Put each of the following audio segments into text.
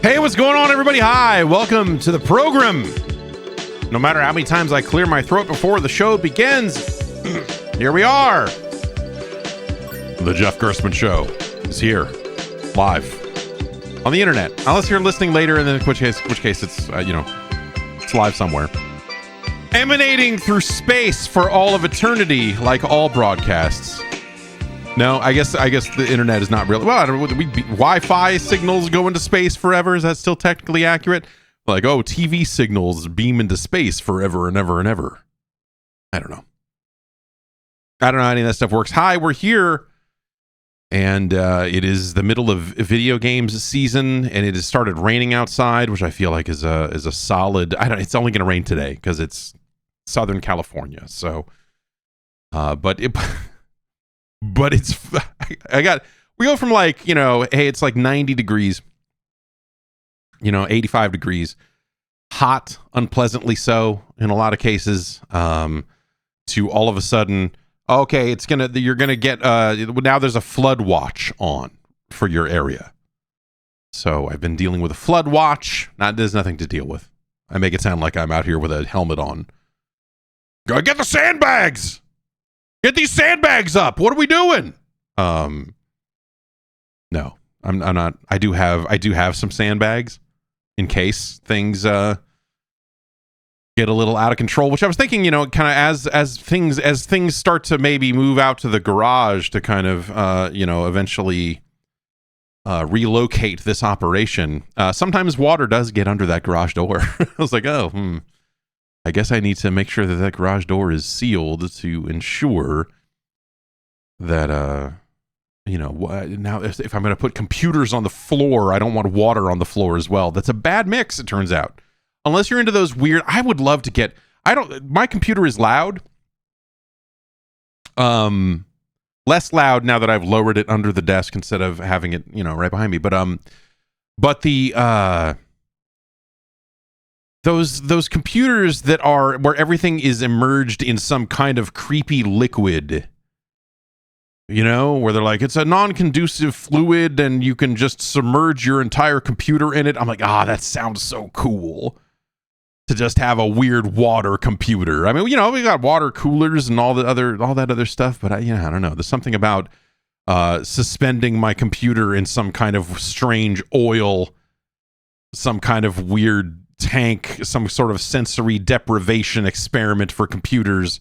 Hey, what's going on, everybody? Hi, welcome to the program. No matter how many times I clear my throat before the show begins, here we are. The Jeff Gerstmann Show is here, live, on the internet. Unless you're listening later, and then in which case it's, it's live somewhere. Emanating through space for all of eternity, like all broadcasts. No, I guess the internet is not really. Well, I don't know. Wi-Fi signals go into space forever. Is that still technically accurate? Like, TV signals beam into space forever and ever and ever. I don't know. I don't know how any of that stuff works. Hi, we're here, and it is the middle of video games season, and it has started raining outside, which I feel like is a solid. It's only going to rain today because it's Southern California. So, but it's, we go from hey, it's like 90 degrees, 85 degrees, hot, unpleasantly so in a lot of cases, to all of a sudden, okay, you're going to get, now there's a flood watch on for your area. So I've been dealing with a flood watch. There's nothing to deal with. I make it sound like I'm out here with a helmet on. Go get the sandbags! Get these sandbags up. What are we doing? No, I'm not. I do have some sandbags in case things get a little out of control, which I was thinking, kind of as things start to maybe move out to the garage to kind of, eventually relocate this operation. Sometimes water does get under that garage door. I was like, I guess I need to make sure that garage door is sealed to ensure that, now if I'm going to put computers on the floor, I don't want water on the floor as well. That's a bad mix, it turns out. Unless you're into those weird, I would love to get, my computer is loud. Less loud now that I've lowered it under the desk instead of having it, right behind me. But the, those computers that are where everything is immersed in some kind of creepy liquid, where they're like, it's a non-conducive fluid and you can just submerge your entire computer in it. I'm like, that sounds so cool to just have a weird water computer. I mean, we got water coolers and all that other stuff, but I don't know. There's something about suspending my computer in some kind of strange oil, some kind of weird tank, some sort of sensory deprivation experiment for computers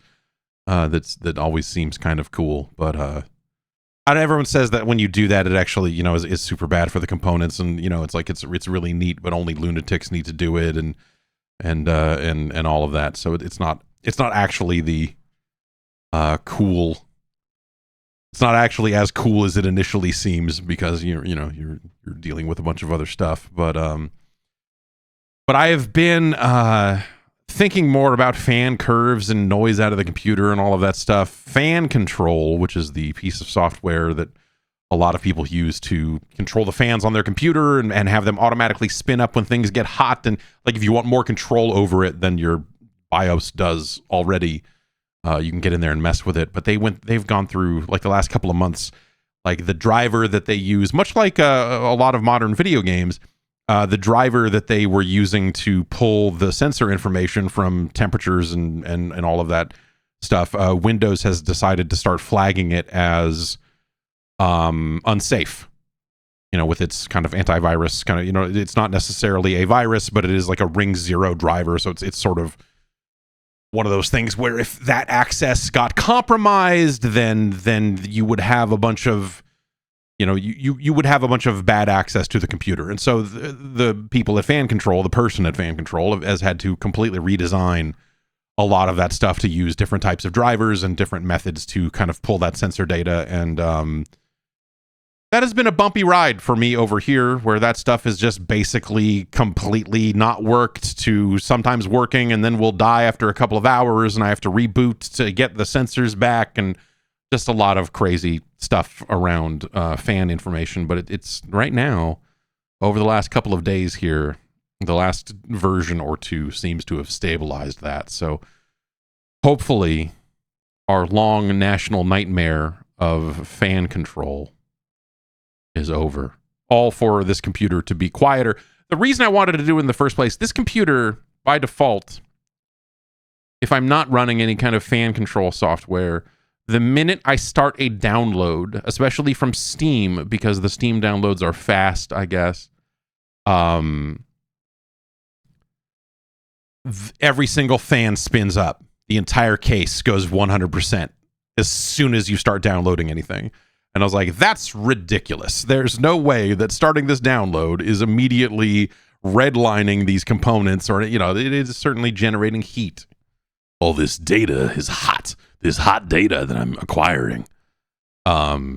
that always seems kind of cool. But everyone says that when you do that, it actually is super bad for the components, and it's like it's really neat, but only lunatics need to do it, and all of that. So it's not actually the cool. It's not actually as cool as it initially seems, because you're dealing with a bunch of other stuff, but I have been thinking more about fan curves and noise out of the computer and all of that stuff. Fan control, which is the piece of software that a lot of people use to control the fans on their computer and have them automatically spin up when things get hot. And like, if you want more control over it than your BIOS does already, you can get in there and mess with it. But they've gone through, like, the last couple of months, like the driver that they use, much like a lot of modern video games. The driver that they were using to pull the sensor information from temperatures and all of that stuff, Windows has decided to start flagging it as unsafe, with its kind of antivirus kind of, it's not necessarily a virus, but it is like a ring 0 driver. So it's sort of one of those things where if that access got compromised, then you would have a bunch of, you would have a bunch of bad access to the computer. And so the people at Fan Control, the person at Fan Control, has had to completely redesign a lot of that stuff to use different types of drivers and different methods to kind of pull that sensor data and that has been a bumpy ride for me over here, where that stuff is just basically completely not worked to sometimes working, and then will die after a couple of hours, and I have to reboot to get the sensors back, and just a lot of crazy stuff around fan information. But it's right now, over the last couple of days here, the last version or two seems to have stabilized that. So hopefully our long national nightmare of fan control is over. All for this computer to be quieter. The reason I wanted to do it in the first place, this computer, by default, if I'm not running any kind of fan control software, the minute I start a download, especially from Steam, because the Steam downloads are fast, I guess, every single fan spins up. The entire case goes 100% as soon as you start downloading anything. And I was like, that's ridiculous. There's no way that starting this download is immediately redlining these components, or, you know, it is certainly generating heat. All this data is hot. This hot data that I'm acquiring. But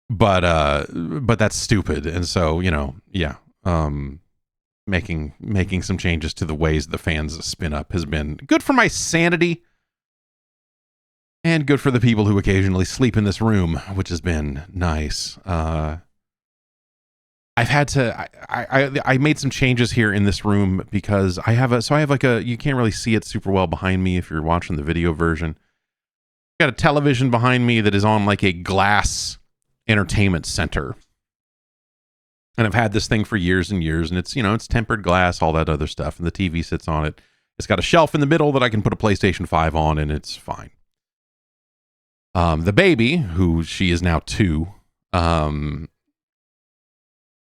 that's stupid. And so, you know, yeah. Making some changes to the ways the fans spin up has been good for my sanity. And good for the people who occasionally sleep in this room, which has been nice. I've had to, I made some changes here in this room because I have like you can't really see it super well behind me if you're watching the video version. I've got a television behind me that is on like a glass entertainment center. And I've had this thing for years and years, and it's, you know, it's tempered glass, all that other stuff, and the TV sits on it. It's got a shelf in the middle that I can put a PlayStation 5 on, and it's fine. The baby, who she is now 2, I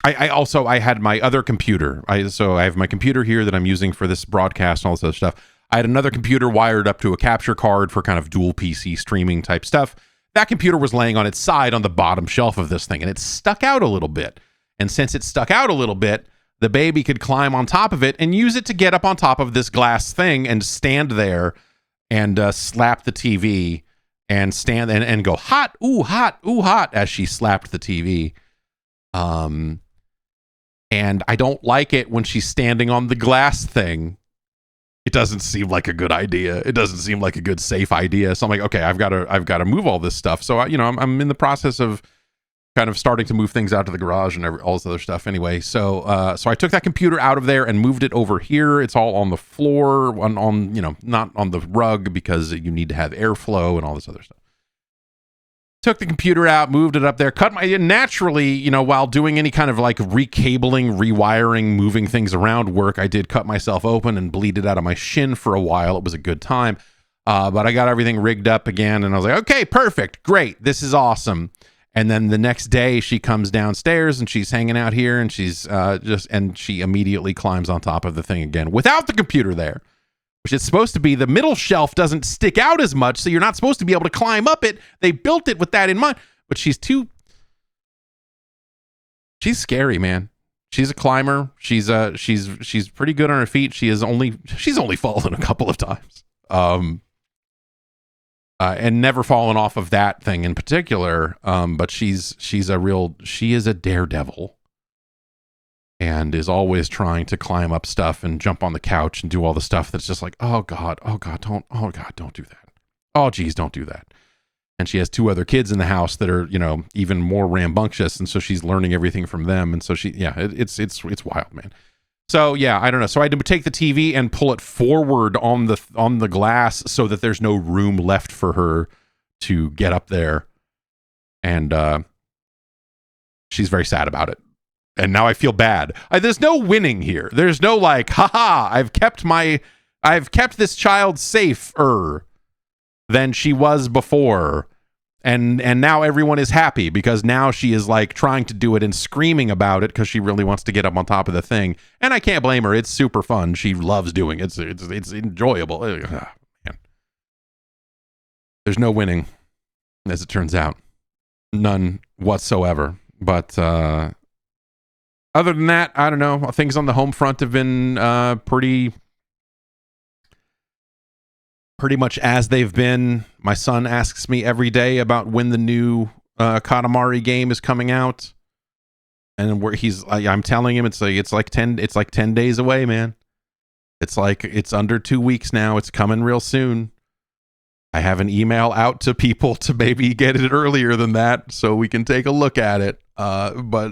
had my other computer. So I have my computer here that I'm using for this broadcast and all this other stuff. I had another computer wired up to a capture card for kind of dual PC streaming type stuff. That computer was laying on its side on the bottom shelf of this thing, and it stuck out a little bit. And since it stuck out a little bit, the baby could climb on top of it and use it to get up on top of this glass thing and stand there and slap the TV and stand and go, hot, ooh, hot, as she slapped the TV. And I don't like it when she's standing on the glass thing. It doesn't seem like a good idea. It doesn't seem like a good, safe idea. So I'm like, okay, I've got to move all this stuff. So I'm in the process of kind of starting to move things out to the garage and all this other stuff. Anyway, so I took that computer out of there and moved it over here. It's all on the floor, on not on the rug, because you need to have airflow and all this other stuff. Took the computer out, moved it up there, naturally, while doing any kind of like recabling, rewiring, moving things around work, I did cut myself open and bleeded out of my shin for a while. It was a good time. But I got everything rigged up again, and I was like, okay, perfect, great, this is awesome. And then the next day she comes downstairs and she's hanging out here, and she's she immediately climbs on top of the thing again without the computer there, which is supposed to be the middle shelf doesn't stick out as much. So you're not supposed to be able to climb up it. They built it with that in mind, but she's scary, man. She's a climber. She's pretty good on her feet. She's only fallen a couple of times. And never fallen off of that thing in particular. But she is a daredevil, and is always trying to climb up stuff and jump on the couch and do all the stuff that's just like, oh God, don't do that. Oh geez, don't do that. And she has 2 other kids in the house that are, even more rambunctious. And so she's learning everything from them. And so it's wild, man. So yeah, I don't know. So I had to take the TV and pull it forward on the glass so that there's no room left for her to get up there. And she's very sad about it. And now I feel bad. There's no winning here. There's no like, haha, I've kept this child safer than she was before. And now everyone is happy because now she is like trying to do it and screaming about it because she really wants to get up on top of the thing. And I can't blame her. It's super fun. She loves doing it. It's enjoyable. Man. There's no winning, as it turns out. None whatsoever. But other than that, I don't know. Things on the home front have been pretty much as they've been. My son asks me every day about when the new Katamari game is coming out, and where I'm telling him it's like 10 days away, man. It's under 2 weeks now. It's coming real soon. I have an email out to people to maybe get it earlier than that so we can take a look at it. But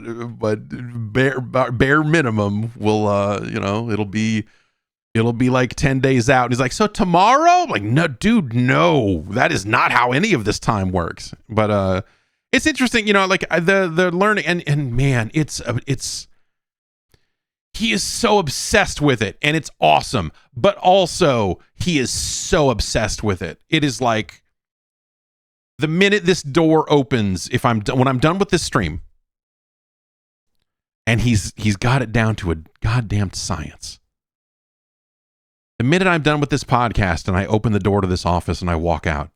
bare minimum will it'll be like 10 days out. And he's like, so tomorrow? I'm like, no, dude, no, that is not how any of this time works. But it's interesting, like the learning and man, it's he is so obsessed with it, and it's awesome. But also, he is so obsessed with it. It is like the minute this door opens, when I'm done with this stream, and he's got it down to a goddamn science. The minute I'm done with this podcast and I open the door to this office and I walk out,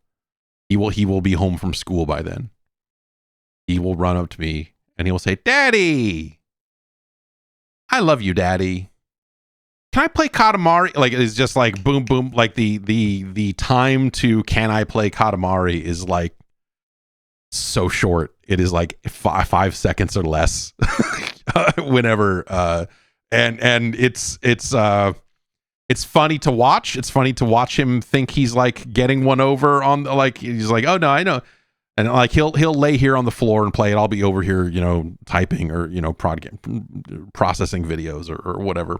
he will be home from school by then. He will run up to me and he will say, "Daddy, I love you, Daddy. Can I play Katamari?" Like, it's just like boom, boom. Like the time to can I play Katamari is like so short. It is like 5 seconds or less. Whenever and it's funny to watch. It's funny to watch him think he's like getting one over on like, he's like, oh no, I know. And like he'll lay here on the floor and play it. I'll be over here, typing or processing videos or whatever.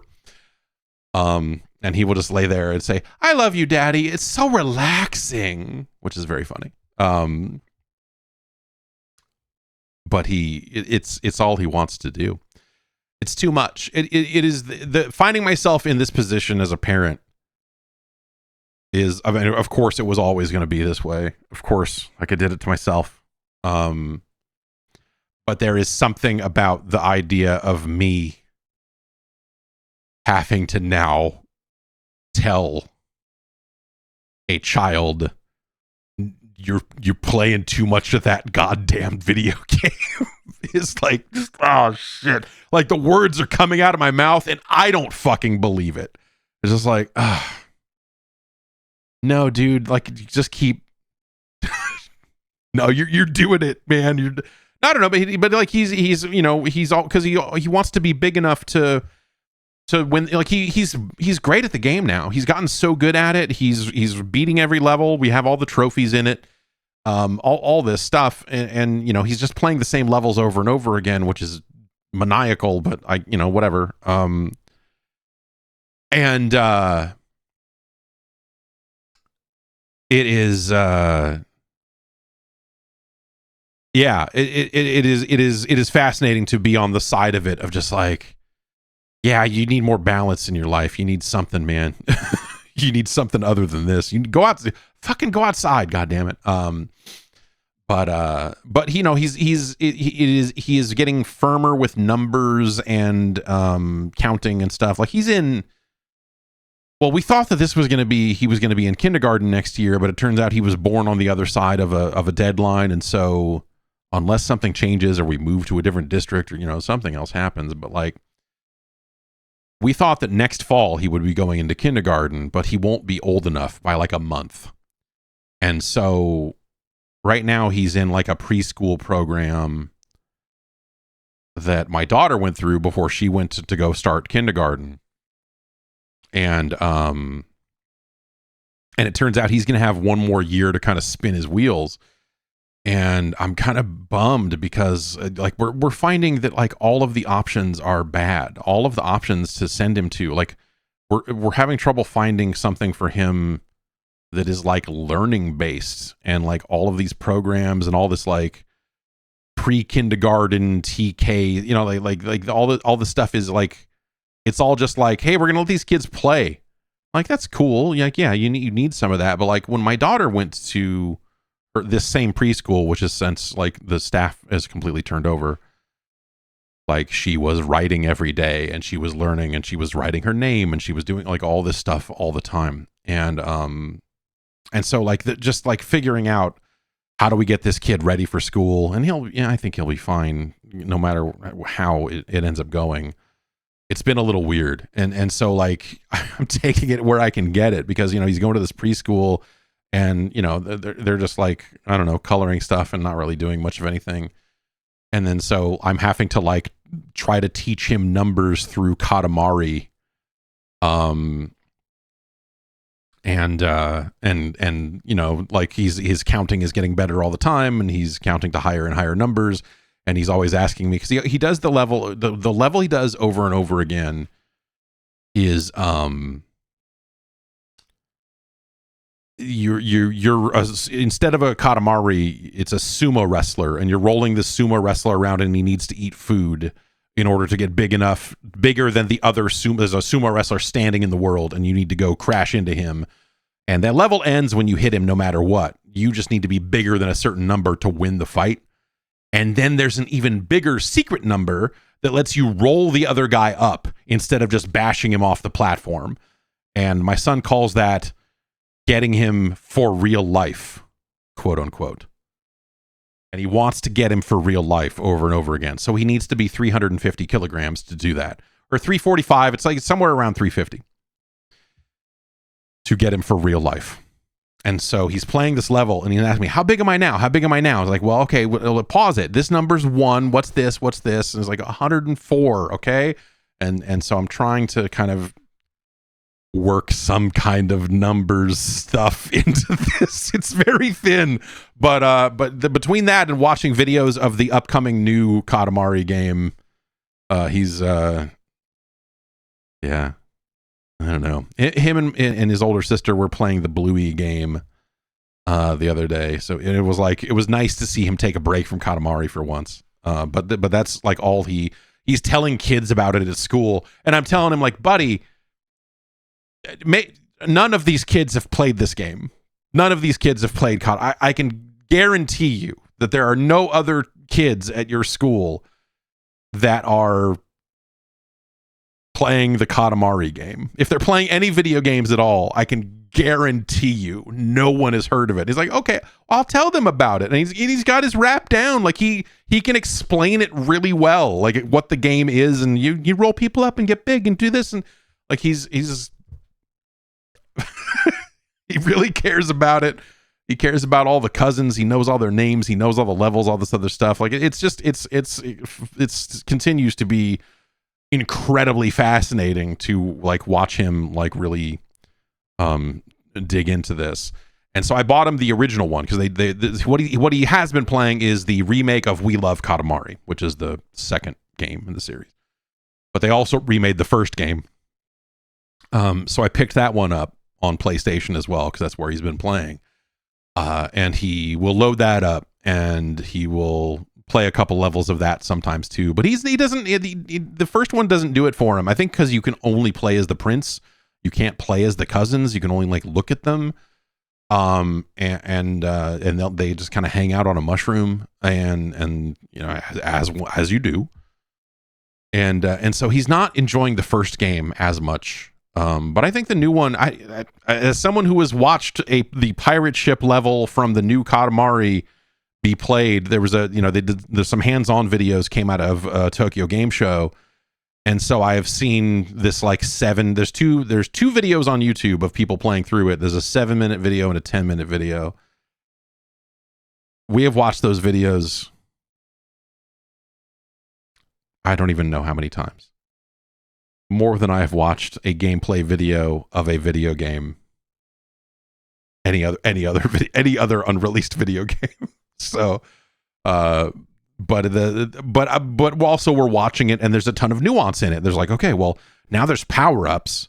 And he will just lay there and say, "I love you, Daddy. It's so relaxing," which is very funny. But it's all he wants to do. It's too much. It is the finding myself in this position as a parent is, I mean, of course it was always going to be this way. Of course, like I did it to myself. But there is something about the idea of me having to now tell a child, you're playing too much of that goddamn video game. It's like, oh shit. Like the words are coming out of my mouth and I don't fucking believe it. It's just like, no, dude, like just keep. No, you're doing it, man. I don't know, but like he's all because he wants to be big enough to win. Like he's great at the game now. He's gotten so good at it. He's beating every level. We have all the trophies in it. All this stuff, and he's just playing the same levels over and over again, which is maniacal. But whatever. And it is. Yeah, it is fascinating to be on the side of it, of just like, yeah, you need more balance in your life. You need something, man. You need something other than this. You go out, fucking go outside. God damn it. But he is getting firmer with numbers and counting and stuff. Like he's in. Well, we thought that he was going to be in kindergarten next year, but it turns out he was born on the other side of a deadline, and so unless something changes or we move to a different district or something else happens, but like. We thought that next fall he would be going into kindergarten, but he won't be old enough by like a month. And so right now he's in like a preschool program that my daughter went through before she went to go start kindergarten. And it turns out he's going to have one more year to kind of spin his wheels. And I'm kind of bummed because like we're finding that like all of the options are bad. All of the options to send him to, like we're having trouble finding something for him that is like learning based, and like all of these programs and all this like pre-kindergarten TK, like all the stuff is like, it's all just like, hey, we're going to let these kids play. Like that's cool. Like, yeah, you need some of that. But like when my daughter went to this same preschool, which is since like the staff has completely turned over, like she was writing every day and she was learning and she was writing her name and she was doing like all this stuff all the time. And so like just like figuring out how do we get this kid ready for school, and I think he'll be fine no matter how it ends up going. It's been a little weird. And so like I'm taking it where I can get it because, he's going to this preschool. and they're just like, I don't know, coloring stuff and not really doing much of anything. And then so I'm having to like try to teach him numbers through Katamari. And like his counting is getting better all the time, and he's counting to higher and higher numbers, and he's always asking me, because he does the level he does over and over again is you're instead of a Katamari, it's a sumo wrestler, and you're rolling this sumo wrestler around, and he needs to eat food in order to get bigger than the other sumo. There's a sumo wrestler standing in the world, and you need to go crash into him. And that level ends when you hit him no matter what. You just need to be bigger than a certain number to win the fight. And then there's an even bigger secret number that lets you roll the other guy up instead of just bashing him off the platform. And my son calls that getting him for real life, quote unquote. And he wants to get him for real life over and over again. So he needs to be 350 kilograms to do that. Or 345. It's like somewhere around 350 to get him for real life. And so he's playing this level, and he asked me, how big am I now? How big am I now? I was like, well, okay, pause it. This number's 1. What's this? What's this? And it's like 104. Okay. And so I'm trying to kind of work some kind of numbers stuff into this. It's very thin, but between that and watching videos of the upcoming new Katamari game, he's yeah, I don't know. Him and his older sister were playing the Bluey game the other day, so it was nice to see him take a break from Katamari for once. But that's like all he's telling kids about it at school, and I'm telling him, like, buddy, none of these kids have played this game. None of these kids have played Katamari. I can guarantee you that there are no other kids at your school that are playing the Katamari game. If they're playing any video games at all, I can guarantee you no one has heard of it. He's like, okay, I'll tell them about it. And he's got his rap down. Like he can explain it really well, like what the game is, and you roll people up and get big and do this, and like he's he really cares about it. He cares about all the cousins. He knows all their names. He knows all the levels, all this other stuff. Like it's continues to be incredibly fascinating to like watch him like really dig into this. And so I bought him the original one because what he has been playing is the remake of We Love Katamari, which is the second game in the series. But they also remade the first game. So I picked that one up on PlayStation as well, because that's where he's been playing. And he will load that up, and he will play a couple levels of that sometimes too. But the first one doesn't do it for him. I think because you can only play as the prince. You can't play as the cousins. You can only like look at them. And they just kind of hang out on a mushroom, and as you do. And so he's not enjoying the first game as much. But I think the new one, I as someone who has watched the pirate ship level from the new Katamari be played, there was there's some hands-on videos came out of Tokyo Game Show, and so I have seen this like there's two videos on YouTube of people playing through it. There's a 7-minute video and a 10-minute video. We have watched those videos, I don't even know how many times. More than I have watched a gameplay video of a video game. Any other unreleased video game. So, but also we're watching it, and there's a ton of nuance in it. There's like, okay, well, now there's power-ups,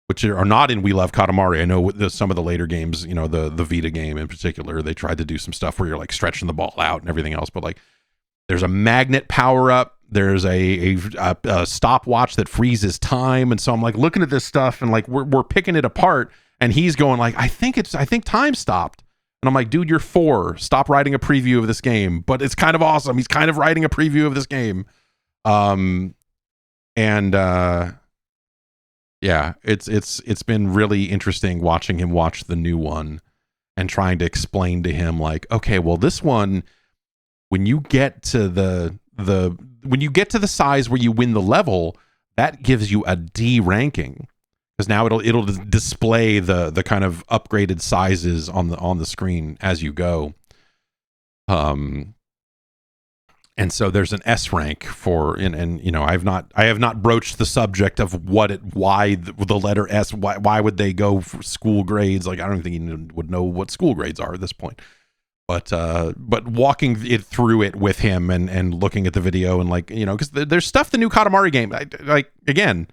which are not in We Love Katamari. I know with some of the later games, the Vita game in particular, they tried to do some stuff where you're like stretching the ball out and everything else, but like there's a magnet power-up. There's a stopwatch that freezes time, and so I'm like looking at this stuff, and like we're picking it apart, and he's going like, I think time stopped, and I'm like, dude, you're 4. Stop writing a preview of this game. But it's kind of awesome. He's kind of writing a preview of this game, yeah, it's been really interesting watching him watch the new one and trying to explain to him like, okay, well, this one, when you get to when you get to the size where you win the level, that gives you a D ranking. because now it'll display the kind of upgraded sizes on the screen as you go. And so there's an S rank for, and you know, I have not broached the subject of why the letter S, why would they go for school grades? Like, I don't think he would know what school grades are at this point. But walking it through it with him and looking at the video and, like, you know, because there's stuff, the new Katamari game, like, again,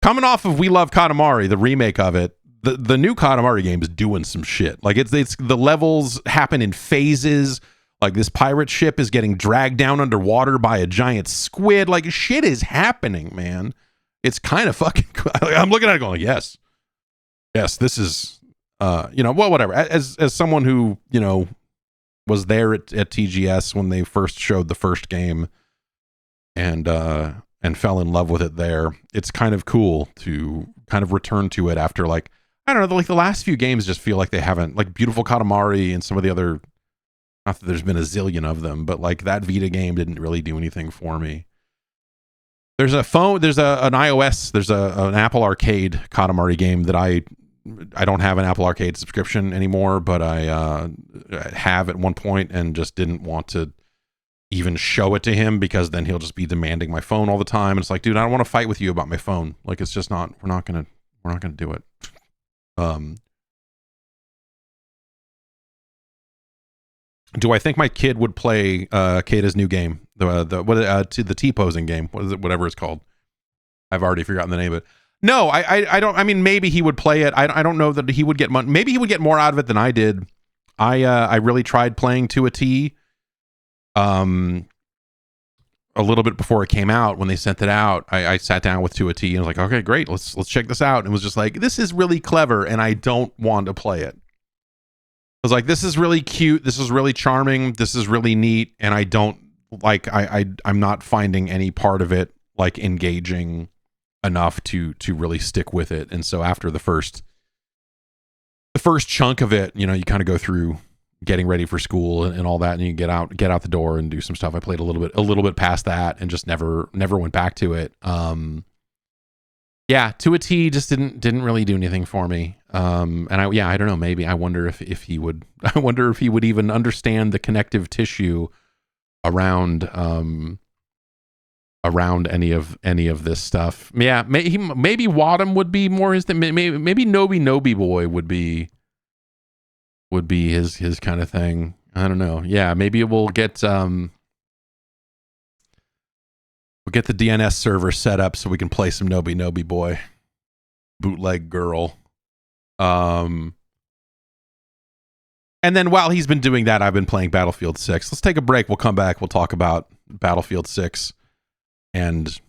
coming off of We Love Katamari, the remake of it, the new Katamari game is doing some shit. Like, it's the levels happen in phases. Like, this pirate ship is getting dragged down underwater by a giant squid. Like, shit is happening, man. It's kind of fucking cool. I'm looking at it going, yes, this is, you know, well, whatever. As someone who, you know, was there at TGS when they first showed the first game and fell in love with it there, it's kind of cool to kind of return to it after, like, I don't know, like the last few games just feel like they haven't, like Beautiful Katamari and some of the other, not that there's been a zillion of them, but like that Vita game didn't really do anything for me. There's a phone, there's an iOS, there's an Apple Arcade Katamari game that I don't have an Apple Arcade subscription anymore, but I have at one point and just didn't want to even show it to him because then he'll just be demanding my phone all the time. And it's like, dude, I don't want to fight with you about my phone. Like, it's just not, we're not gonna do it. Do I think my kid would play Kata's new game, the T-posing game, whatever it's called? I've already forgotten the name of it. No, I don't. I mean, maybe he would play it. I don't know that he would get much. Maybe he would get more out of it than I did. I really tried playing to a T, a little bit before it came out. When they sent it out, I sat down with To a T and was like, okay, great, let's check this out. And it was just like, this is really clever, and I don't want to play it. I was like, this is really cute, this is really charming, this is really neat, and I don't like, I'm not finding any part of it like engaging enough to really stick with it. And so after the first chunk of it, you know, you kind of go through getting ready for school and all that, and you get out the door and do some stuff. I played a little bit past that and just never went back to it. Yeah, To a T just didn't really do anything for me. And I don't know, maybe I wonder if he would even understand the connective tissue around any of this stuff. Yeah, maybe Wadham would be more his thing. Maybe Nobi Boy would be his kind of thing. I don't know. Yeah, maybe we'll get the DNS server set up so we can play some Nobi Boy, Bootleg Girl. And then while he's been doing that, I've been playing Battlefield 6. Let's take a break. We'll come back. We'll talk about Battlefield 6 and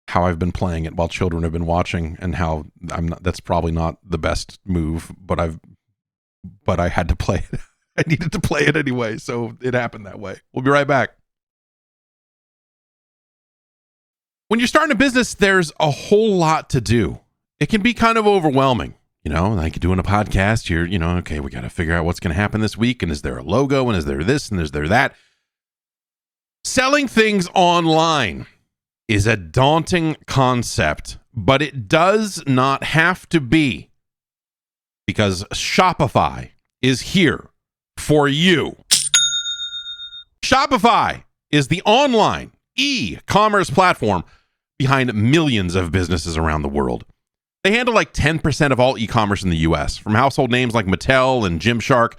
how I've been playing it while children have been watching, and how that's probably not the best move, but I had to play it. I needed to play it anyway, so it happened that way. We'll be right back. When you're starting a business, there's a whole lot to do. It can be kind of overwhelming. You know, like doing a podcast, okay, we got to figure out what's going to happen this week. And is there a logo? And is there this? And is there that? Selling things online is a daunting concept, but it does not have to be, because Shopify is here for you. Shopify is the online e-commerce platform behind millions of businesses around the world. They handle like 10% of all e-commerce in the US, from household names like Mattel and Gymshark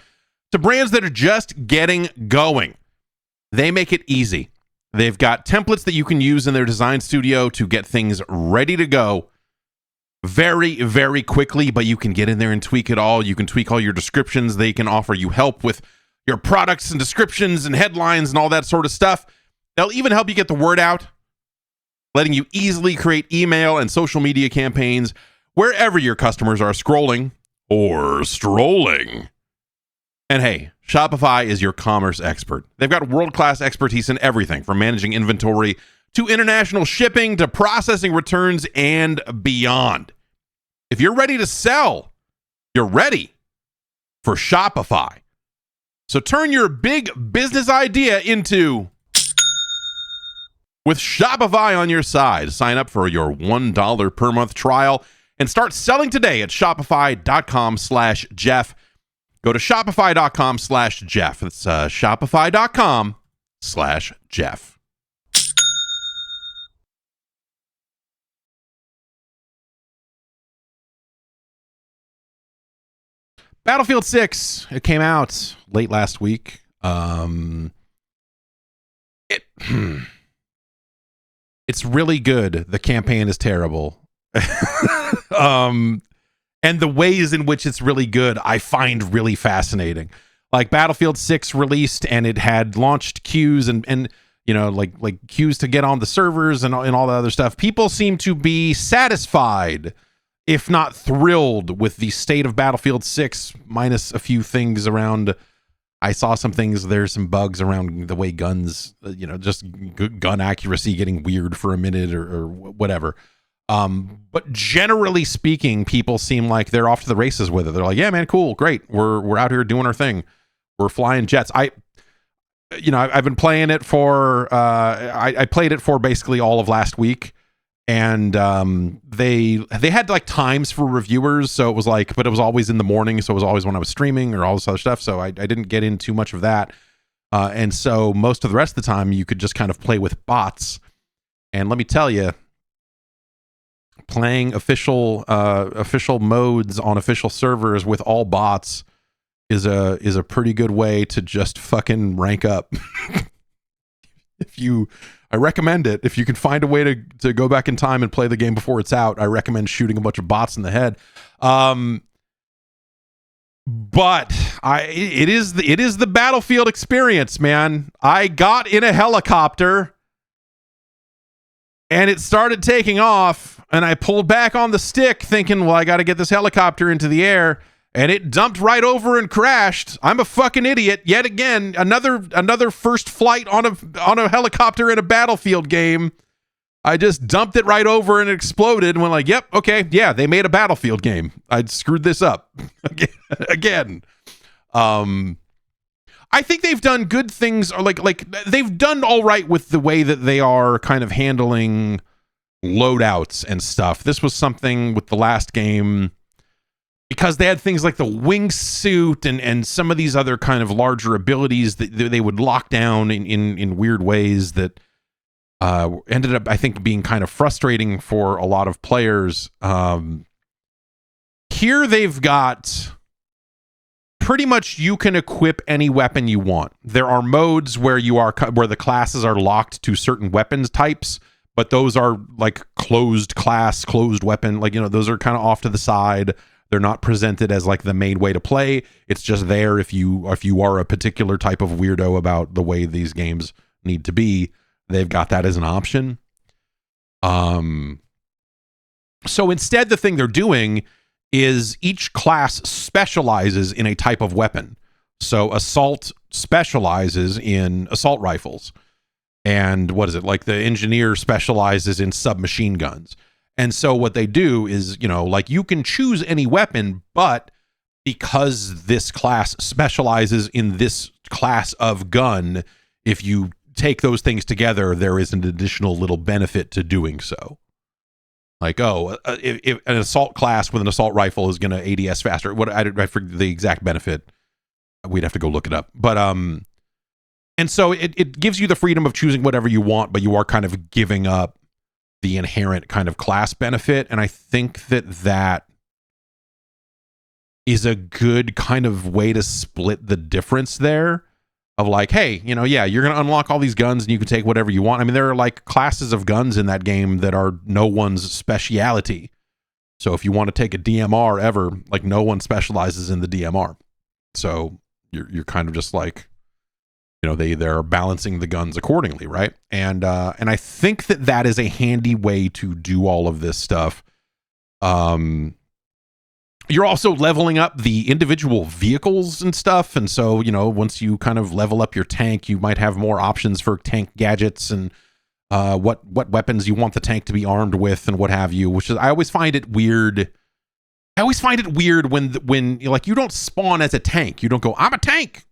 to brands that are just getting going. They make it easy. They've got templates that you can use in their design studio to get things ready to go very, very quickly, but you can get in there and tweak it all. You can tweak all your descriptions. They can offer you help with your products and descriptions and headlines and all that sort of stuff. They'll even help you get the word out, letting you easily create email and social media campaigns wherever your customers are scrolling or strolling. And hey, Shopify is your commerce expert. They've got world-class expertise in everything from managing inventory to international shipping to processing returns and beyond. If you're ready to sell, you're ready for Shopify. So turn your big business idea into With Shopify on your side, sign up for your $1 per month trial and start selling today at shopify.com/Jeff. Go to shopify.com/Jeff. That's shopify.com/Jeff. Battlefield 6, it came out late last week. It's really good. The campaign is terrible. And the ways in which it's really good, I find really fascinating. Like Battlefield 6 released and it had launched queues and you know, like queues to get on the servers and all the other stuff. People seem to be satisfied, if not thrilled, with the state of Battlefield 6, minus a few things around. I saw some things, there's some bugs around the way guns, you know, just gun accuracy getting weird for a minute or whatever. But generally speaking, people seem like they're off to the races with it. They're like, yeah, man, cool, great. We're out here doing our thing. We're flying jets. I've been playing it for, I played it for basically all of last week. And they had like times for reviewers, so it was like, but it was always in the morning, so it was always when I was streaming or all this other stuff, so I didn't get in too much of that. And so most of the rest of the time, you could just kind of play with bots. And let me tell you, playing official modes on official servers with all bots is a pretty good way to just fucking rank up. I recommend it. If you can find a way to go back in time and play the game before it's out, I recommend shooting a bunch of bots in the head. But it is the Battlefield experience, man. I got in a helicopter and it started taking off, and I pulled back on the stick thinking, well, I got to get this helicopter into the air. And it dumped right over and crashed. I'm a fucking idiot. Yet again, another first flight on a helicopter in a Battlefield game. I just dumped it right over and it exploded and went like, yep, okay, yeah, they made a Battlefield game. I screwed this up again. I think they've done good things, or like they've done all right with the way that they are kind of handling loadouts and stuff. This was something with the last game, because they had things like the wingsuit and some of these other kind of larger abilities that they would lock down in weird ways that ended up, I think, being kind of frustrating for a lot of players. Here they've got pretty much, you can equip any weapon you want. There are modes where the classes are locked to certain weapons types, but those are like closed class, closed weapon. Like, you know, those are kind of off to the side. They're not presented as like the main way to play. It's just there if you are a particular type of weirdo about the way these games need to be. They've got that as an option. So instead, the thing they're doing is each class specializes in a type of weapon. So Assault specializes in assault rifles. And what is it? Like the Engineer specializes in submachine guns. And so what they do is, you know, like you can choose any weapon, but because this class specializes in this class of gun, if you take those things together, there is an additional little benefit to doing so. Like, if an assault class with an assault rifle is going to ADS faster, I forget the exact benefit. We'd have to go look it up. But and so it gives you the freedom of choosing whatever you want, but you are kind of giving up the inherent kind of class benefit. And I think that is a good kind of way to split the difference there of like, hey, you know, yeah, you're going to unlock all these guns and you can take whatever you want. I mean, there are like classes of guns in that game that are no one's speciality. So if you want to take a DMR ever, like no one specializes in the DMR. So you're kind of just like, you know, they're balancing the guns accordingly, right? And I think that is a handy way to do all of this stuff. You're also leveling up the individual vehicles and stuff, and so, you know, once you kind of level up your tank, you might have more options for tank gadgets and what weapons you want the tank to be armed with and what have you. Which is, I always find it weird. When like you don't spawn as a tank. You don't go, I'm a tank.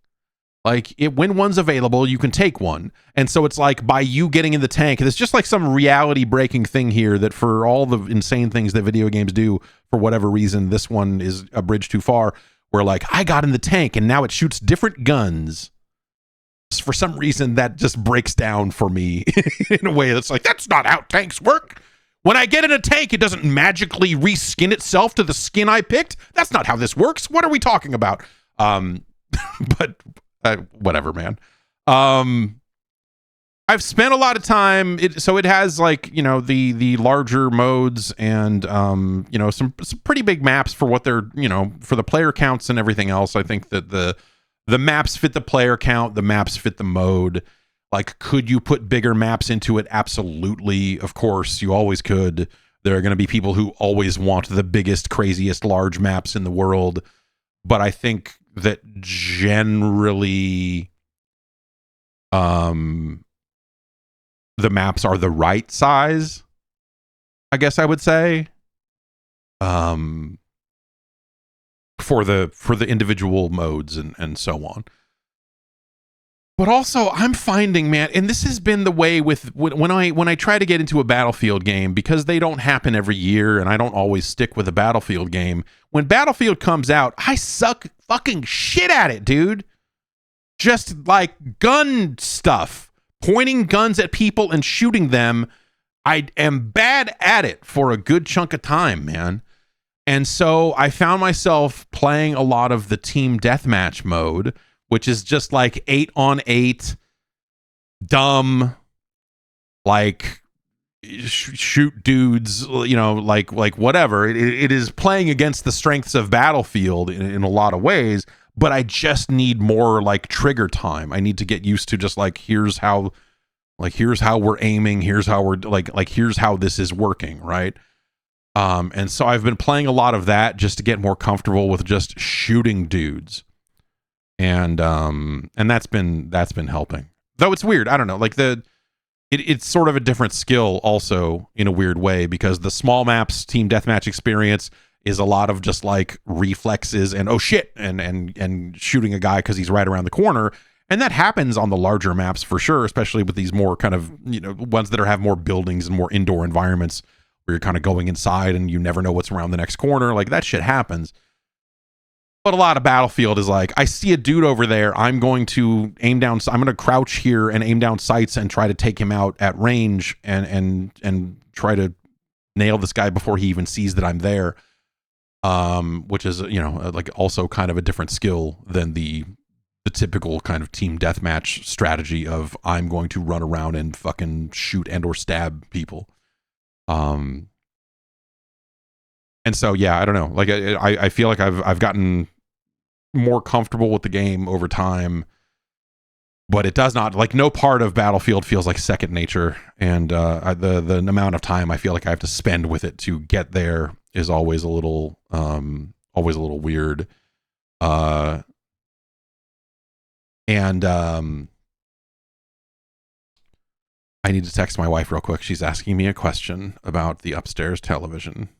Like when one's available, you can take one. And so it's like by you getting in the tank, it's just like some reality breaking thing here that for all the insane things that video games do, for whatever reason, this one is a bridge too far, where like I got in the tank and now it shoots different guns. For some reason, that just breaks down for me in a way that's like, that's not how tanks work. When I get in a tank, it doesn't magically reskin itself to the skin I picked. That's not how this works. What are we talking about? But whatever, man. I've spent a lot of time. So it has like, you know, the larger modes and, you know, some pretty big maps for what they're, you know, for the player counts and everything else. I think that the maps fit the player count. The maps fit the mode. Like, could you put bigger maps into it? Absolutely. Of course, you always could. There are going to be people who always want the biggest, craziest, large maps in the world. But I think that generally, the maps are the right size, I guess I would say, for the individual modes and so on. But also, I'm finding, man, and this has been the way with when I try to get into a Battlefield game, because they don't happen every year, and I don't always stick with a Battlefield game. When Battlefield comes out, I suck fucking shit at it, dude. Just like gun stuff, pointing guns at people and shooting them. I am bad at it for a good chunk of time, man. And so I found myself playing a lot of the team deathmatch mode, which is just like 8-on-8, dumb, like shoot dudes, you know, like whatever. It is playing against the strengths of Battlefield in a lot of ways, but I just need more like trigger time. I need to get used to just like, here's how we're aiming, here's how we're like here's how this is working, right? And so I've been playing a lot of that just to get more comfortable with just shooting dudes. And that's been helping. Though it's weird. I don't know. Like it's sort of a different skill also in a weird way, because the small maps team deathmatch experience is a lot of just like reflexes and oh shit and shooting a guy because he's right around the corner. And that happens on the larger maps for sure, especially with these more kind of, you know, ones that have more buildings and more indoor environments where you're kind of going inside and you never know what's around the next corner. Like that shit happens. But a lot of Battlefield is like, I see a dude over there, I'm going to aim down, I'm going to crouch here and aim down sights and try to take him out at range and try to nail this guy before he even sees that I'm there. Which is, you know, like also kind of a different skill than the typical kind of team deathmatch strategy of I'm going to run around and fucking shoot and or stab people. And so, yeah, I don't know. Like, I feel like I've gotten more comfortable with the game over time, but it does not, like, no part of Battlefield feels like second nature. And the amount of time I feel like I have to spend with it to get there is always a little weird. And I need to text my wife real quick. She's asking me a question about the upstairs television.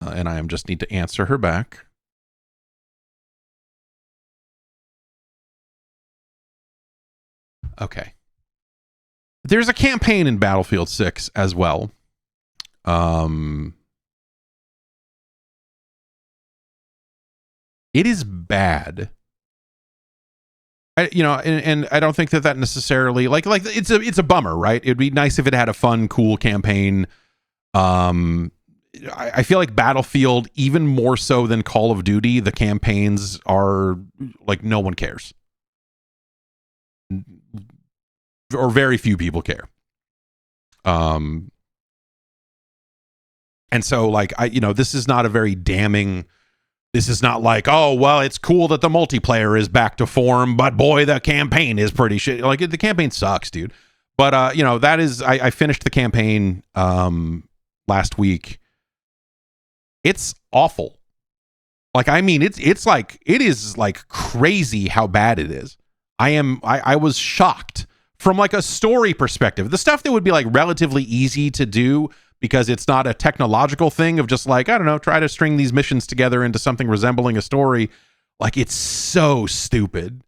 And I just need to answer her back. Okay. There's a campaign in Battlefield 6 as well. It is bad. And I don't think that necessarily like it's a bummer, right? It'd be nice if it had a fun, cool campaign. I feel like Battlefield, even more so than Call of Duty, the campaigns are like no one cares. Or very few people care. And so like this is not a very damning, this is not like, oh well, it's cool that the multiplayer is back to form, but boy, the campaign is pretty shit. Like the campaign sucks, dude. But that is, I finished the campaign last week. It's awful. Like, I mean, it's like, it is like crazy how bad it is. I was shocked from like a story perspective. The stuff that would be like relatively easy to do because it's not a technological thing of just like, I don't know, try to string these missions together into something resembling a story. Like, it's so stupid.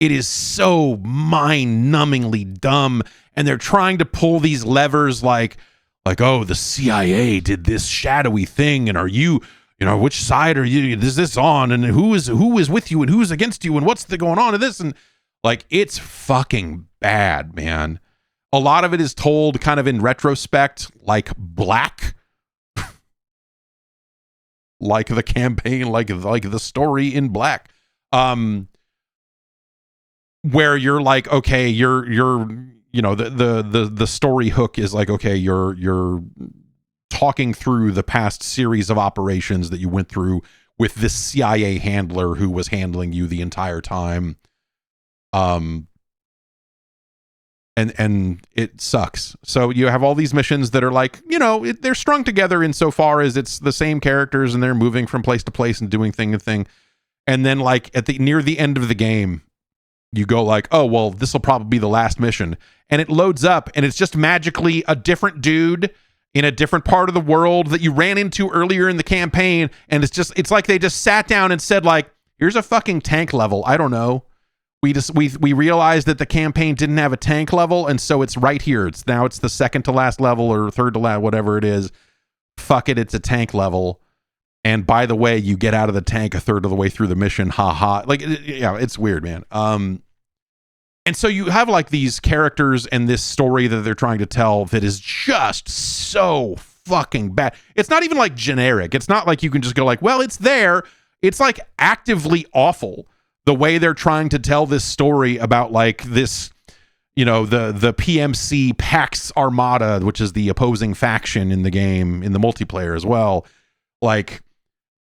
It is so mind-numbingly dumb, and they're trying to pull these levers like, oh, the CIA did this shadowy thing, and are you know, which side are you? Is this on? And who is with you, and who's against you, and what's going on in this? And like, it's fucking bad, man. A lot of it is told kind of in retrospect, like Black, like the campaign, like the story in Black. Where you're like, okay, you're you know, the story hook is like, okay, you're talking through the past series of operations that you went through with this CIA handler who was handling you the entire time. And it sucks. So you have all these missions that are like, you know, they're strung together insofar as it's the same characters and they're moving from place to place and doing thing to thing. And then like near the end of the game, you go like, oh, well, this will probably be the last mission. And it loads up and it's just magically a different dude in a different part of the world that you ran into earlier in the campaign. And it's like they just sat down and said like, here's a fucking tank level. I don't know. We realized that the campaign didn't have a tank level. And so it's right here. It's the second to last level or third to last, whatever it is. Fuck it. It's a tank level. And by the way, you get out of the tank a third of the way through the mission. Ha ha. Like, yeah, it's weird, man. And so you have like these characters and this story that they're trying to tell that is just so fucking bad. It's not even like generic. It's not like you can just go like, well, it's there. It's like actively awful the way they're trying to tell this story about like this, you know, the PMC Pax Armada, which is the opposing faction in the game, in the multiplayer as well. Like,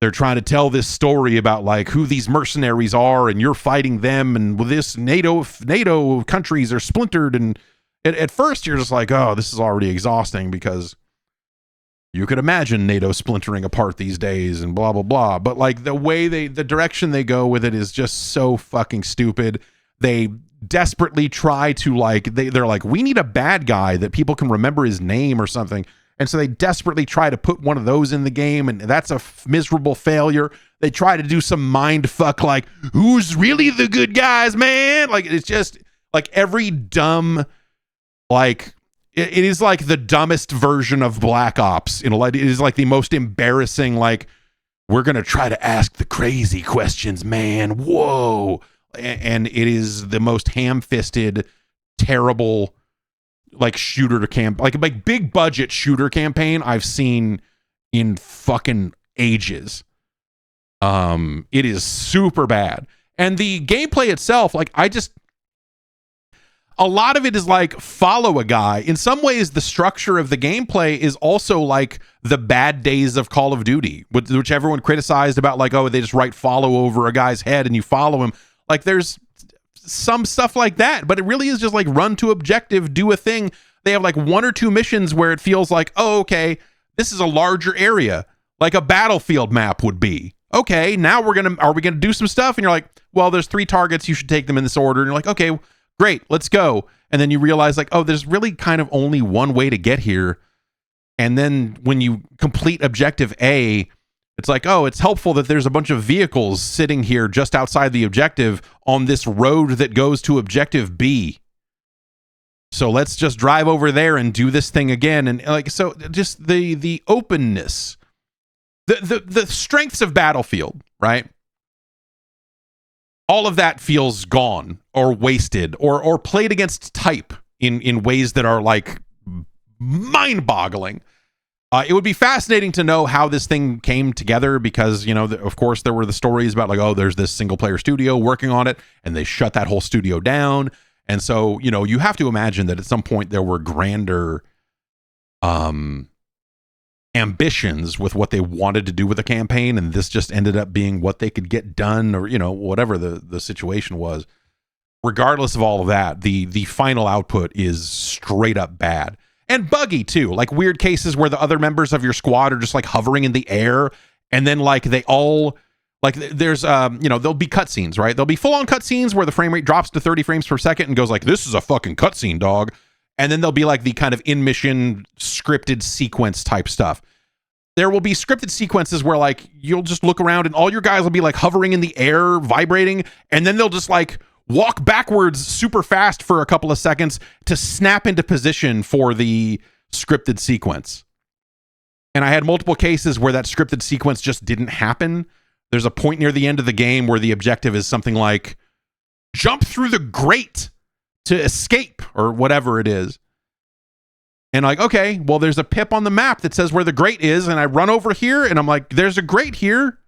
they're trying to tell this story about like who these mercenaries are, and you're fighting them, and with this NATO countries are splintered. And at first you're just like, oh, this is already exhausting because you could imagine NATO splintering apart these days and blah, blah, blah. But like the direction they go with it is just so fucking stupid. They desperately try to like, they're like, we need a bad guy that people can remember his name or something. And so they desperately try to put one of those in the game, and that's a miserable failure. They try to do some mind fuck like, who's really the good guys, man? Like, it's just like every dumb, like, it is like the dumbest version of Black Ops. You know, it is like the most embarrassing, like, we're going to try to ask the crazy questions, man. Whoa. And it is the most ham-fisted, terrible, like shooter camp, like big budget shooter campaign I've seen in fucking ages. It is super bad. And the gameplay itself, like a lot of it is like follow a guy. In some ways, the structure of the gameplay is also like the bad days of Call of Duty, which everyone criticized about like, oh, they just write follow over a guy's head and you follow him. Like, there's some stuff like that, but it really is just like run to objective, do a thing. They have like one or two missions where it feels like, oh, okay, this is a larger area, like a battlefield map would be. Okay, now are we gonna do some stuff? And you're like, well, there's 3 targets, you should take them in this order. And you're like, okay, great, let's go. And then you realize like, oh, there's really kind of only one way to get here. And then when you complete objective A, it's like, oh, it's helpful that there's a bunch of vehicles sitting here just outside the objective on this road that goes to objective B. So let's just drive over there and do this thing again. And like, so just the openness, the strengths of Battlefield, right? All of that feels gone or wasted or played against type in ways that are like mind-boggling. It would be fascinating to know how this thing came together because, you know, of course, there were the stories about like, oh, there's this single-player studio working on it, and they shut that whole studio down. And so, you know, you have to imagine that at some point there were grander ambitions with what they wanted to do with the campaign, and this just ended up being what they could get done, or, you know, whatever the situation was. Regardless of all of that, the final output is straight up bad. And buggy too, like weird cases where the other members of your squad are just like hovering in the air, and then like they all like there's you know, there'll be cutscenes, right? There'll be full on cutscenes where the frame rate drops to 30 frames per second and goes like, this is a fucking cutscene, dog. And then there'll be like the kind of in-mission scripted sequence type stuff. There will be scripted sequences where like you'll just look around and all your guys will be like hovering in the air, vibrating, and then they'll just like walk backwards super fast for a couple of seconds to snap into position for the scripted sequence. And I had multiple cases where that scripted sequence just didn't happen. There's a point near the end of the game where the objective is something like jump through the grate to escape or whatever it is. And like, okay, well, there's a pip on the map that says where the grate is, and I run over here, and I'm like, there's a grate here.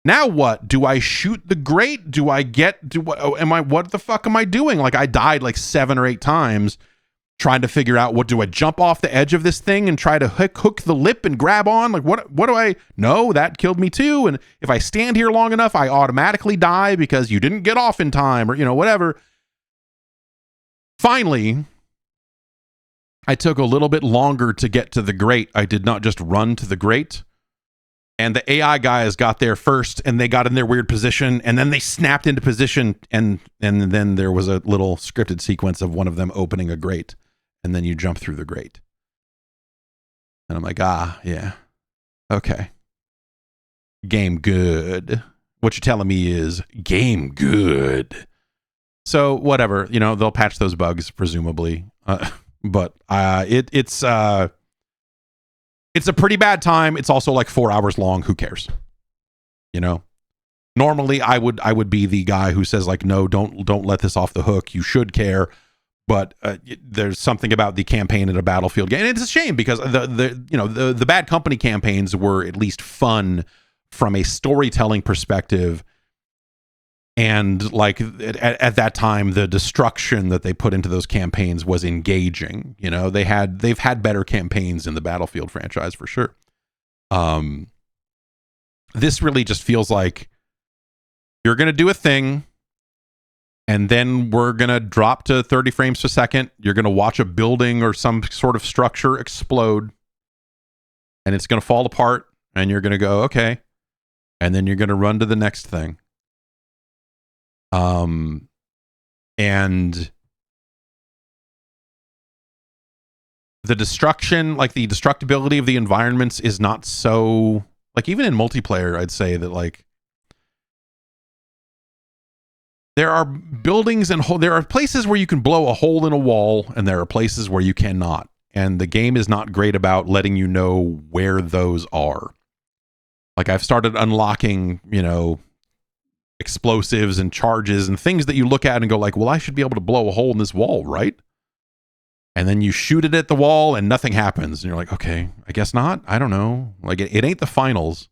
Now what? Do I shoot the grate? What the fuck am I doing? Like, I died like 7 or 8 times trying to figure out, what do I jump off the edge of this thing and try to hook the lip and grab on? Like, what do I? No, that killed me too. And if I stand here long enough, I automatically die because you didn't get off in time, or, you know, whatever. Finally, I took a little bit longer to get to the grate. I did not just run to the grate. And the AI guys got there first, and they got in their weird position, and then they snapped into position, and then there was a little scripted sequence of one of them opening a grate, and then you jump through the grate. And I'm like, yeah. Okay. Game good. What you're telling me is game good. So whatever, you know, they'll patch those bugs, presumably. But it's a pretty bad time. It's also like 4 hours long. Who cares? You know, normally I would be the guy who says like, no, don't let this off the hook. You should care. But there's something about the campaign in a Battlefield game. And it's a shame because the Bad Company campaigns were at least fun from a storytelling perspective. And like at that time, the destruction that they put into those campaigns was engaging. You know, they've had better campaigns in the Battlefield franchise for sure. This really just feels like you're going to do a thing, and then we're going to drop to 30 frames per second. You're going to watch a building or some sort of structure explode, and it's going to fall apart, and you're going to go, okay. And then you're going to run to the next thing. And the destruction, like the destructibility of the environments is not so, like even in multiplayer, I'd say that like there are buildings and there are places where you can blow a hole in a wall, and there are places where you cannot. And the game is not great about letting you know where those are. Like I've started unlocking, you know, explosives and charges and things that you look at and go like, well, I should be able to blow a hole in this wall, right? And then you shoot it at the wall and nothing happens. And you're like, okay, I guess not. I don't know. Like it ain't the finals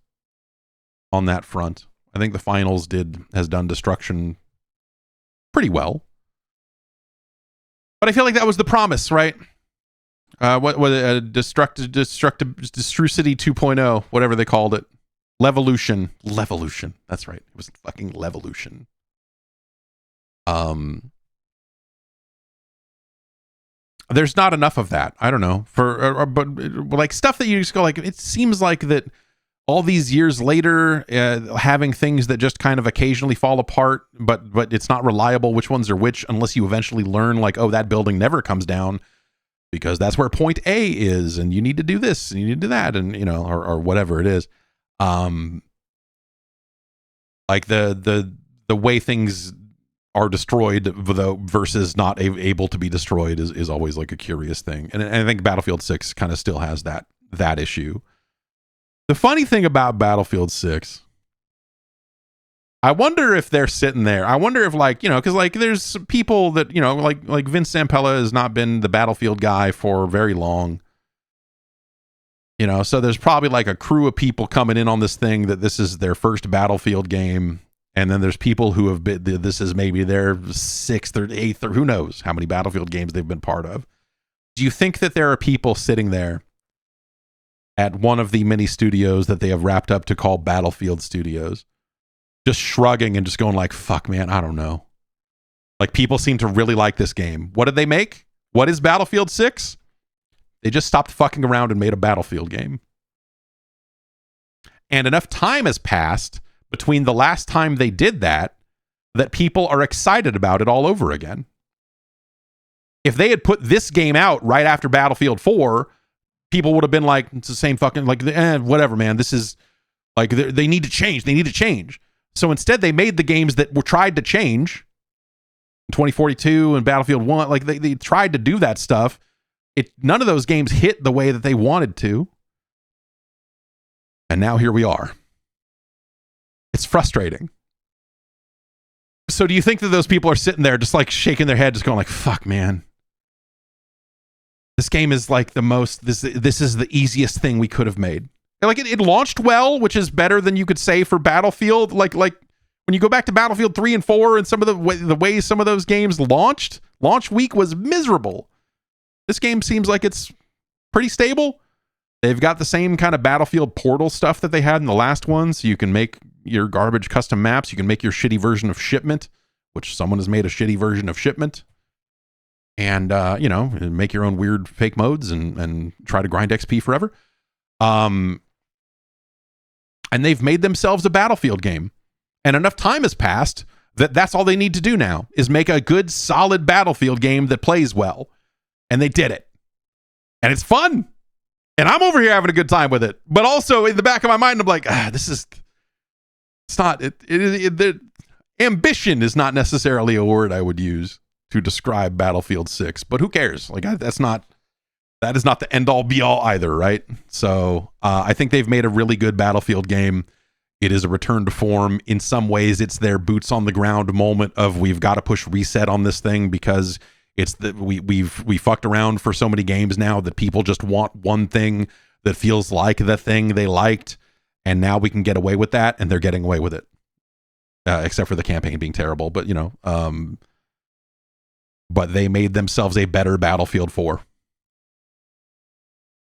on that front. I think the finals has done destruction pretty well. But I feel like that was the promise, right? Destrucity 2.0, whatever they called it. Levolution. That's right. It was fucking Levolution. There's not enough of that. I don't know. But like stuff that you just go like, it seems like that all these years later, having things that just kind of occasionally fall apart, but it's not reliable which ones are which unless you eventually learn like, oh, that building never comes down because that's where point A is, and you need to do this and you need to do that, and you know, or whatever it is. Like the way things are destroyed versus not able to be destroyed is always like a curious thing. And I think Battlefield 6 kind of still has that issue. The funny thing about Battlefield 6, I wonder if they're sitting there. I wonder if like, you know, because like there's people that, you know, like Vince Zampella has not been the Battlefield guy for very long. You know, so there's probably like a crew of people coming in on this thing that this is their first Battlefield game. And then there's people who have been, this is maybe their 6th or 8th or who knows how many Battlefield games they've been part of. Do you think that there are people sitting there at one of the many studios that they have wrapped up to call Battlefield Studios, just shrugging and just going like, fuck, man, I don't know. Like people seem to really like this game. What did they make? What is Battlefield 6? They just stopped fucking around and made a Battlefield game. And enough time has passed between the last time they did that people are excited about it all over again. If they had put this game out right after Battlefield 4, people would have been like, it's the same fucking, like, whatever, man. This is, like, they need to change. They need to change. So instead, they made the games that were tried to change. 2042 and Battlefield 1, like, they tried to do that stuff. None of those games hit the way that they wanted to. And now here we are. It's frustrating. So do you think that those people are sitting there just like shaking their head, just going like, fuck, man. This game is like the most, this is the easiest thing we could have made. Like it launched well, which is better than you could say for Battlefield. Like when you go back to Battlefield 3 and 4 and some of the ways some of those games launched, launch week was miserable. This game seems like it's pretty stable. They've got the same kind of Battlefield Portal stuff that they had in the last one, so you can make your garbage custom maps. You can make your shitty version of Shipment, which someone has made a shitty version of Shipment. And, make your own weird fake modes and try to grind XP forever. And they've made themselves a Battlefield game. And enough time has passed that that's all they need to do now is make a good, solid Battlefield game that plays well. And they did it. And it's fun. And I'm over here having a good time with it. But also in the back of my mind, I'm like, ambition is not necessarily a word I would use to describe Battlefield 6. But who cares? Like, that is not the end all be all either, right? So I think they've made a really good Battlefield game. It is a return to form. In some ways, it's their boots on the ground moment of we've got to push reset on this thing because it's that we fucked around for so many games now that people just want one thing that feels like the thing they liked, and now we can get away with that, and they're getting away with it. Except for the campaign being terrible, but but they made themselves a better Battlefield 4.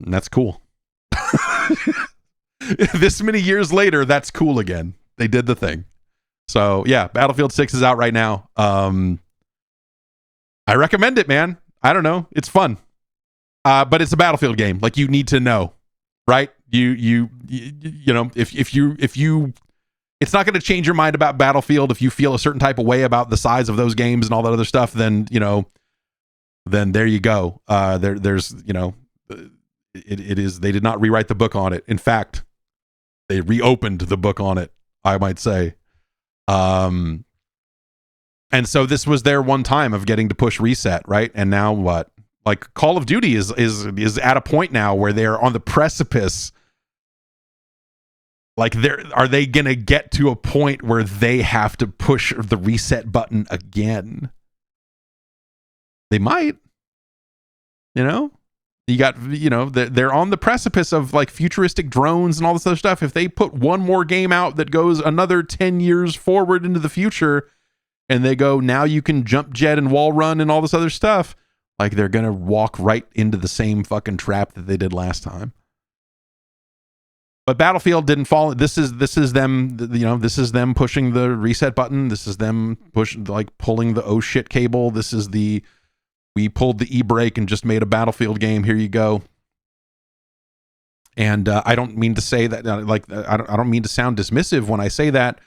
And that's cool. This many years later, that's cool again. They did the thing. So yeah, Battlefield 6 is out right now. I recommend it, man. I don't know. It's fun. But it's a Battlefield game. Like, you need to know, right? You know, if you it's not going to change your mind about Battlefield if you feel a certain type of way about the size of those games and all that other stuff, then there you go. There's it is, they did not rewrite the book on it. In fact, they reopened the book on it, I might say. And so this was their one time of getting to push reset, right? And now what? Like, Call of Duty is at a point now where they're on the precipice. Like, are they going to get to a point where they have to push the reset button again? They might. You got, they're on the precipice of like futuristic drones and all this other stuff. If they put one more game out that goes another 10 years forward into the future, and they go, now you can jump jet and wall run and all this other stuff, like, they're going to walk right into the same fucking trap that they did last time. But Battlefield didn't fall. This is them, this is them pushing the reset button. This is them pulling the oh shit cable. This is we pulled the e-brake and just made a Battlefield game. Here you go. And I don't mean to say that, I don't mean to sound dismissive when I say that.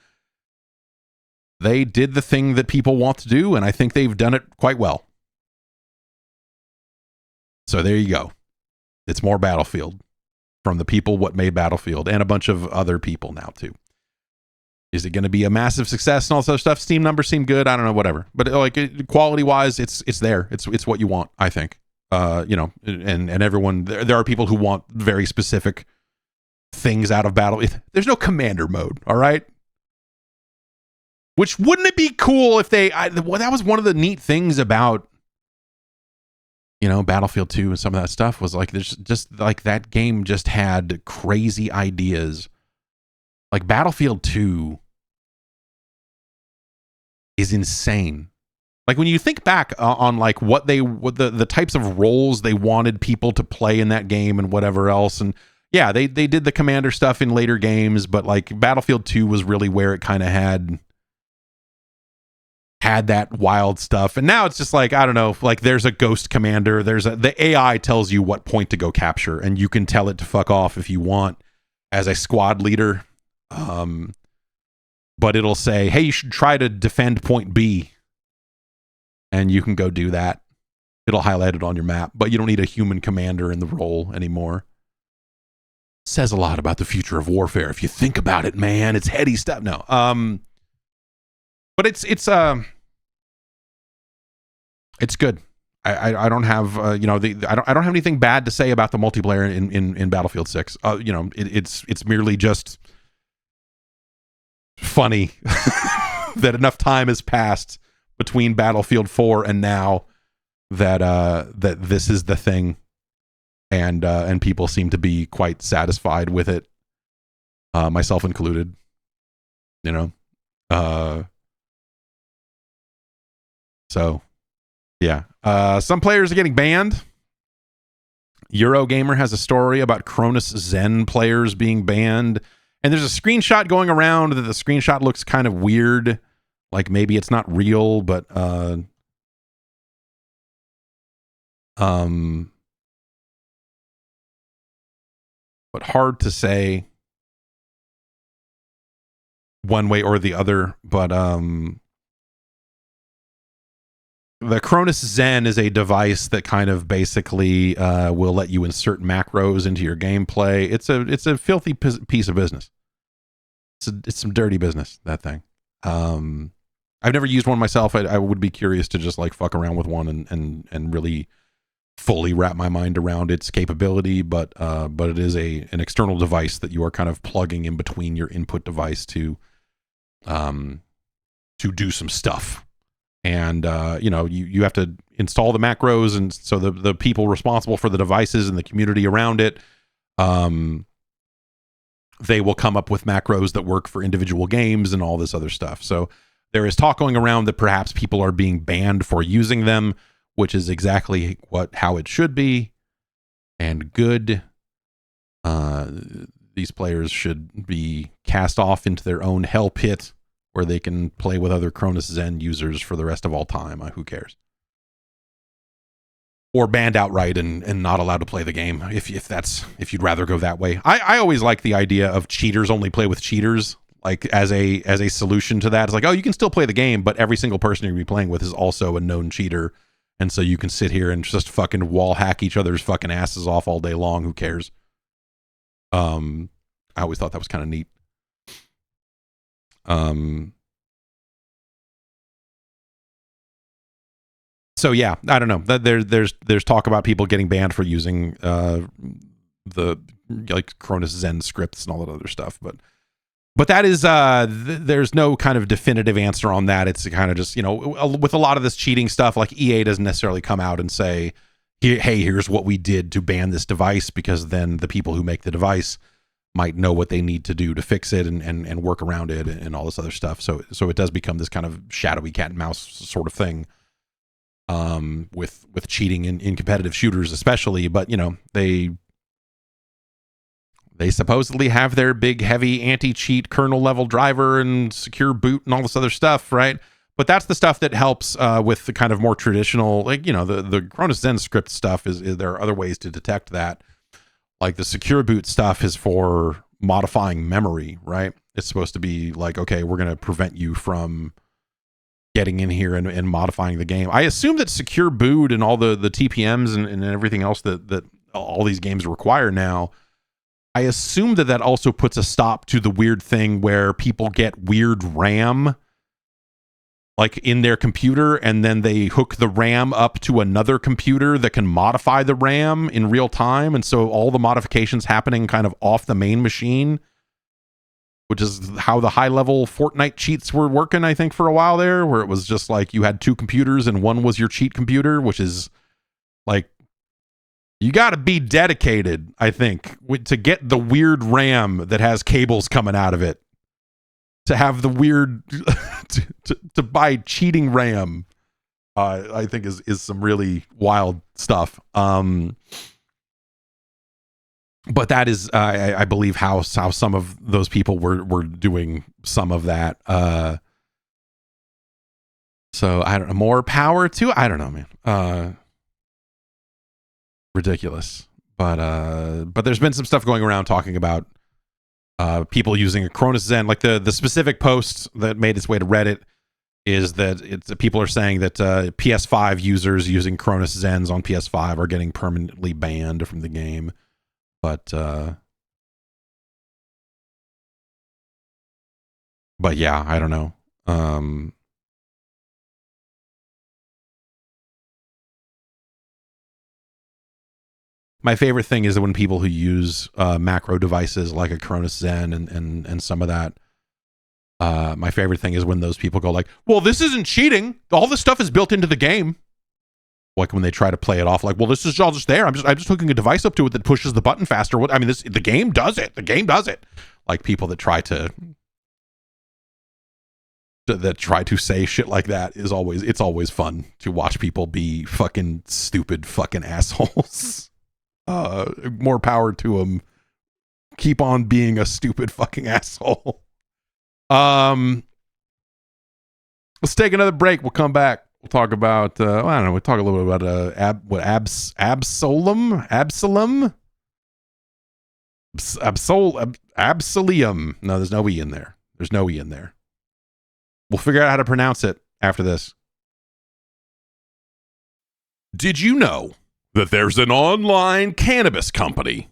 They did the thing that people want to do, and I think they've done it quite well. So there you go. It's more Battlefield from the people what made Battlefield, and a bunch of other people now too. Is it going to be a massive success and all that stuff? Steam numbers seem good. I don't know, whatever. But like, quality wise, it's there. It's what you want, I think. And everyone, there are people who want very specific things out of battle. There's no commander mode, all right? Which, wouldn't it be cool if that was one of the neat things about, Battlefield 2 and some of that stuff was like, there's just like that game just had crazy ideas. Like, Battlefield 2 is insane. Like, when you think back on like what the types of roles they wanted people to play in that game and whatever else, and yeah, they did the commander stuff in later games, but like Battlefield 2 was really where it kind of had that wild stuff. And now it's just like, I don't know, like, there's a ghost commander, the AI tells you what point to go capture, and you can tell it to fuck off if you want as a squad leader. But it'll say, hey, you should try to defend point B, and you can go do that. It'll highlight it on your map, but you don't need a human commander in the role anymore. Says a lot about the future of warfare if you think about it, man. It's heady stuff. No, but it's good. I don't have I don't have anything bad to say about the multiplayer in Battlefield 6. It's merely just funny that enough time has passed between Battlefield 4 and now that that this is the thing, and people seem to be quite satisfied with it, myself included. So yeah. Some players are getting banned. Eurogamer has a story about Cronus Zen players being banned. And there's a screenshot going around that the screenshot looks kind of weird. Like maybe it's not real, but hard to say one way or the other. But the Cronus Zen is a device that kind of basically will let you insert macros into your gameplay. It's a filthy piece of business. It's some dirty business, that thing. I've never used one myself. I would be curious to just like fuck around with one and really fully wrap my mind around its capability. But it is an external device that you are kind of plugging in between your input device to do some stuff. And you have to install the macros, and so the people responsible for the devices and the community around it, they will come up with macros that work for individual games and all this other stuff. So there is talk going around that perhaps people are being banned for using them, which is exactly how it should be, and good. These players should be cast off into their own hell pit, where they can play with other Cronus Zen users for the rest of all time. Who cares? Or banned outright and not allowed to play the game if you'd rather go that way. I always like the idea of cheaters only play with cheaters, like as a solution to that. It's like, oh, you can still play the game, but every single person you're gonna be playing with is also a known cheater, and so you can sit here and just fucking wall hack each other's fucking asses off all day long. Who cares? I always thought that was kind of neat. So yeah, I don't know. There's talk about people getting banned for using the like Cronus Zen scripts and all that other stuff, but that is there's no kind of definitive answer on that. It's kind of just, with a lot of this cheating stuff, like EA doesn't necessarily come out and say, hey, here's what we did to ban this device, because then the people who make the device might know what they need to do to fix it and work around it and all this other stuff. So it does become this kind of shadowy cat and mouse sort of thing, with cheating in competitive shooters especially. But they supposedly have their big heavy anti-cheat kernel level driver and secure boot and all this other stuff, right? But that's the stuff that helps with the kind of more traditional, like, the Cronus Zen script stuff is there are other ways to detect that. Like the secure boot stuff is for modifying memory, right? It's supposed to be like, okay, we're going to prevent you from getting in here and modifying the game. I assume that secure boot and all the TPMs and everything else that all these games require now, I assume that also puts a stop to the weird thing where people get weird RAM like in their computer, and then they hook the RAM up to another computer that can modify the RAM in real time. And so all the modifications happening kind of off the main machine, which is how the high level Fortnite cheats were working, I think, for a while there, where it was just like you had two computers and one was your cheat computer, which is like, you got to be dedicated, I think, to get the weird RAM that has cables coming out of it. To have the weird to buy cheating RAM, I think is some really wild stuff. But that is, I believe, how some of those people were doing some of that. So I don't know. More power to, I don't know, man. Ridiculous. But there's been some stuff going around talking about people using a Cronus Zen, like the specific post that made its way to Reddit is that people are saying that PS5 users using Cronus Zens on PS5 are getting permanently banned from the game. But yeah, I don't know. My favorite thing is when people who use macro devices like a Cronus Zen and some of that. My favorite thing is when those people go like, well, this isn't cheating. All this stuff is built into the game. Like when they try to play it off like, well, this is all just there. I'm just hooking a device up to it that pushes the button faster. What I mean, the game does it. The game does it. Like people that try to say shit like that it's always fun to watch people be fucking stupid fucking assholes. More power to them. Keep on being a stupid fucking asshole. Let's take another break. We'll come back. We'll talk about I don't know. We'll talk a little bit about Absalom. No, there's no E in there. There's no E in there. We'll figure out how to pronounce it after this. Did you know that there's an online cannabis company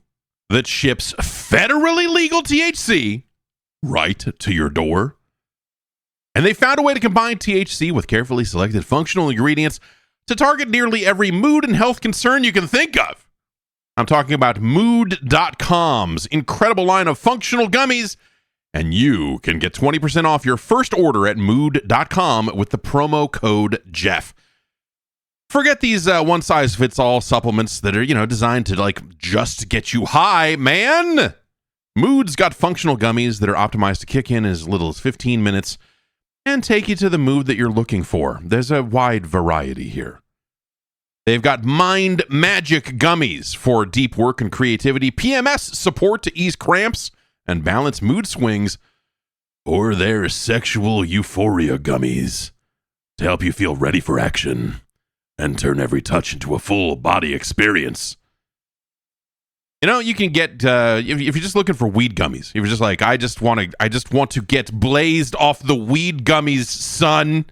that ships federally legal THC right to your door? And they found a way to combine THC with carefully selected functional ingredients to target nearly every mood and health concern you can think of. I'm talking about Mood.com's incredible line of functional gummies, and you can get 20% off your first order at Mood.com with the promo code Jeff. Forget these one-size-fits-all supplements that are, designed to, just get you high, man. Mood's got functional gummies that are optimized to kick in as little as 15 minutes and take you to the mood that you're looking for. There's a wide variety here. They've got Mind Magic gummies for deep work and creativity, PMS support to ease cramps and balance mood swings, or their Sexual Euphoria gummies to help you feel ready for action and turn every touch into a full body experience. You can get if you're just looking for weed gummies. If you're just like, I just want to get blazed off the weed gummies, son.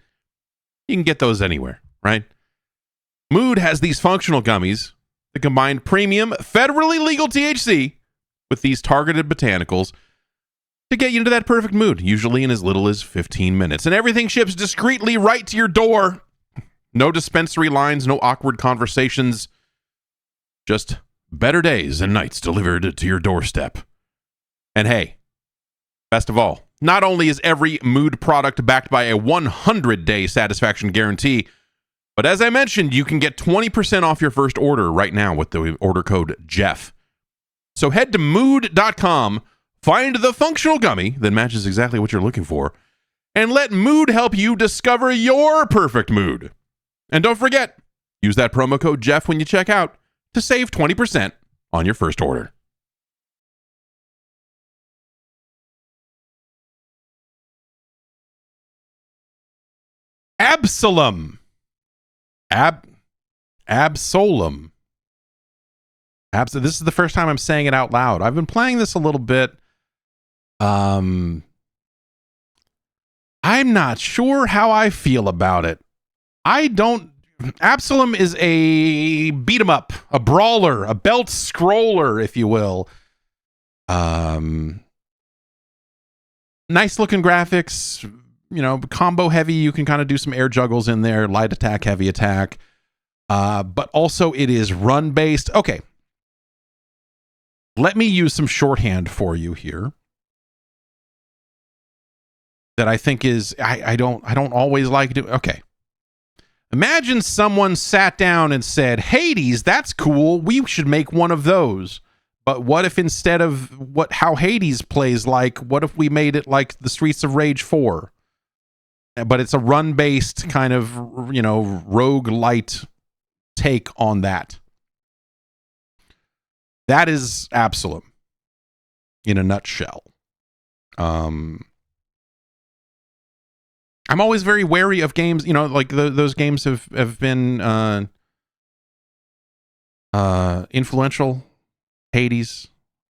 You can get those anywhere, right? Mood has these functional gummies that combine premium, federally legal THC with these targeted botanicals to get you into that perfect mood, usually in as little as 15 minutes. And everything ships discreetly right to your door. No dispensary lines, no awkward conversations. Just better days and nights delivered to your doorstep. And hey, best of all, not only is every Mood product backed by a 100-day satisfaction guarantee, but as I mentioned, you can get 20% off your first order right now with the order code Jeff. So head to Mood.com, find the functional gummy that matches exactly what you're looking for, and let Mood help you discover your perfect mood. And don't forget, use that promo code Jeff when you check out to save 20% on your first order. Absalom. Absolum. This is the first time I'm saying it out loud. I've been playing this a little bit. I'm not sure how I feel about it. Absalom is a beat 'em up, a brawler, a belt scroller, if you will. Nice looking graphics, combo heavy. You can kind of do some air juggles in there, light attack, heavy attack. But also it is run based. Okay. Let me use some shorthand for you here. That I think is, I don't always like to. Okay. Imagine someone sat down and said, Hades, that's cool. We should make one of those. But what if instead of how Hades plays like, what if we made it like the Streets of Rage 4? But it's a run-based kind of, rogue-lite take on that. That is Absalom in a nutshell. I'm always very wary of games, those games have been influential. Hades,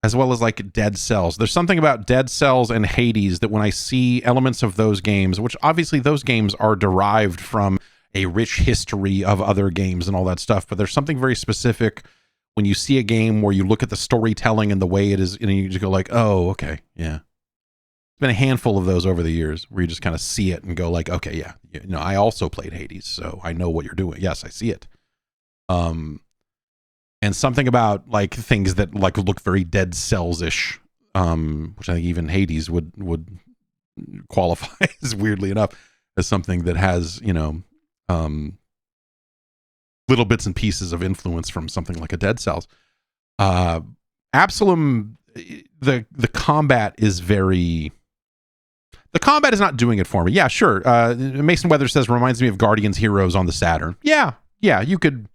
as well as like Dead Cells. There's something about Dead Cells and Hades that when I see elements of those games, which obviously those games are derived from a rich history of other games and all that stuff, but there's something very specific when you see a game where you look at the storytelling and the way it is, and you just go like, oh, okay, yeah. It's been a handful of those over the years where you just kind of see it and go like, okay, yeah, you know, I also played Hades, so I know what you're doing. Yes, I see it. And something about like things that like look very Dead Cells-ish, which I think even Hades would qualify as, weirdly enough, as something that has, you know, little bits and pieces of influence from something like a Dead Cells. Absalom, the combat is very... The combat is not doing it for me. Yeah, sure. Mason Weather says, reminds me of Guardians Heroes on the Saturn. Yeah, you could...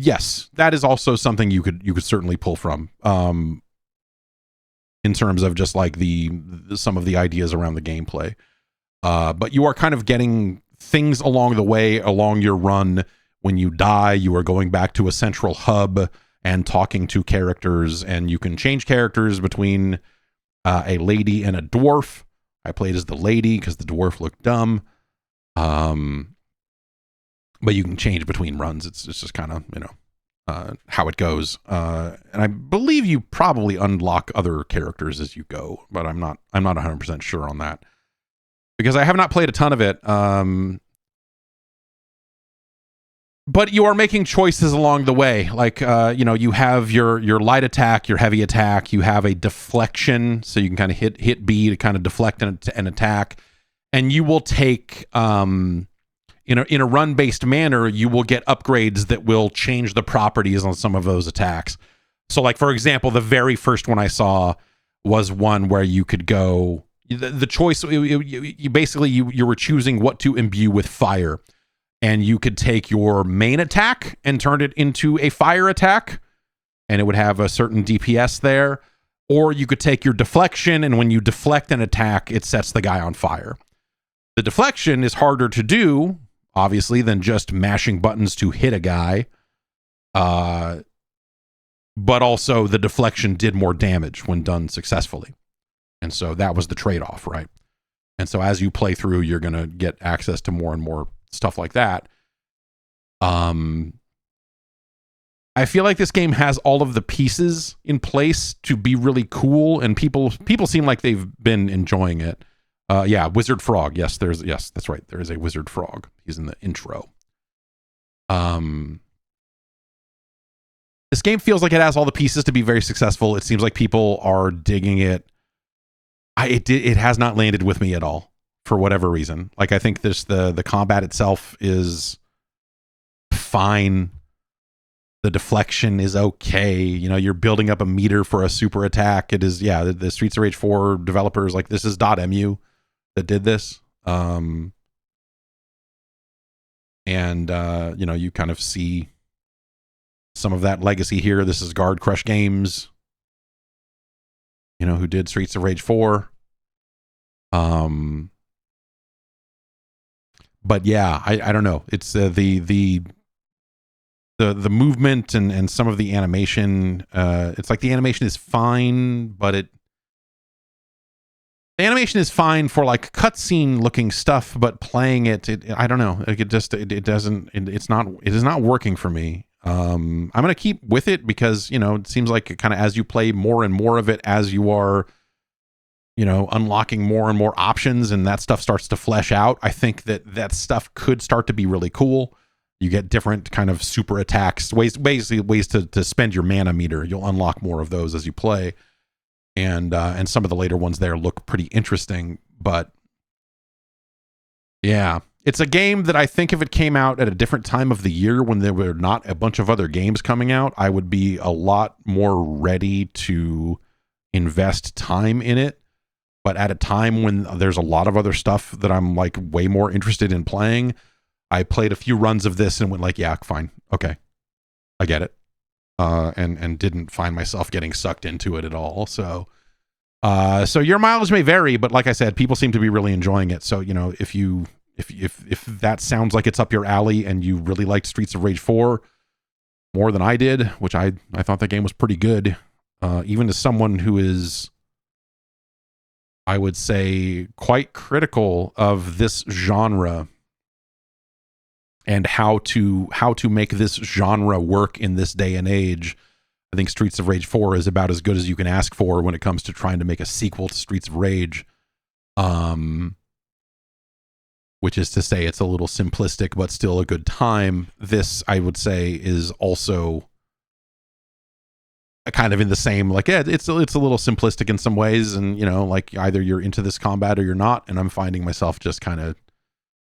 Yes, that is also something you could certainly pull from, in terms of just like some of the ideas around the gameplay. But you are kind of getting things along the way, along your run. When you die, you are going back to a central hub and talking to characters, and you can change characters between a lady and a dwarf. I played as the lady because the dwarf looked dumb. But you can change between runs. It's just kind of, you know, how it goes. And I believe you probably unlock other characters as you go, but I'm not 100% sure on that because I have not played a ton of it. But you are making choices along the way. Like, you know, you have your light attack, your heavy attack. You have a deflection, so you can kind of hit B to kind of deflect an attack. And you will take... in a run-based manner, you will get upgrades that will change the properties on some of those attacks. So, like, for example, the very first one I saw was one where you could go... The choice... You basically, you were choosing what to imbue with fire. And you could take your main attack and turn it into a fire attack, and it would have a certain DPS there. Or you could take your deflection, and when you deflect an attack, it sets the guy on fire. The deflection is harder to do, obviously, than just mashing buttons to hit a guy. But also the deflection did more damage when done successfully. And so that was the trade-off, right? And so as you play through, you're going to get access to more and more stuff like that. I feel like this game has all of the pieces in place to be really cool, and people seem like they've been enjoying it. Yeah, Wizard Frog. Yes, that's right. There is a Wizard Frog. He's in the intro. This game feels like it has all the pieces to be very successful. It seems like people are digging it. It has not landed with me at all for whatever reason. Like, I think the combat itself is fine. The deflection is okay. You know, you're building up a meter for a super attack. It is, yeah, the Streets of Rage 4 developers, like, this is .mu that did this. And, you know, you kind of see some of that legacy here. This is Guard Crush Games, you know, who did Streets of Rage 4. But yeah, I don't know. It's the movement and some of the animation. It's like the animation is fine, but the animation is fine for like cutscene looking stuff, but playing it I don't know. Like it is not working for me. I'm gonna keep with it because, you know, it seems like kind of as you play more and more of it, as you are, you know, unlocking more and more options and that stuff starts to flesh out, I think that stuff could start to be really cool. You get different kind of super attacks, basically ways to spend your mana meter. You'll unlock more of those as you play. And some of the later ones there look pretty interesting, but yeah, it's a game that I think if it came out at a different time of the year when there were not a bunch of other games coming out, I would be a lot more ready to invest time in it. But at a time when there's a lot of other stuff that I'm like way more interested in playing, I played a few runs of this and went like, yeah, fine. Okay. I get it. And didn't find myself getting sucked into it at all. So your mileage may vary, but like I said, people seem to be really enjoying it. So, you know, if that sounds like it's up your alley and you really liked Streets of Rage 4 more than I did, which I thought that game was pretty good, even as someone who is, I would say, quite critical of this genre and how to make this genre work in this day and age. I think Streets of Rage 4 is about as good as you can ask for when it comes to trying to make a sequel to Streets of Rage. Which is to say it's a little simplistic, but still a good time. This, I would say, is also kind of in the same, like, yeah, it's a little simplistic in some ways. And, you know, like either you're into this combat or you're not. And I'm finding myself just kind of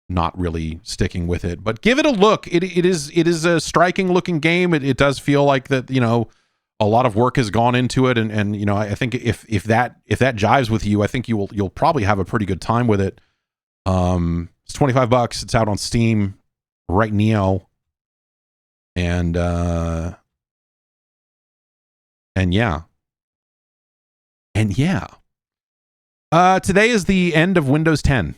not really sticking with it, but give it a look. It is a striking looking game. It does feel like that, you know, a lot of work has gone into it. And, you know, I think if that jives with you, I think you'll probably have a pretty good time with it. It's $25. It's out on Steam right now. And yeah. Today is the end of Windows 10.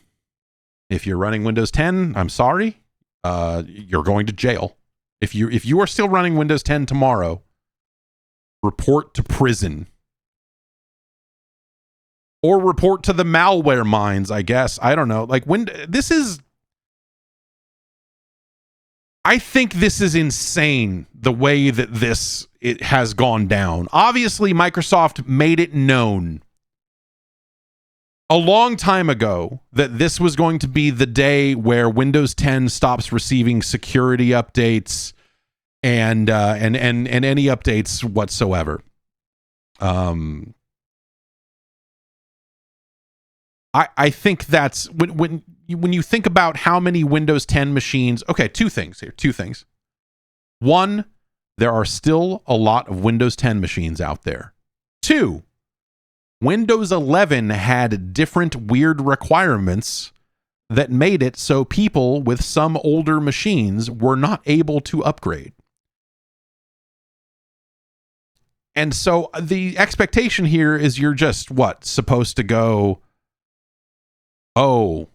If you're running Windows 10, I'm sorry. You're going to jail. If you are still running Windows 10 tomorrow, report to prison. Or report to the malware mines, I guess. I don't know. Like, I think this is insane, the way that it has gone down. Obviously, Microsoft made it known a long time ago that this was going to be the day where Windows 10 stops receiving security updates and any updates whatsoever. I think that's when you think about how many Windows 10 machines. Okay, two things. One, there are still a lot of Windows 10 machines out there. Two, Windows 11 had different weird requirements that made it so people with some older machines were not able to upgrade. And so the expectation here is you're just supposed to go, oh,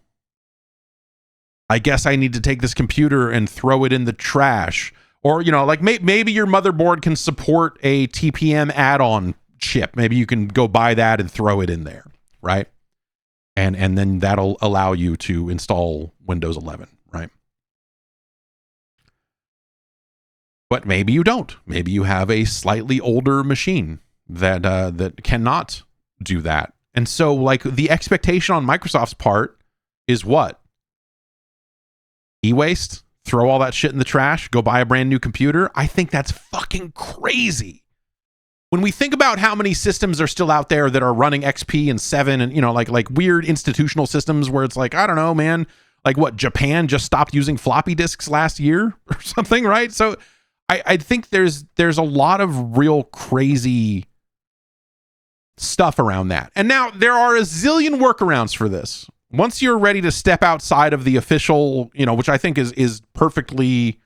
I guess I need to take this computer and throw it in the trash. Or, you know, like maybe your motherboard can support a TPM add-on chip. Maybe you can go buy that and throw it in there, right? And then that'll allow you to install Windows 11, right? But maybe you don't. Maybe you have a slightly older machine that cannot do that. And so, like, the expectation on Microsoft's part is what? E-waste? Throw all that shit in the trash? Go buy a brand new computer? I think that's fucking crazy. When we think about how many systems are still out there that are running XP and 7 and, you know, like weird institutional systems where it's like, I don't know, man, like what, Japan just stopped using floppy disks last year or something, right? So I think there's a lot of real crazy stuff around that. And now there are a zillion workarounds for this. Once you're ready to step outside of the official, you know, which I think is perfectly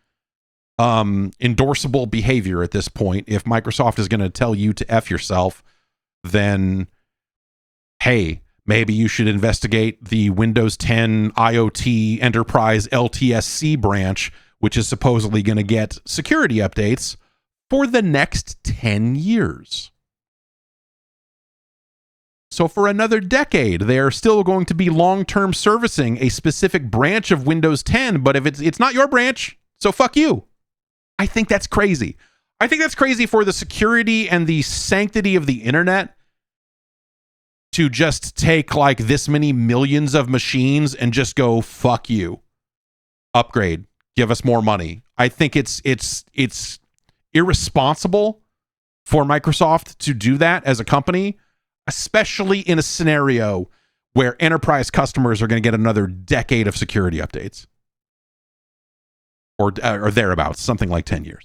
endorsable behavior at this point. If Microsoft is going to tell you to F yourself, then hey, maybe you should investigate the Windows 10 IoT Enterprise LTSC branch, which is supposedly going to get security updates for the next 10 years. So for another decade, they are still going to be long-term servicing a specific branch of Windows 10, but if it's not your branch, so fuck you. I think that's crazy. I think that's crazy for the security and the sanctity of the internet to just take like this many millions of machines and just go, fuck you. Upgrade. Give us more money. I think it's irresponsible for Microsoft to do that as a company, especially in a scenario where enterprise customers are going to get another decade of security updates. Or thereabouts, something like 10 years.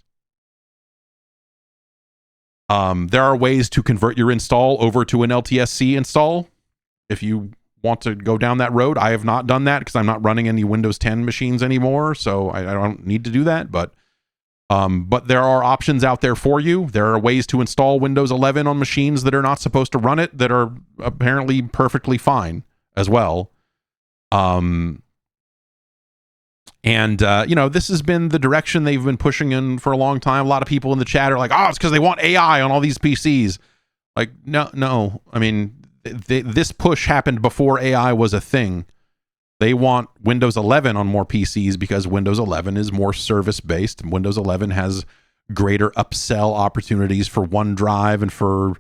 There are ways to convert your install over to an LTSC install if you want to go down that road. I have not done that because I'm not running any Windows 10 machines anymore, so I don't need to do that. But there are options out there for you. There are ways to install Windows 11 on machines that are not supposed to run it that are apparently perfectly fine as well. And, you know, this has been the direction they've been pushing in for a long time. A lot of people in the chat are like, oh, it's because they want AI on all these PCs. Like, no. I mean, this push happened before AI was a thing. They want Windows 11 on more PCs because Windows 11 is more service-based. And Windows 11 has greater upsell opportunities for OneDrive and for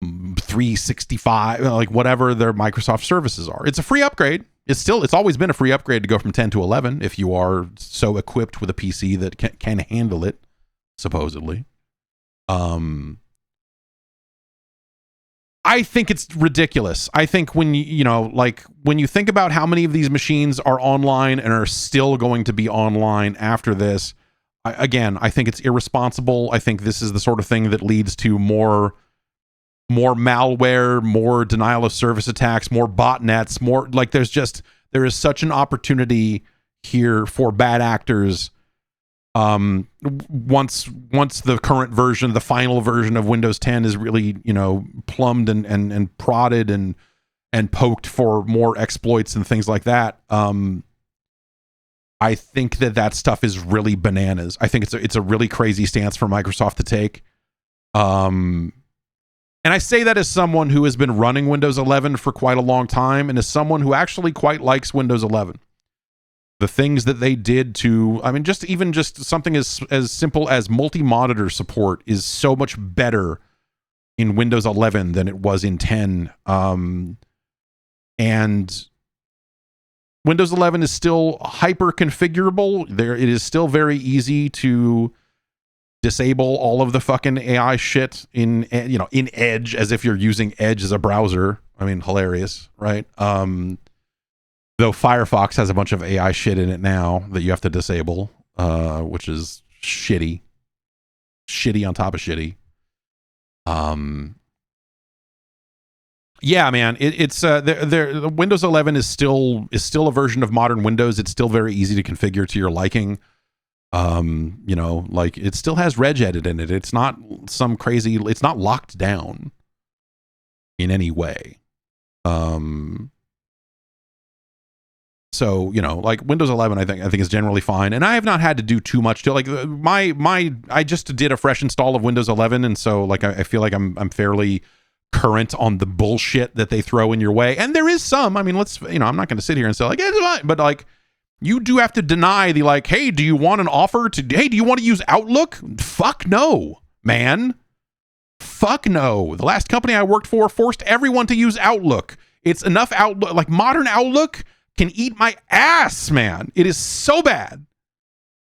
365, like whatever their Microsoft services are. It's a free upgrade. It's always been a free upgrade to go from 10 to 11 if you are so equipped with a PC that can handle it, supposedly. I think it's ridiculous. I think when when you think about how many of these machines are online and are still going to be online after this, I think it's irresponsible. I think this is the sort of thing that leads to more malware, more denial of service attacks, more botnets, more like there is such an opportunity here for bad actors. Once the current version, the final version of Windows 10 is really, plumbed and prodded and poked for more exploits and things like that. I think that stuff is really bananas. I think it's a really crazy stance for Microsoft to take. And I say that as someone who has been running Windows 11 for quite a long time and as someone who actually quite likes Windows 11. The things that they did to, I mean, just something as simple as multi-monitor support is so much better in Windows 11 than it was in 10. And Windows 11 is still hyper configurable. It is still very easy to disable all of the fucking AI shit in Edge, as if you're using Edge as a browser. I mean, hilarious, right? Though Firefox has a bunch of AI shit in it now that you have to disable, which is shitty on top of shitty. Yeah, man, it's the Windows 11 is still a version of modern Windows. It's still very easy to configure to your liking. Like it still has regedit in it. It's not it's not locked down in any way. So, like Windows 11, I think is generally fine, and I have not had to do too much to I just did a fresh install of Windows 11, and so like I feel like I'm fairly current on the bullshit that they throw in your way, and there is some. I mean, I'm not going to sit here and say like it's fine, but like you do have to deny the like, hey, do you want an offer to? Hey, do you want to use Outlook? Fuck no, man. Fuck no. The last company I worked for forced everyone to use Outlook. It's enough Outlook, like modern Outlook can eat my ass, man. It is so bad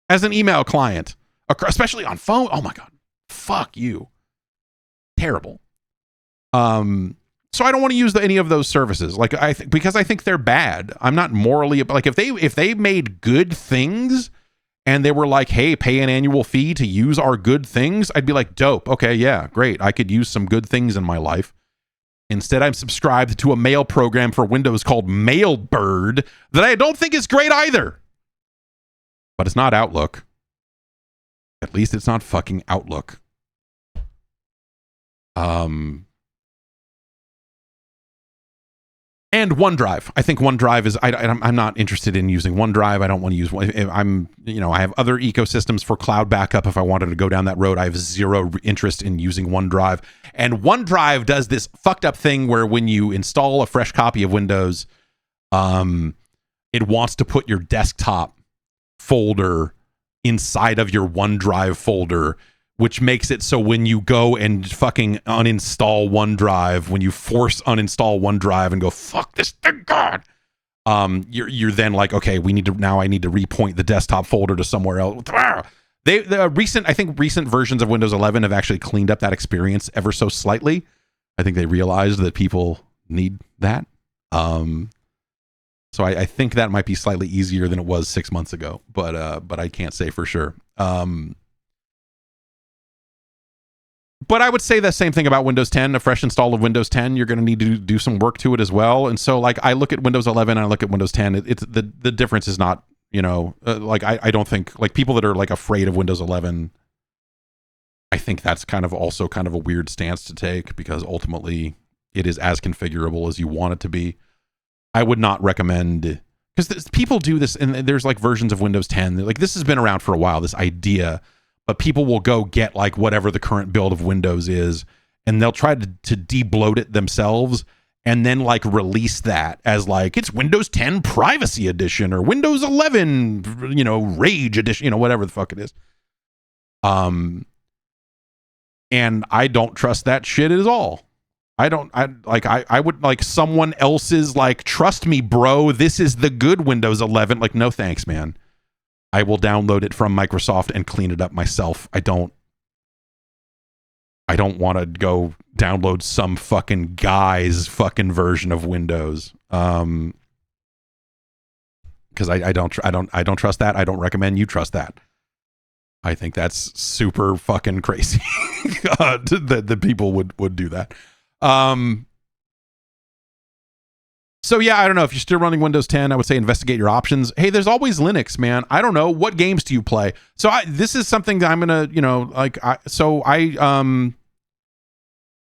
as an email client, especially on phone. Oh my God. Fuck you. Terrible. So I don't want to use any of those services. Like because I think they're bad. I'm not morally like if they made good things and they were like, hey, pay an annual fee to use our good things, I'd be like, dope. Okay, yeah, great. I could use some good things in my life. Instead, I'm subscribed to a mail program for Windows called Mailbird that I don't think is great either. But it's not Outlook. At least it's not fucking Outlook. And OneDrive. I think OneDrive is. I'm not interested in using OneDrive. I don't want to use one. I have other ecosystems for cloud backup. If I wanted to go down that road, I have zero interest in using OneDrive. And OneDrive does this fucked up thing where when you install a fresh copy of Windows, it wants to put your desktop folder inside of your OneDrive folder, which makes it so when you go and fucking uninstall OneDrive, when you force uninstall OneDrive and go, fuck this thing, God, you're then like, okay, I need to repoint the desktop folder to somewhere else. Recent versions of Windows 11 have actually cleaned up that experience ever so slightly. I think they realized that people need that. So I think that might be slightly easier than it was 6 months ago, but I can't say for sure. But I would say the same thing about Windows 10. A fresh install of Windows 10, you're going to need to do some work to it as well. And so, like, I look at Windows 11 and I look at Windows 10. It's the difference is not, I don't think, like, people that are, like, afraid of Windows 11, I think that's kind of also kind of a weird stance to take because ultimately it is as configurable as you want it to be. I would not recommend, because people do this, and there's, like, versions of Windows 10. Like, this has been around for a while, this idea. But people will go get like whatever the current build of Windows is and they'll try to de-bloat it themselves and then like release that as like it's Windows 10 Privacy Edition or Windows 11, you know, Rage Edition, you know, whatever the fuck it is. And I don't trust that shit at all. I would like someone else's like, trust me, bro, this is the good Windows 11. Like, no thanks, man. I will download it from Microsoft and clean it up myself. I don't want to go download some fucking guy's fucking version of Windows. Because I don't trust that. I don't recommend you trust that. I think that's super fucking crazy that people would do that. So yeah, I don't know if you're still running Windows 10. I would say investigate your options. Hey, there's always Linux, man. I don't know, what games do you play? So this is something that I'm gonna, you know, like I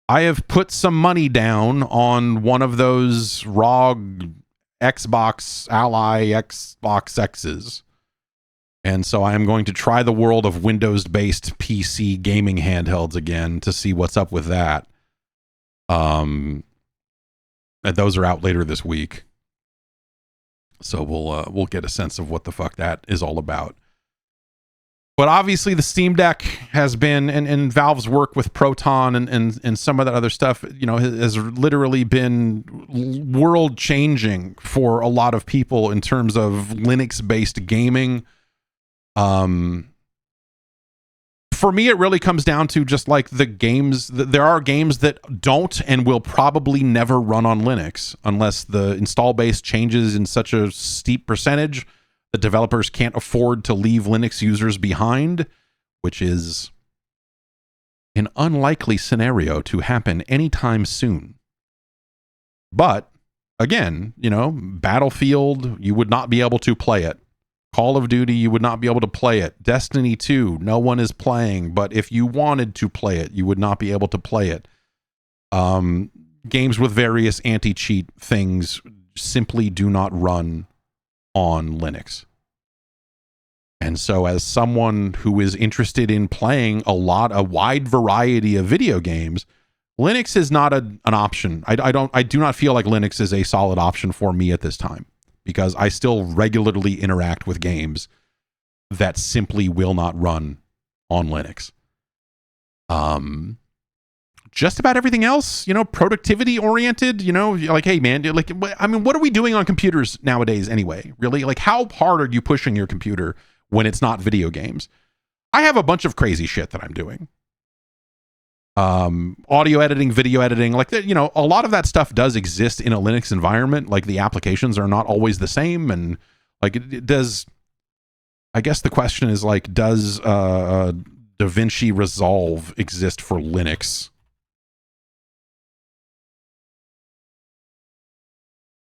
have put some money down on one of those ROG Xbox Ally Xbox X's. And so I am going to try the world of Windows-based PC gaming handhelds again to see what's up with that. And those are out later this week. So we'll get a sense of what the fuck that is all about. But obviously the Steam Deck has been, and Valve's work with Proton and some of that other stuff, you know, has literally been world changing for a lot of people in terms of Linux-based gaming. For me, it really comes down to just like the games. There are games that don't and will probably never run on Linux unless the install base changes in such a steep percentage that developers can't afford to leave Linux users behind, which is an unlikely scenario to happen anytime soon. But again, you know, Battlefield, you would not be able to play it. Call of Duty, you would not be able to play it. Destiny 2, no one is playing, but if you wanted to play it, you would not be able to play it. Games with various anti-cheat things simply do not run on Linux. And so as someone who is interested in playing a wide variety of video games, Linux is not an option. I do not feel like Linux is a solid option for me at this time, because I still regularly interact with games that simply will not run on Linux. Just about everything else, you know, productivity oriented, you know, like, hey man, like, I mean, what are we doing on computers nowadays anyway? Really? Like, how hard are you pushing your computer when it's not video games? I have a bunch of crazy shit that I'm doing. Audio editing, video editing, like that, you know, a lot of that stuff does exist in a Linux environment. Like the applications are not always the same. And like it does, I guess the question is like, does DaVinci Resolve exist for Linux?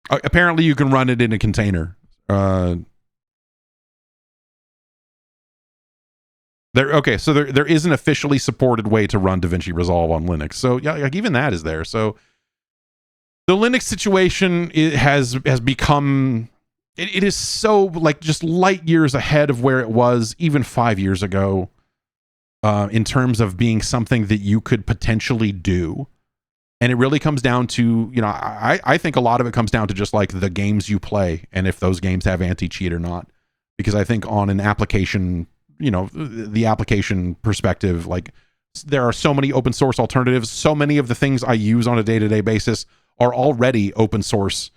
Apparently you can run it in a container. So there is an officially supported way to run DaVinci Resolve on Linux. So yeah, like even that is there. So the Linux situation has become, it is so like just light years ahead of where it was even 5 years ago, in terms of being something that you could potentially do. And it really comes down to, you know, I think a lot of it comes down to just like the games you play and if those games have anti-cheat or not. Because I think on an application, you know, the application perspective, like there are so many open source alternatives. So many of the things I use on a day-to-day basis are already open source.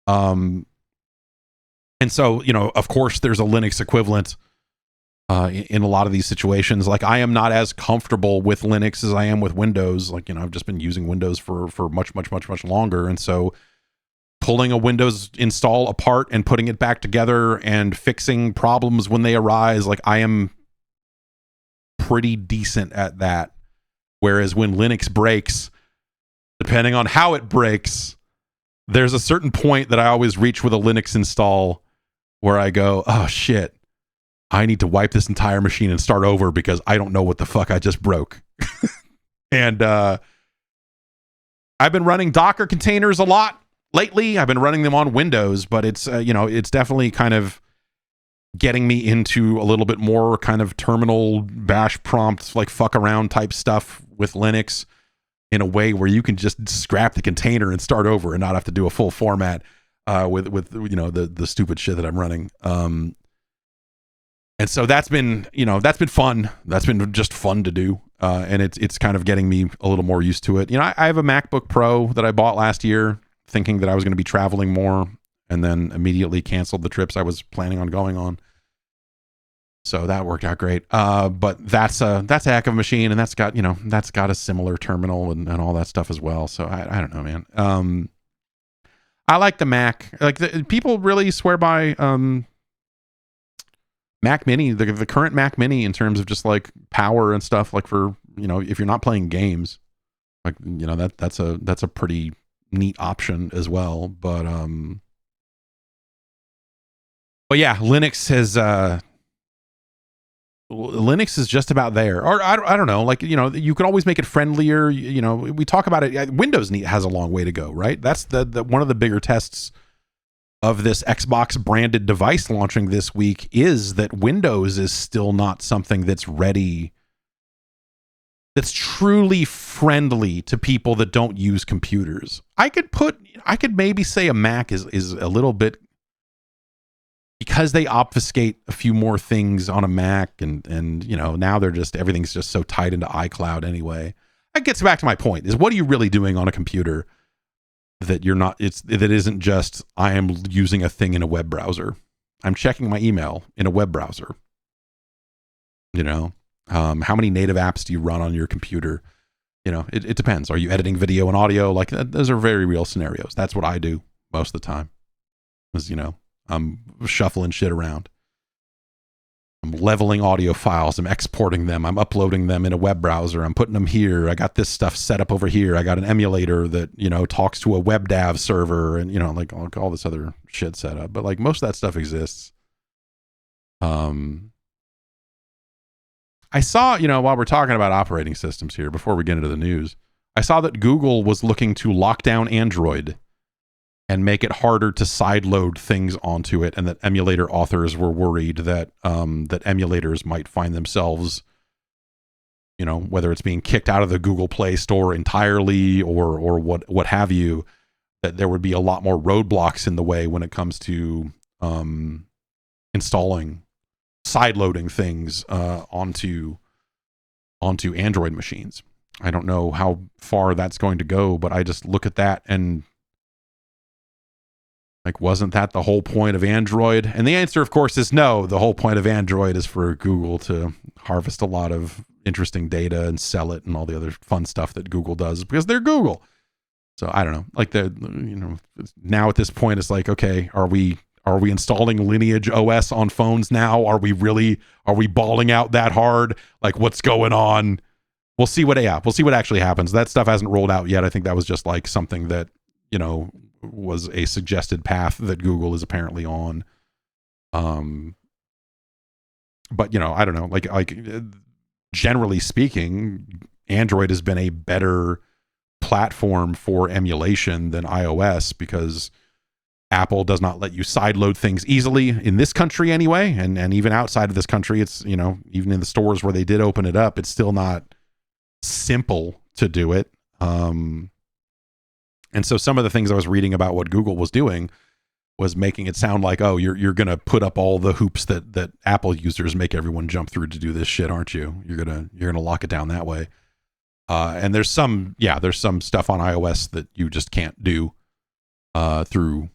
And so, you know, of course there's a Linux equivalent in a lot of these situations. Like I am not as comfortable with Linux as I am with Windows. Like, you know, I've just been using Windows for much longer. And so pulling a Windows install apart and putting it back together and fixing problems when they arise, like I am pretty decent at that. Whereas when Linux breaks, depending on how it breaks, there's a certain point that I always reach with a Linux install where I go, oh shit, I need to wipe this entire machine and start over because I don't know what the fuck I just broke. And I've been running Docker containers a lot lately. I've been running them on Windows, but it's, you know, it's definitely kind of getting me into a little bit more kind of terminal bash prompts, like fuck around type stuff with Linux. in a way where you can just scrap the container and start over and not have to do a full format with the stupid shit that I'm running. And so that's been fun. That's been just fun to do. And it's kind of getting me a little more used to it. I have a MacBook Pro that I bought last year thinking that I was going to be traveling more, and then immediately canceled the trips I was planning on going on. So that worked out great. But that's a heck of a machine, and that's got a similar terminal and all that stuff as well. So I don't know, man. I like the Mac. Like people really swear by Mac Mini, the current Mac Mini, in terms of just like power and stuff. Like for if you're not playing games, like that's a pretty neat option as well. But yeah, Linux is just about there. Or I don't know, like, you could always make it friendlier. We talk about it. Windows has a long way to go, right? That's the one of the bigger tests of this Xbox branded device launching this week, is that Windows is still not something that's ready, that's truly friendly to people that don't use computers. I could maybe say a Mac is a little bit, because they obfuscate a few more things on a Mac, and now everything's just so tied into iCloud anyway. That gets back to my point, is what are you really doing on a computer that isn't just, I am using a thing in a web browser. I'm checking my email in a web browser. How many native apps do you run on your computer? It depends. Are you editing video and audio? Like, those are very real scenarios. That's what I do most of the time. I'm shuffling shit around. I'm leveling audio files. I'm exporting them. I'm uploading them in a web browser. I'm putting them here. I got this stuff set up over here. I got an emulator that, talks to a WebDAV server, and, like all this other shit set up. But like most of that stuff exists. I saw, while we're talking about operating systems here, before we get into the news, I saw that Google was looking to lock down Android and make it harder to sideload things onto it, and that emulator authors were worried that that emulators might find themselves, whether it's being kicked out of the Google Play Store entirely or what have you, that there would be a lot more roadblocks in the way when it comes to installing, sideloading things onto Android machines. I don't know how far that's going to go, but I just look at that and, like, wasn't that the whole point of Android? And the answer, of course, is no. The whole point of Android is for Google to harvest a lot of interesting data and sell it and all the other fun stuff that Google does, because they're Google. So I don't know. Like, now at this point, it's like, okay, are we installing Lineage OS on phones now? Are we balling out that hard? Like, what's going on? We'll see what actually happens. That stuff hasn't rolled out yet. I think that was just like something that, was a suggested path that Google is apparently on. But I don't know, like generally speaking, Android has been a better platform for emulation than iOS, because Apple does not let you sideload things easily in this country anyway. And even outside of this country, it's, even in the stores where they did open it up, it's still not simple to do it. And so some of the things I was reading about what Google was doing was making it sound like, oh, you're going to put up all the hoops that Apple users make everyone jump through to do this shit, aren't you? You're going to lock it down that way. And there's some stuff on iOS that you just can't do through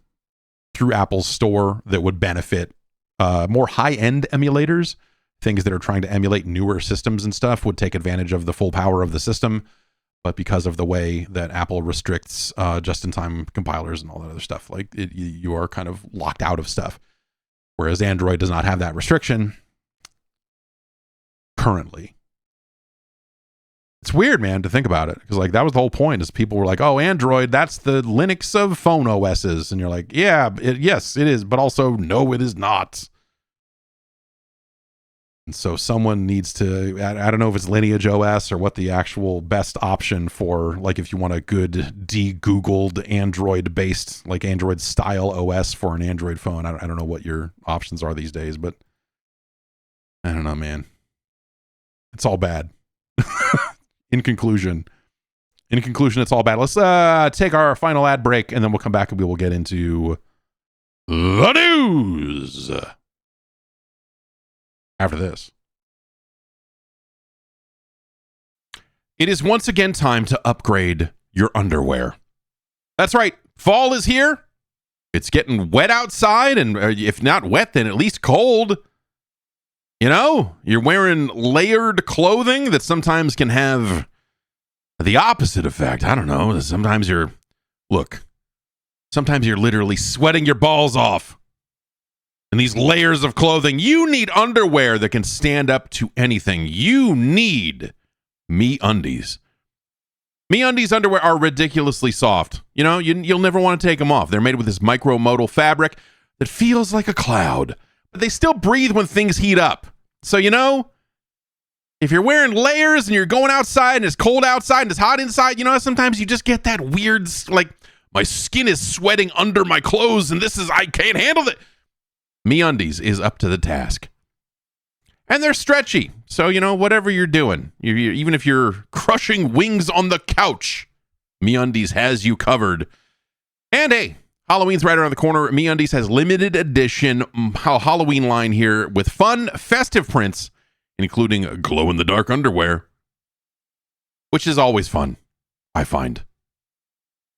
Apple's store that would benefit more high-end emulators. Things that are trying to emulate newer systems and stuff would take advantage of the full power of the system. But because of the way that Apple restricts just-in-time compilers and all that other stuff, like you are kind of locked out of stuff. Whereas Android does not have that restriction currently. It's weird, man, to think about it, because like that was the whole point, is people were like, oh, Android, that's the Linux of phone OSs. And you're like, yeah, yes, it is. But also, no, it is not. And so someone needs to, I don't know if it's Lineage OS or what the actual best option for, like, if you want a good de-Googled Android-based, like Android-style OS for an Android phone. I don't know what your options are these days, but I don't know, man. It's all bad. In conclusion, In conclusion, it's all bad. Let's take our final ad break, and then we'll come back and we will get into the news after this. It is once again time to upgrade your underwear. That's right. Fall is here. It's getting wet outside, and if not wet, then at least cold. You know, you're wearing layered clothing that sometimes can have the opposite effect. I don't know. Sometimes you're literally sweating your balls off in these layers of clothing. You need underwear that can stand up to anything. You need MeUndies. MeUndies underwear are ridiculously soft. You know, you'll never want to take them off. They're made with this micromodal fabric that feels like a cloud, but they still breathe when things heat up. So, you know, if you're wearing layers and you're going outside and it's cold outside and it's hot inside, you know, sometimes you just get that weird, like, my skin is sweating under my clothes and I can't handle it. MeUndies is up to the task. And they're stretchy. So, you know, whatever you're doing, even if you're crushing wings on the couch, MeUndies has you covered. And hey, Halloween's right around the corner. MeUndies has limited edition Halloween line here with fun, festive prints, including glow-in-the-dark underwear, which is always fun, I find.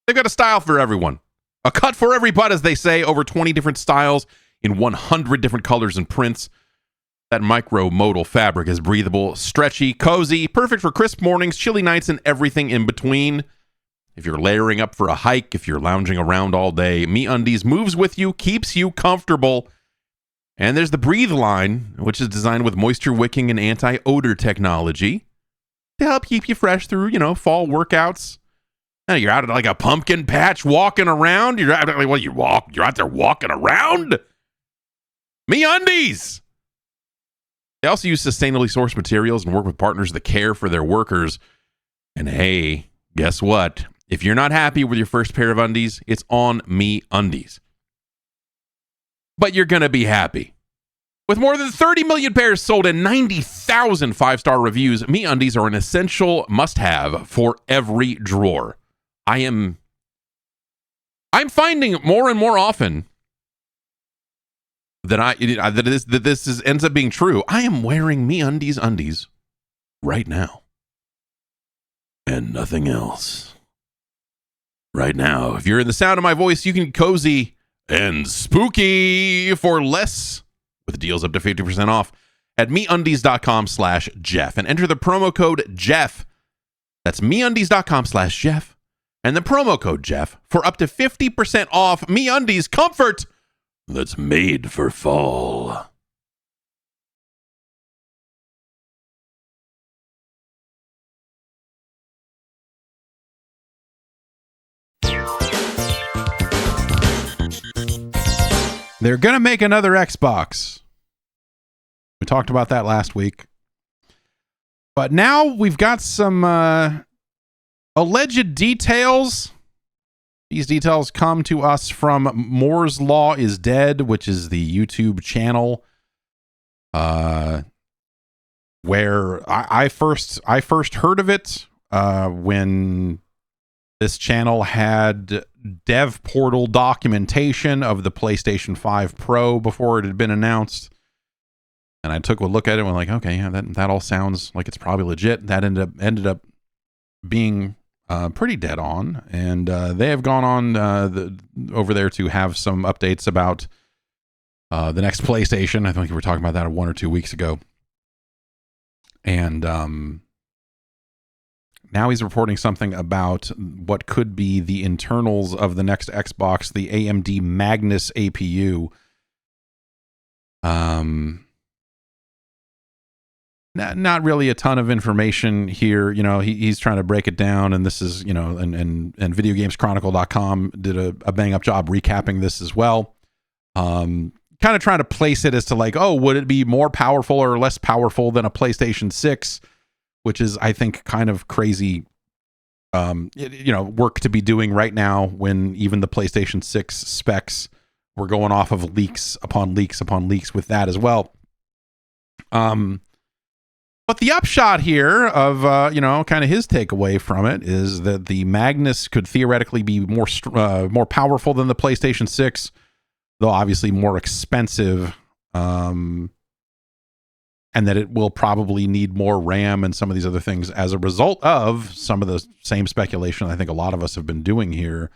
They've got a style for everyone. A cut for every butt, as they say, over 20 different styles in 100 different colors and prints. That micro-modal fabric is breathable, stretchy, cozy, perfect for crisp mornings, chilly nights, and everything in between. If you're layering up for a hike, if you're lounging around all day, MeUndies moves with you, keeps you comfortable. And there's the Breathe line, which is designed with moisture-wicking and anti-odor technology to help keep you fresh through, you know, fall workouts. Now, you're out at like a pumpkin patch walking around. You're out there walking around? MeUndies! They also use sustainably sourced materials and work with partners that care for their workers. And hey, guess what? If you're not happy with your first pair of undies, it's on MeUndies. But you're going to be happy. With more than 30 million pairs sold and 90,000 five-star reviews, MeUndies are an essential must-have for every drawer. I'm finding more and more often that this ends up being true. I am wearing MeUndies undies right now. And nothing else. Right now, if you're in the sound of my voice, you can get cozy and spooky for less with deals up to 50% off at MeUndies.com/Jeff and enter the promo code Jeff. That's MeUndies.com/Jeff and the promo code Jeff for up to 50% off MeUndies comfort that's made for fall. They're going to make another Xbox. We talked about that last week. But now we've got some alleged details. These details come to us from Moore's Law is Dead, which is the YouTube channel where I first heard of it when this channel had dev portal documentation of the PlayStation 5 Pro before it had been announced. And I took a look at it and went like, okay, yeah, that all sounds like it's probably legit. That ended up being pretty dead on. And they have gone on over there to have some updates about the next PlayStation. I think we were talking about that 1 or 2 weeks ago. And now he's reporting something about what could be the internals of the next Xbox, the AMD Magnus APU. Not really a ton of information here. You know, he's trying to break it down, and this is, you know, and videogameschronicle.com did a bang up job recapping this as well. Kind of trying to place it as to like, oh, would it be more powerful or less powerful than a PlayStation 6? Which is, I think, kind of crazy, work to be doing right now when even the PlayStation 6 specs were going off of leaks upon leaks upon leaks with that as well. But the upshot here of, kind of his takeaway from it is that the Magnus could theoretically be more powerful than the PlayStation 6, though obviously more expensive, and that it will probably need more RAM and some of these other things as a result of some of the same speculation I think a lot of us have been doing here,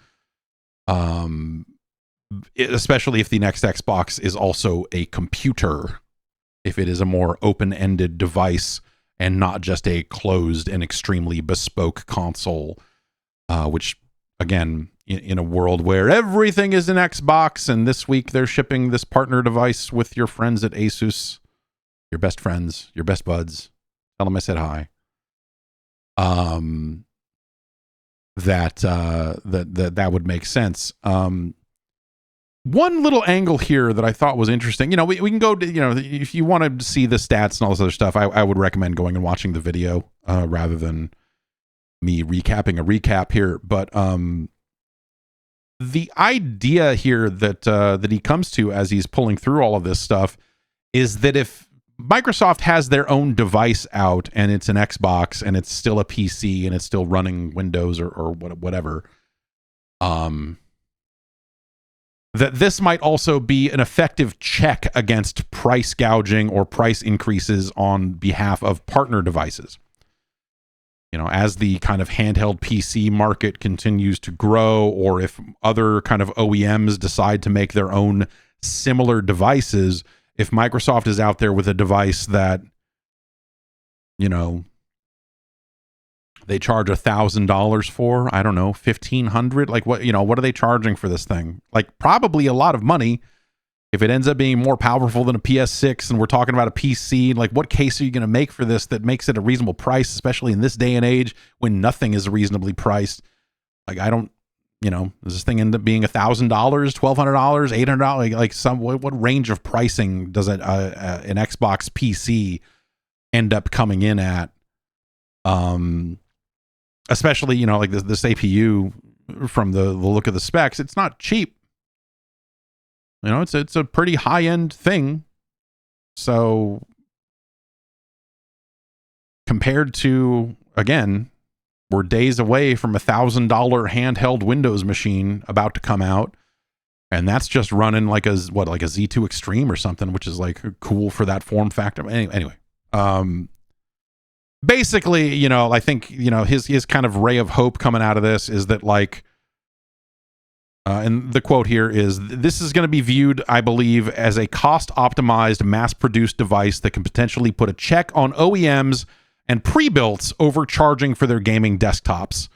especially if the next Xbox is also a computer. If it is a more open-ended device and not just a closed and extremely bespoke console, which, again, in a world where everything is an Xbox, and this week they're shipping this partner device with your friends at Asus, your best friends, your best buds, tell them I said hi. That would make sense. One little angle here that I thought was interesting, we can go to, if you want to see the stats and all this other stuff, I would recommend going and watching the video rather than me recapping a recap here. But the idea here that he comes to as he's pulling through all of this stuff is that if Microsoft has their own device out and it's an Xbox and it's still a PC and it's still running Windows or whatever, that this might also be an effective check against price gouging or price increases on behalf of partner devices. As the kind of handheld PC market continues to grow, or if other kind of OEMs decide to make their own similar devices, if Microsoft is out there with a device that, they charge $1,000 for, I don't know, $1,500. Like what are they charging for this thing? Like probably a lot of money. If it ends up being more powerful than a PS6 and we're talking about a PC, like what case are you going to make for this that makes it a reasonable price, especially in this day and age when nothing is reasonably priced? Like I don't, does this thing end up being $1,000, $1,200, $800? Like what range of pricing does an Xbox PC end up coming in at? Especially, like this APU from the look of the specs, it's not cheap. It's a pretty high-end thing. So compared to, again, we're days away from $1,000 handheld Windows machine about to come out. And that's just running like a Z2 Extreme or something, which is like cool for that form factor. Anyway, basically, I think, his kind of ray of hope coming out of this is that, like, and the quote here is, this is going to be viewed, I believe, as a cost-optimized, mass-produced device that can potentially put a check on OEMs and pre-builts overcharging for their gaming desktops.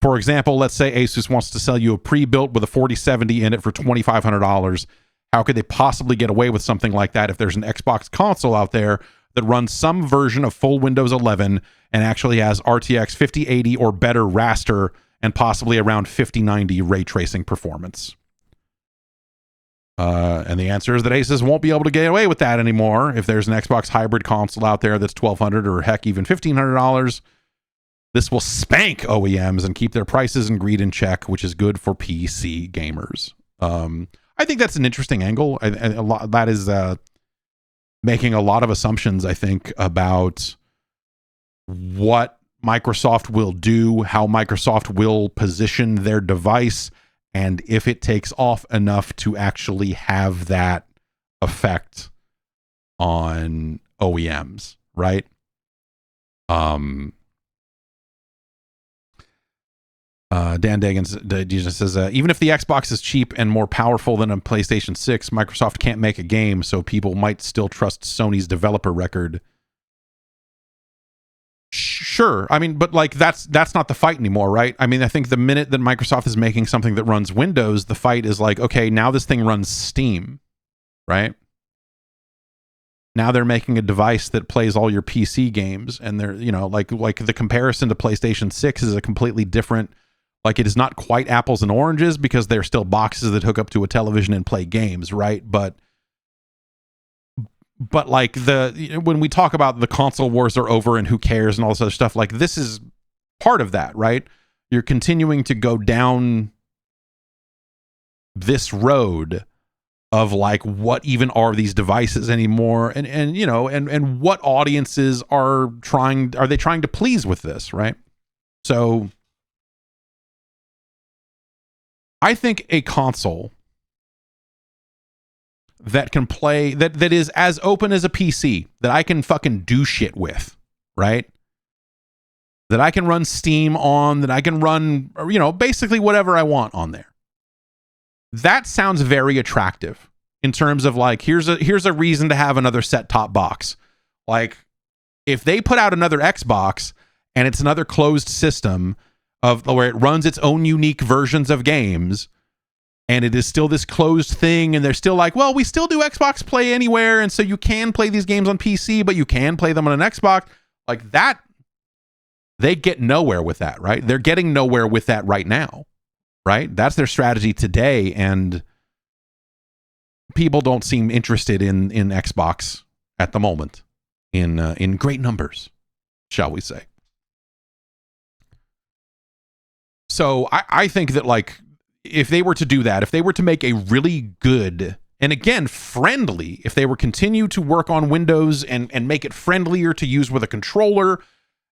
For example, let's say Asus wants to sell you a pre-built with a 4070 in it for $2,500. How could they possibly get away with something like that if there's an Xbox console out there that runs some version of full Windows 11 and actually has RTX 5080 or better raster and possibly around 5090 ray tracing performance? And the answer is that Asus won't be able to get away with that anymore. If there's an Xbox hybrid console out there that's $1,200 or heck, even $1,500, this will spank OEMs and keep their prices and greed in check, which is good for PC gamers. I think that's an interesting angle. That is making a lot of assumptions, I think, about what Microsoft will do, how Microsoft will position their device, and if it takes off enough to actually have that effect on OEMs, right? Dan Dagan says, even if the Xbox is cheap and more powerful than a PlayStation 6, Microsoft can't make a game, so people might still trust Sony's developer record. Sure. I mean, but like that's not the fight anymore, right? I mean, I think the minute that Microsoft is making something that runs Windows, the fight is like, okay, now this thing runs Steam, right? Now they're making a device that plays all your PC games, and they're, like the comparison to PlayStation 6 is a completely different, like it is not quite apples and oranges because they're still boxes that hook up to a television and play games, right? But like when we talk about the console wars are over and who cares and all this other stuff, like this is part of that, right? You're continuing to go down this road of like what even are these devices anymore, and you know, and what audiences are they trying to please with this, right? So I think a console that can play, that is as open as a PC, that I can fucking do shit with, right? That I can run Steam on, that I can run, you know, basically whatever I want on there. That sounds very attractive in terms of like, here's a reason to have another set-top box. Like, if they put out another Xbox and it's another closed system of where it runs its own unique versions of games, and it is still this closed thing, and they're still like, well, we still do Xbox Play Anywhere, and so you can play these games on PC, but you can play them on an Xbox. Like that, they get nowhere with that, right? They're getting nowhere with that right now, right? That's their strategy today, and people don't seem interested in Xbox at the moment in great numbers, shall we say. So I think that, like, if they were to do that, if they were to make a really good, and again, friendly, if they were continue to work on Windows and make it friendlier to use with a controller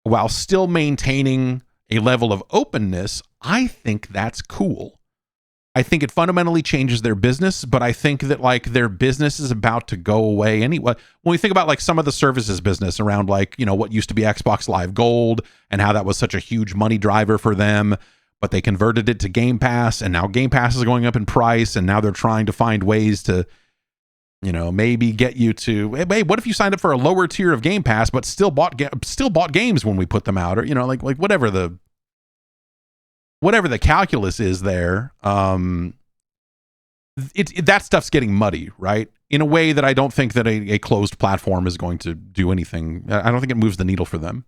while still maintaining a level of openness, I think that's cool. I think it fundamentally changes their business, but I think that like their business is about to go away anyway. When we think about like some of the services business around like, you know, what used to be Xbox Live Gold and how that was such a huge money driver for them, but they converted it to Game Pass, and now Game Pass is going up in price, and now they're trying to find ways to, you know, maybe get you to, hey, what if you signed up for a lower tier of Game Pass but still bought games when we put them out, or, you know, like whatever the calculus is there. That stuff's getting muddy, right? In a way that I don't think that a closed platform is going to do anything. I don't think it moves the needle for them.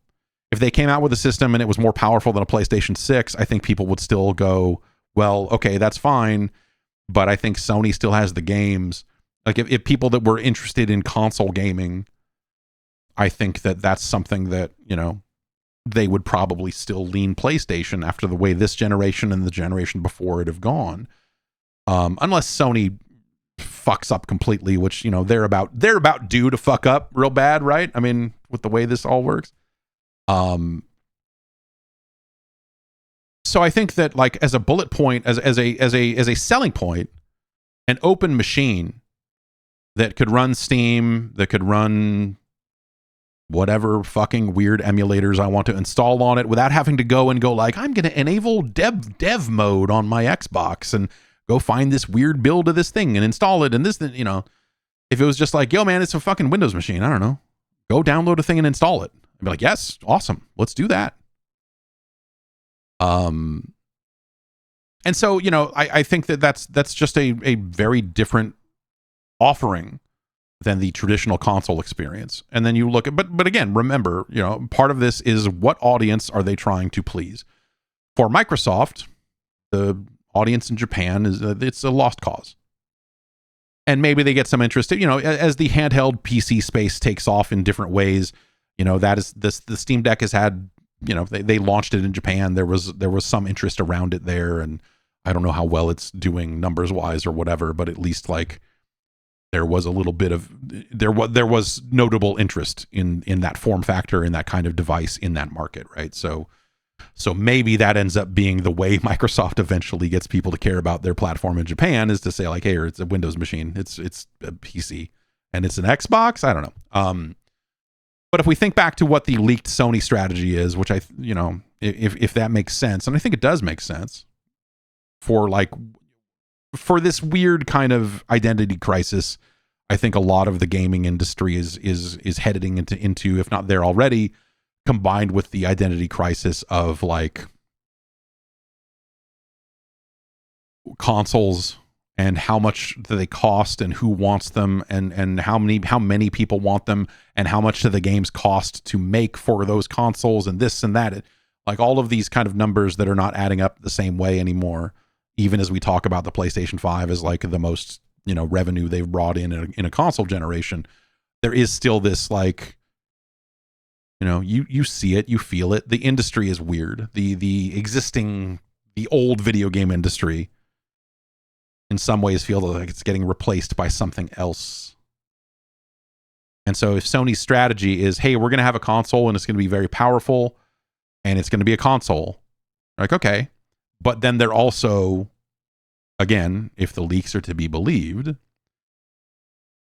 If they came out with a system and it was more powerful than a PlayStation 6, I think people would still go, well, okay, that's fine. But I think Sony still has the games. Like if people that were interested in console gaming, I think that that's something that, you know, they would probably still lean PlayStation after the way this generation and the generation before it have gone. Unless Sony fucks up completely, which, you know, they're about due to fuck up real bad, right? I mean, with the way this all works. So I think that, like, as a bullet point, as a selling point, an open machine that could run Steam, that could run whatever fucking weird emulators I want to install on it without having to go like, I'm going to enable dev mode on my Xbox and go find this weird build of this thing and install it. And this, you know, if it was just like, yo man, it's a fucking Windows machine, I don't know, go download a thing and install it. I'd be like, yes, awesome, let's do that. And so, you know, I think that that's just a very different offering than the traditional console experience. And then you look at, but again, remember, you know, part of this is what audience are they trying to please? For Microsoft, the audience in Japan it's a lost cause. And maybe they get some interest, you know, as the handheld PC space takes off in different ways. You know, that is the Steam Deck has had, you know, they launched it in Japan. There was some interest around it there, and I don't know how well it's doing numbers wise or whatever, but at least like there was a little bit of there was notable interest in that form factor, in that kind of device in that market, right? So maybe that ends up being the way Microsoft eventually gets people to care about their platform in Japan, is to say like, hey, it's a Windows machine, it's a PC, and it's an Xbox. I don't know. But if we think back to what the leaked Sony strategy is, which you know, if that makes sense, and I think it does make sense for this weird kind of identity crisis, I think a lot of the gaming industry is heading into, if not there already, combined with the identity crisis of like consoles and how much do they cost and who wants them, and how many people want them, and how much do the games cost to make for those consoles, and this and that. Like all of these kind of numbers that are not adding up the same way anymore, even as we talk about the PlayStation 5 as like the most, you know, revenue they've brought in a console generation. There is still this like, you know, you see it, you feel it. The industry is weird. The old video game industry in some ways feel like it's getting replaced by something else. And so if Sony's strategy is, hey, we're going to have a console and it's going to be very powerful and it's going to be a console, like, okay. But then they're also, again, if the leaks are to be believed,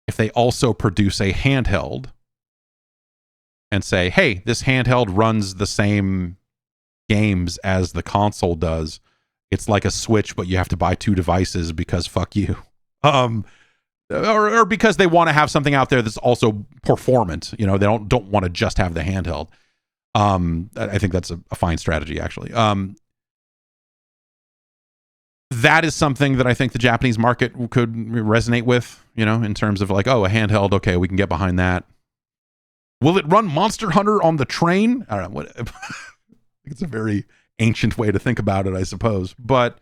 if they also produce a handheld and say, hey, this handheld runs the same games as the console does, it's like a Switch, but you have to buy 2 devices because fuck you. Or because they want to have something out there that's also performant. You know, they don't want to just have the handheld. I think that's a fine strategy, actually. That is something that I think the Japanese market could resonate with, you know, in terms of like, oh, a handheld, okay, we can get behind that. Will it run Monster Hunter on the train? I don't know. What, it's a very ancient way to think about it, I suppose. But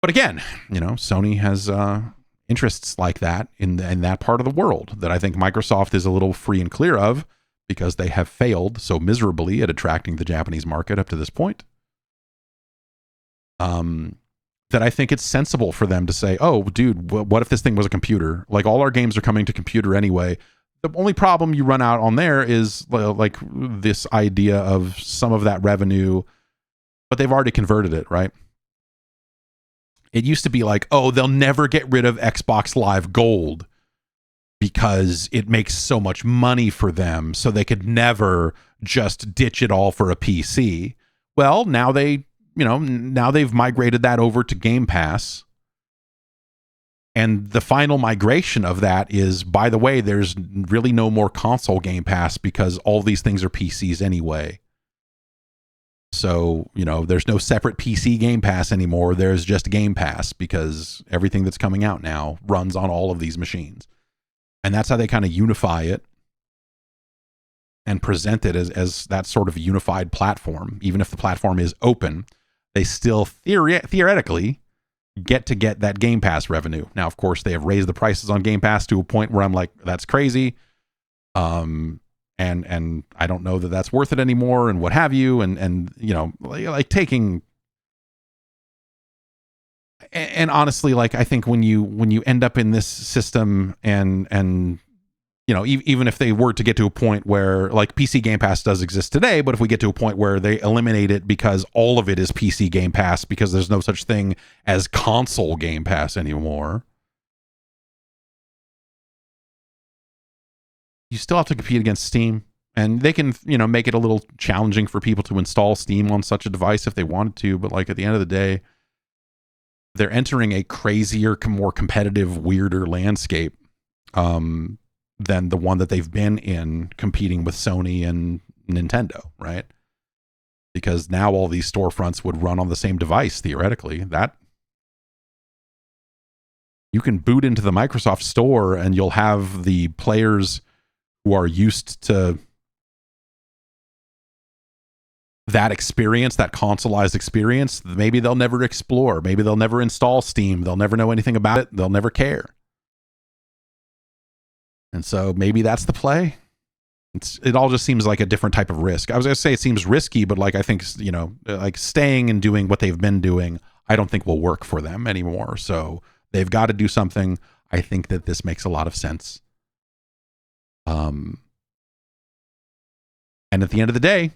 again, you know, Sony has interests like that in that part of the world that I think Microsoft is a little free and clear of because they have failed so miserably at attracting the Japanese market up to this point. That I think it's sensible for them to say, oh, dude, what if this thing was a computer? Like, all our games are coming to computer anyway. The only problem you run out on there is like this idea of some of that revenue, but they've already converted it, right? It used to be like, oh, they'll never get rid of Xbox Live Gold because it makes so much money for them, so they could never just ditch it all for a PC. Well, now they've migrated that over to Game Pass. And the final migration of that is, by the way, there's really no more console Game Pass because all these things are PCs anyway. So, you know, there's no separate PC Game Pass anymore. There's just Game Pass because everything that's coming out now runs on all of these machines. And that's how they kind of unify it and present it as that sort of unified platform. Even if the platform is open, they still theoretically get that Game Pass revenue. Now, of course, they have raised the prices on Game Pass to a point where I'm like, that's crazy. And I don't know that that's worth it anymore and what have you. And you know, like taking, and honestly, like, I think when you end up in this system and you know, even if they were to get to a point where, like, PC Game Pass does exist today, but if we get to a point where they eliminate it because all of it is PC Game Pass because there's no such thing as console Game Pass anymore, you still have to compete against Steam. And they can, you know, make it a little challenging for people to install Steam on such a device if they wanted to. But, like, at the end of the day, they're entering a crazier, more competitive, weirder landscape than the one that they've been in, competing with Sony and Nintendo, right? Because now all these storefronts would run on the same device, theoretically. That you can boot into the Microsoft Store and you'll have the players who are used to that experience, that consoleized experience. Maybe they'll never explore. Maybe they'll never install Steam. They'll never know anything about it. They'll never care. And so maybe that's the play. It all just seems like a different type of risk. I was going to say it seems risky, but, like, I think, you know, like, staying and doing what they've been doing, I don't think will work for them anymore. So they've got to do something. I think that this makes a lot of sense. And at the end of the day,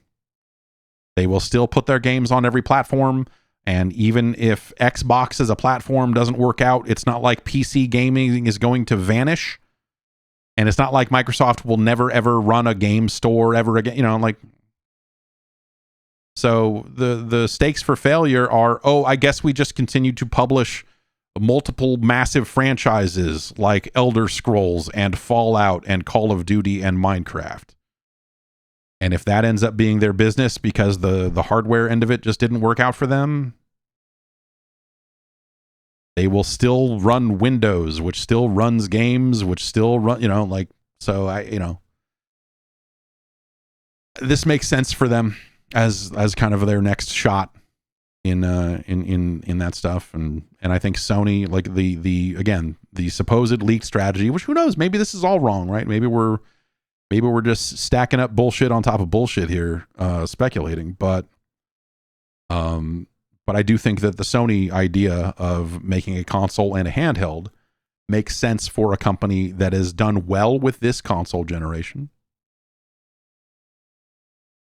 they will still put their games on every platform. And even if Xbox as a platform doesn't work out, it's not like PC gaming is going to vanish. And it's not like Microsoft will never, ever run a game store ever again. You know, like, so the stakes for failure are, oh, I guess we just continue to publish multiple massive franchises like Elder Scrolls and Fallout and Call of Duty and Minecraft. And if that ends up being their business because the hardware end of it just didn't work out for them, they will still run Windows, which still runs games, which still run, you know, like, so this makes sense for them as kind of their next shot in that stuff. And I think Sony, like, the supposed leaked strategy, which, who knows, maybe this is all wrong, right? Maybe we're just stacking up bullshit on top of bullshit here, speculating, but But I do think that the Sony idea of making a console and a handheld makes sense for a company that has done well with this console generation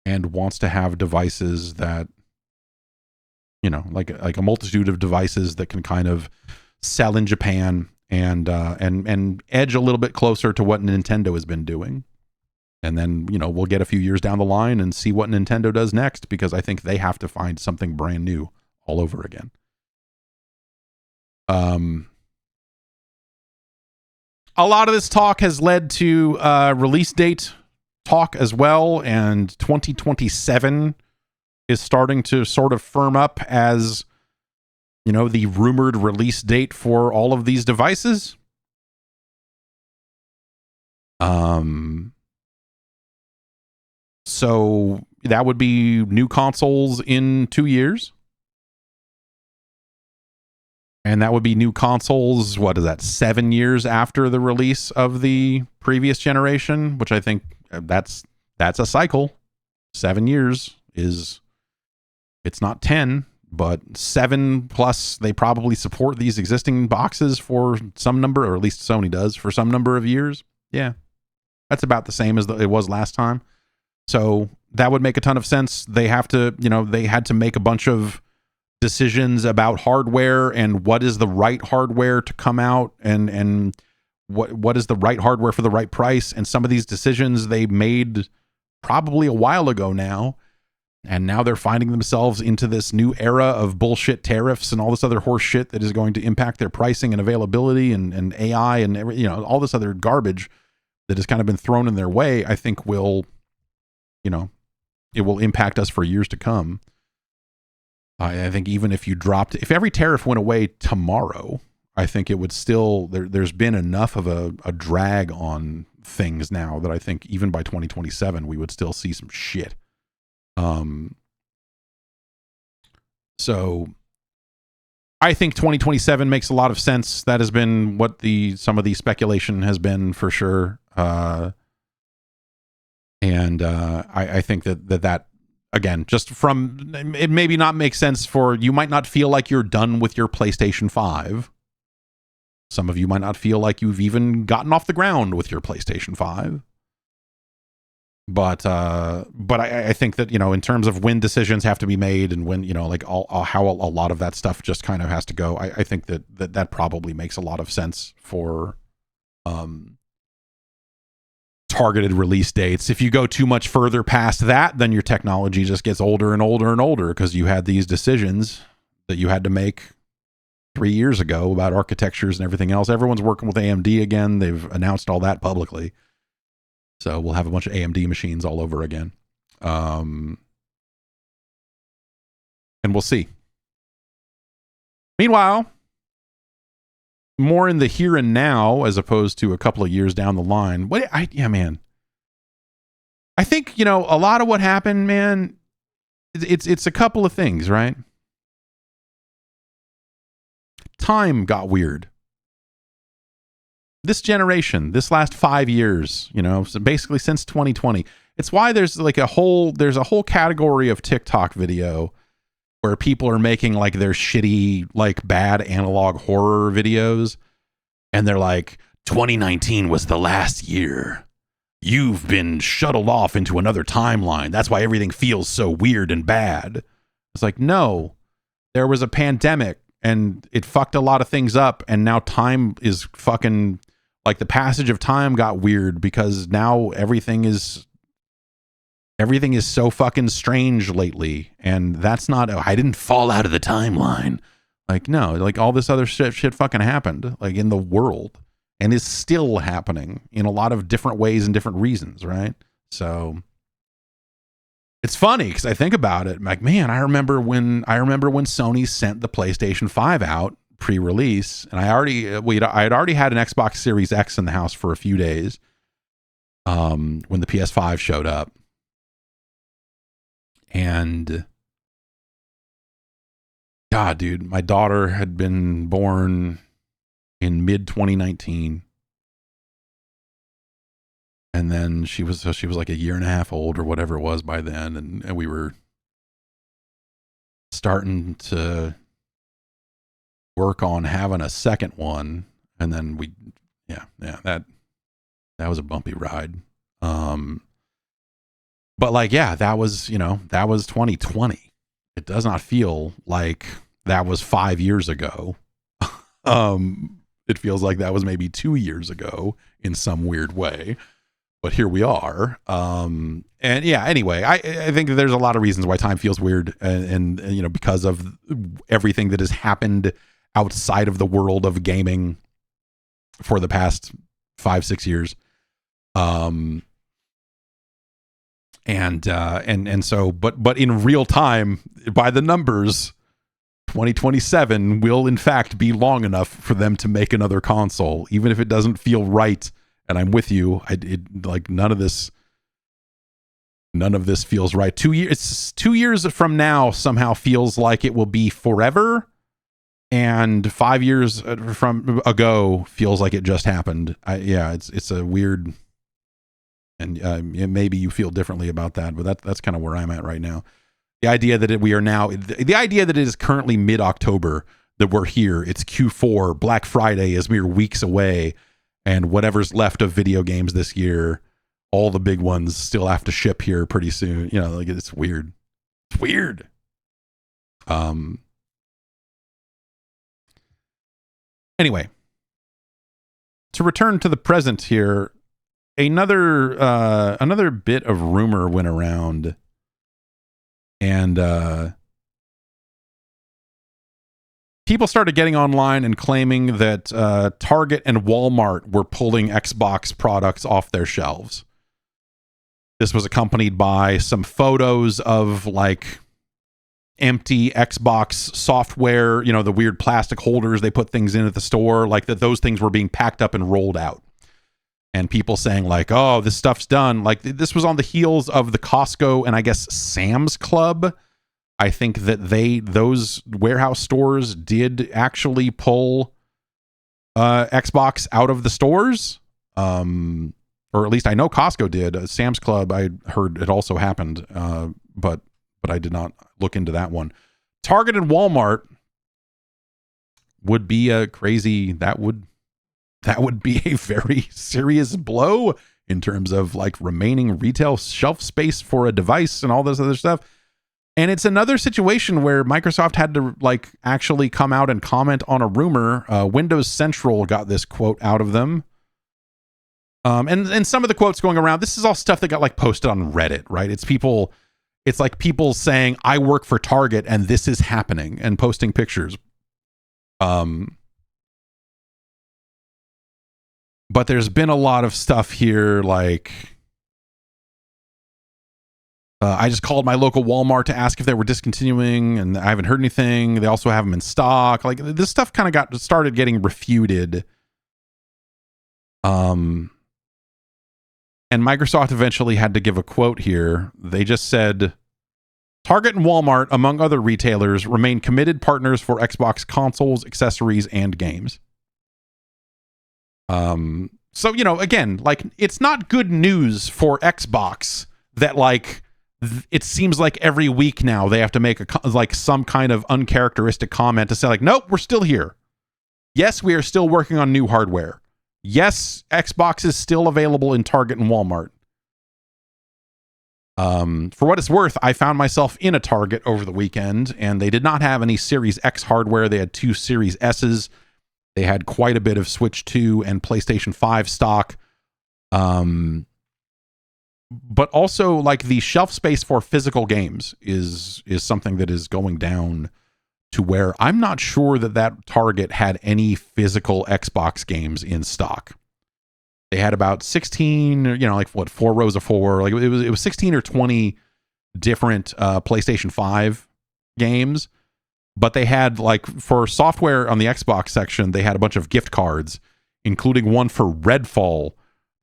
and wants to have devices that, you know, like a multitude of devices that can kind of sell in Japan and edge a little bit closer to what Nintendo has been doing. And then, you know, we'll get a few years down the line and see what Nintendo does next, because I think they have to find something brand new all over again. A lot of this talk has led to release date talk as well, and 2027 is starting to sort of firm up as, you know, the rumored release date for all of these devices. So that would be new consoles in 2 years. And that would be new consoles, what is that, 7 years after the release of the previous generation, which I think that's a cycle. 7 years is, it's not 10, but 7 plus they probably support these existing boxes for some number, or at least Sony does, for some number of years. Yeah. That's about the same as it was last time. So that would make a ton of sense. They have to, you know, they had to make a bunch of decisions about hardware and what is the right hardware to come out, and what is the right hardware for the right price. And some of these decisions they made probably a while ago now, and now they're finding themselves into this new era of bullshit tariffs and all this other horse shit that is going to impact their pricing and availability and AI and every, you know, all this other garbage that has kind of been thrown in their way. I think will, you know, it will impact us for years to come. I think even if if every tariff went away tomorrow, I think it would still, there's been enough of a drag on things now that I think even by 2027, we would still see some shit. So I think 2027 makes a lot of sense. That has been what some of the speculation has been for sure. I think that again, just from, it maybe not make sense for, you might not feel like you're done with your PlayStation 5. Some of you might not feel like you've even gotten off the ground with your PlayStation 5. But I think that, you know, in terms of when decisions have to be made and when, you know, like how a lot of that stuff just kind of has to go, I think that probably makes a lot of sense for targeted release dates. If you go too much further past that, then your technology just gets older and older and older, because you had these decisions that you had to make 3 years ago about architectures and everything else. Everyone's working with AMD again. They've announced all that publicly. So we'll have a bunch of AMD machines all over again. And we'll see. Meanwhile, more in the here and now as opposed to a couple of years down the line. Man. I think, you know, a lot of what happened, man, it's a couple of things, right? Time got weird. This generation, this last 5 years, you know, so basically since 2020, it's why there's a whole category of TikTok video where people are making like their shitty, like bad analog horror videos. And they're like, 2019 was the last year. You've been shuttled off into another timeline. That's why everything feels so weird and bad. It's like, no, there was a pandemic and it fucked a lot of things up. And now time is fucking, like, the passage of time got weird because now everything is so fucking strange lately. And that's not, I didn't fall out of the timeline. Like, no, like all this other shit fucking happened, like, in the world, and is still happening in a lot of different ways and different reasons, right? So it's funny because I think about it, I'm like, man, I remember when Sony sent the PlayStation 5 out pre-release, and I had already had an Xbox Series X in the house for a few days when the PS5 showed up. And God, dude, my daughter had been born in mid 2019. And then she was like a year and a half old or whatever it was by then. And we were starting to work on having a second one, and then that was a bumpy ride. But like, yeah, that was 2020. It does not feel like that was 5 years ago. It feels like that was maybe 2 years ago in some weird way, but here we are. And yeah, anyway, I think there's a lot of reasons why time feels weird, and because of everything that has happened outside of the world of gaming for the past 5-6 years. And so, but in real time, by the numbers, 2027 will in fact be long enough for them to make another console, even if it doesn't feel right. And I'm with you. Like none of this feels right. 2 years, 2 years from now somehow feels like it will be forever, and 5 years from ago feels like it just happened. It's a weird. And maybe you feel differently about that, but that's kind of where I'm at right now. The idea that the idea that it is currently mid-October, that we're here, it's Q4, Black Friday is mere weeks away, and whatever's left of video games this year, all the big ones still have to ship here pretty soon. Like it's weird. It's weird. Anyway, to return to the present here. Another bit of rumor went around, and people started getting online and claiming that Target and Walmart were pulling Xbox products off their shelves. This was accompanied by some photos of like empty Xbox software, the weird plastic holders they put things in at the store, like that those things were being packed up and rolled out. And people saying like, oh, this stuff's done. Like this was on the heels of the Costco and I guess Sam's Club. I think that those warehouse stores did actually pull Xbox out of the stores. Or at least I know Costco did. Sam's Club, I heard it also happened. But I did not look into that one. Target and Walmart would be a crazy, that would be a very serious blow in terms of like remaining retail shelf space for a device and all this other stuff. And it's another situation where Microsoft had to like actually come out and comment on a rumor. Windows Central got this quote out of them. And some of the quotes going around, this is all stuff that got like posted on Reddit, right? It's like people saying, I work for Target and this is happening, and posting pictures. But there's been a lot of stuff here, like I just called my local Walmart to ask if they were discontinuing, and I haven't heard anything. They also have them in stock. Like this stuff kind of started getting refuted. And Microsoft eventually had to give a quote here. They just said, Target and Walmart, among other retailers, remain committed partners for Xbox consoles, accessories, and games. So, again, like it's not good news for Xbox that like it seems like every week now they have to make some kind of uncharacteristic comment to say like, nope, we're still here. Yes, we are still working on new hardware. Yes, Xbox is still available in Target and Walmart. For what it's worth, I found myself in a Target over the weekend, and they did not have any Series X hardware. They had 2 Series S's. They had quite a bit of Switch 2 and PlayStation 5 stock. But also, like, the shelf space for physical games is something that is going down to where I'm not sure that Target had any physical Xbox games in stock. They had about 16, 4 rows of 4. Like it was 16 or 20 different PlayStation 5 games. But they had, like, for software on the Xbox section, they had a bunch of gift cards, including one for Redfall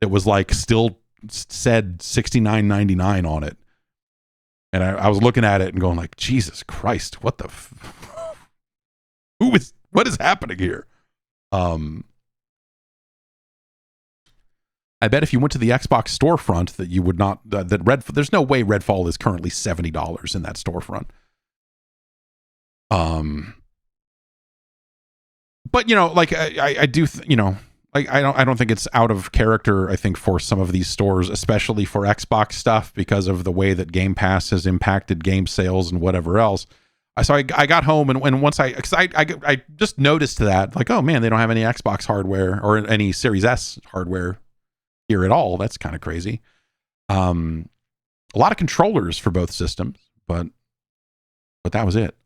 that was like still said $69.99 on it. And I was looking at it and going like, Jesus Christ, what the what is happening here? I bet if you went to the Xbox storefront that you would not, there's no way Redfall is currently $70 in that storefront. But you know, like I do, you know, like I don't think it's out of character. I think for some of these stores, especially for Xbox stuff, because of the way that Game Pass has impacted game sales and whatever else. So I got home and once because I just noticed that, like, oh man, they don't have any Xbox hardware or any Series S hardware here at all. That's kind of crazy. A lot of controllers for both systems, but that was it.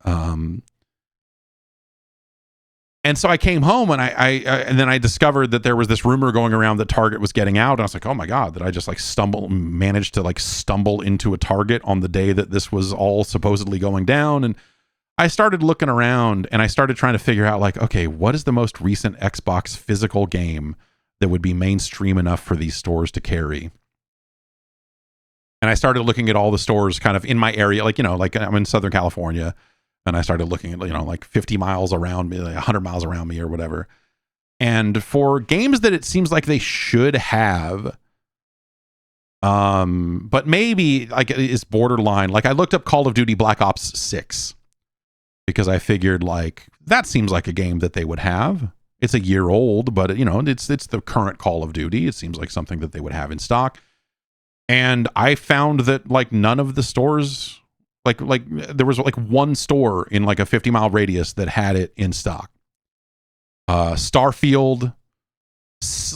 And so I came home and and then I discovered that there was this rumor going around that Target was getting out. And I was like, oh my God, did I just like managed to stumble into a Target on the day that this was all supposedly going down? And I started looking around and I started trying to figure out, like, okay, what is the most recent Xbox physical game that would be mainstream enough for these stores to carry? And I started looking at all the stores kind of in my area, like, you know, like I'm in Southern California. And I started looking at, you know, like 50 miles around me, like 100 miles around me or whatever. And for games that it seems like they should have, but maybe like is borderline. Like I looked up Call of Duty Black Ops 6 because I figured like that seems like a game that they would have. It's a year old, but you know, it's the current Call of Duty. It seems like something that they would have in stock. And I found that like none of the stores, like there was like one store in like a 50-mile radius that had it in stock. Starfield,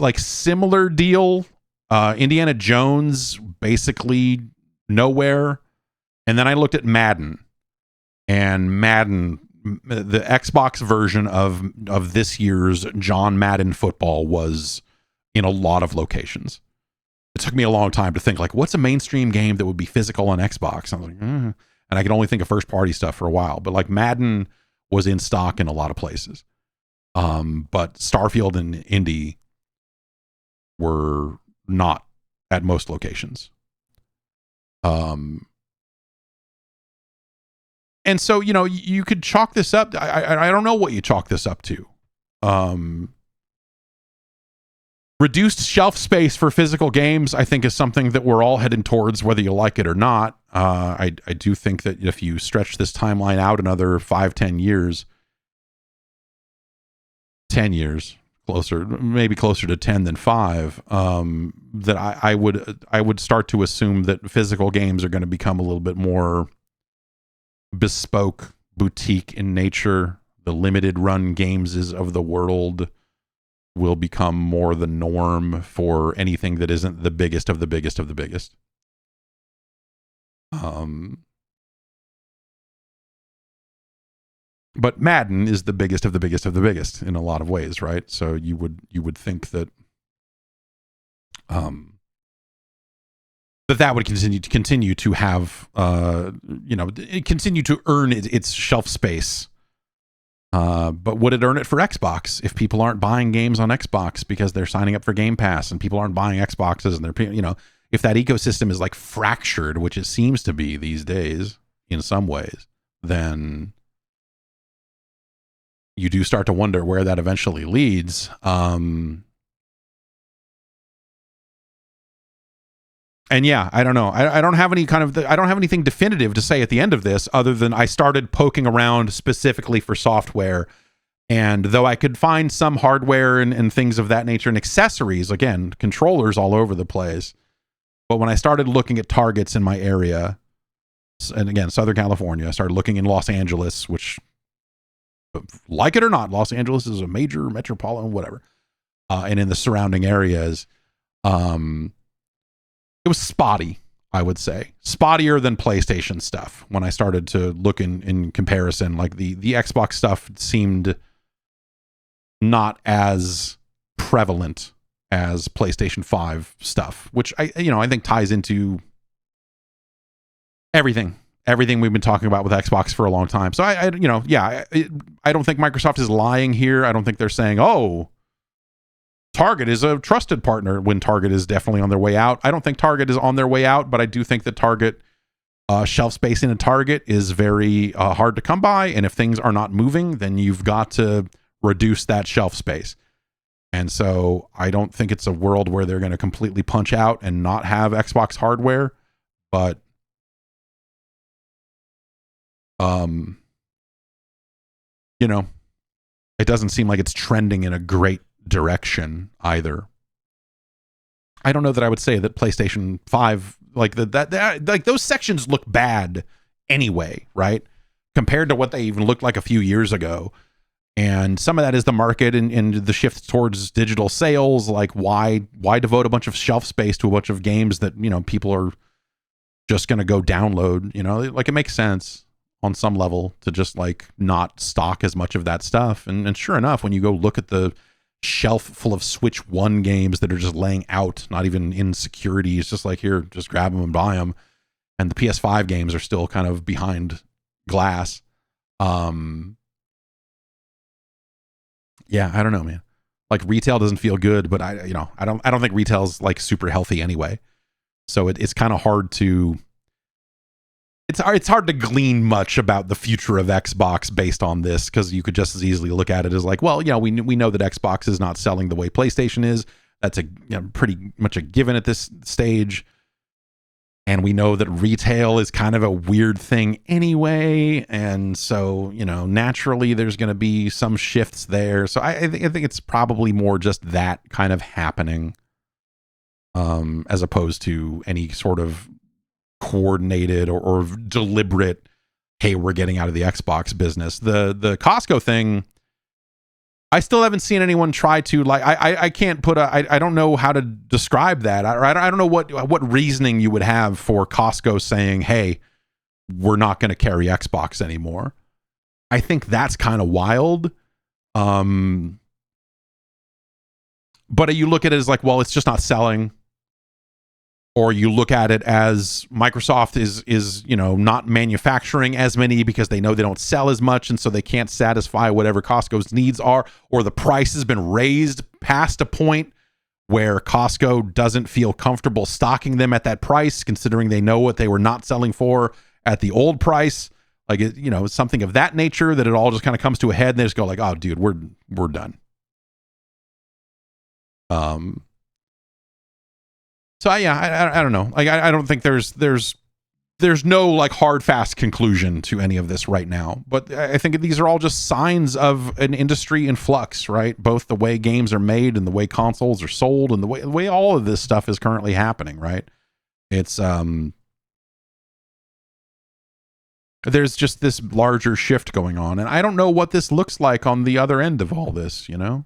like similar deal. Indiana Jones, basically nowhere. And then I looked at Madden, and Madden, the Xbox version of this year's John Madden football was in a lot of locations. It took me a long time to think, like, what's a mainstream game that would be physical on Xbox? I was like, and I could only think of first party stuff for a while, but like Madden was in stock in a lot of places. But Starfield and Indy were not at most locations. And so, you know, you could chalk this up. I don't know what you chalk this up to. Reduced shelf space for physical games, I think, is something that we're all heading towards, whether you like it or not. I do think that if you stretch this timeline out another 5-10 years, 10 years, maybe closer to 10 than 5, that I would start to assume that physical games are going to become a little bit more bespoke, boutique in nature. The limited run games of the world will become more the norm for anything that isn't the biggest of the biggest of the biggest. But Madden is the biggest of the biggest of the biggest in a lot of ways, right? So you would think that that would continue to have continue to earn its shelf space. But would it earn it for Xbox if people aren't buying games on Xbox because they're signing up for Game Pass, and people aren't buying Xboxes, and they're, you know, if that ecosystem is like fractured, which it seems to be these days in some ways, then you do start to wonder where that eventually leads. And yeah, I don't know. I don't have any I don't have anything definitive to say at the end of this, other than I started poking around specifically for software. And though I could find some hardware and things of that nature and accessories, again, controllers all over the place. But when I started looking at targets in my area, and again, Southern California, I started looking in Los Angeles, which, like it or not, Los Angeles is a major metropolitan, whatever. And in the surrounding areas, it was spotty, I would say. Spottier than PlayStation stuff. When I started to look in comparison, like the Xbox stuff seemed not as prevalent as PlayStation 5 stuff, which I think ties into everything we've been talking about with Xbox for a long time. So I don't think Microsoft is lying here. I don't think they're saying, oh, Target is a trusted partner, when Target is definitely on their way out. I don't think Target is on their way out, but I do think that Target shelf space in a Target is very hard to come by. And if things are not moving, then you've got to reduce that shelf space. And so I don't think it's a world where they're going to completely punch out and not have Xbox hardware. But you know, it doesn't seem like it's trending in a great direction either. I don't know that I would say that PlayStation 5, like that like those sections look bad anyway, right? Compared to what they even looked like a few years ago. And some of that is the market and the shift towards digital sales. Like why devote a bunch of shelf space to a bunch of games that, you know, people are just going to go download, you know, like it makes sense on some level to just like not stock as much of that stuff. And sure enough, when you go look at the shelf full of Switch 1 games that are just laying out, not even in security, it's just like, here, just grab them and buy them. And the PS5 games are still kind of behind glass. Yeah, I don't know, man. Like retail doesn't feel good, but I don't think retail's like super healthy anyway. So it's kind of hard to it's hard to glean much about the future of Xbox based on this, because you could just as easily look at it as like, well, yeah, we know that Xbox is not selling the way PlayStation is. That's pretty much a given at this stage. And we know that retail is kind of a weird thing anyway. And so, you know, naturally there's going to be some shifts there. So I think it's probably more just that kind of happening, as opposed to any sort of coordinated or deliberate, hey, we're getting out of the Xbox business. The Costco thing, I still haven't seen anyone try to, like, I can't put I don't know how to describe that. I don't know what reasoning you would have for Costco saying, hey, we're not going to carry Xbox anymore. I think that's kind of wild. But you look at it as like, well, it's just not selling. Or you look at it as Microsoft is, you know, not manufacturing as many because they know they don't sell as much, and so they can't satisfy whatever Costco's needs are, or the price has been raised past a point where Costco doesn't feel comfortable stocking them at that price, considering they know what they were not selling for at the old price. Like, you know, something of that nature, that it all just kind of comes to a head and they just go like, oh, dude, we're done. So yeah, I don't know. Like I don't think there's no like hard fast conclusion to any of this right now. But I think these are all just signs of an industry in flux, right? Both the way games are made and the way consoles are sold and the way all of this stuff is currently happening, right? It's there's just this larger shift going on, and I don't know what this looks like on the other end of all this, you know?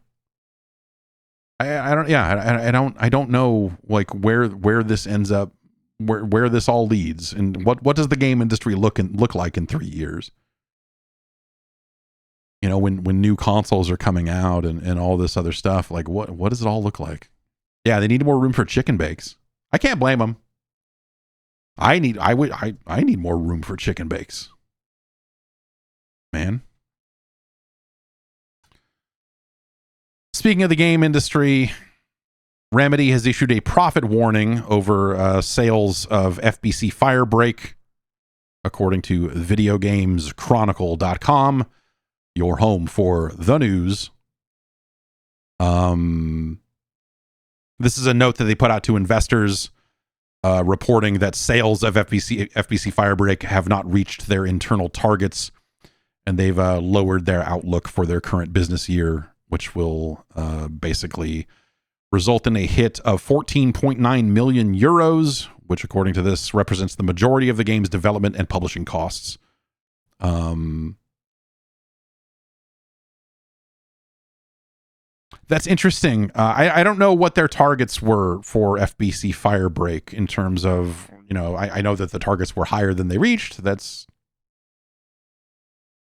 I don't know like where this ends up, where this all leads, and what does the game industry look like in 3 years? You know, when new consoles are coming out and all this other stuff, like what does it all look like? Yeah, they need more room for chicken bakes. I can't blame them. I need more room for chicken bakes, man. Speaking of the game industry, Remedy has issued a profit warning over sales of FBC Firebreak, according to videogameschronicle.com, your home for the news. This is a note that they put out to investors, reporting that sales of FBC Firebreak have not reached their internal targets, and they've lowered their outlook for their current business year, which will basically result in a hit of 14.9 million euros, which, according to this, represents the majority of the game's development and publishing costs. That's interesting. I don't know what their targets were for FBC Firebreak in terms of, you know, I know that the targets were higher than they reached. That's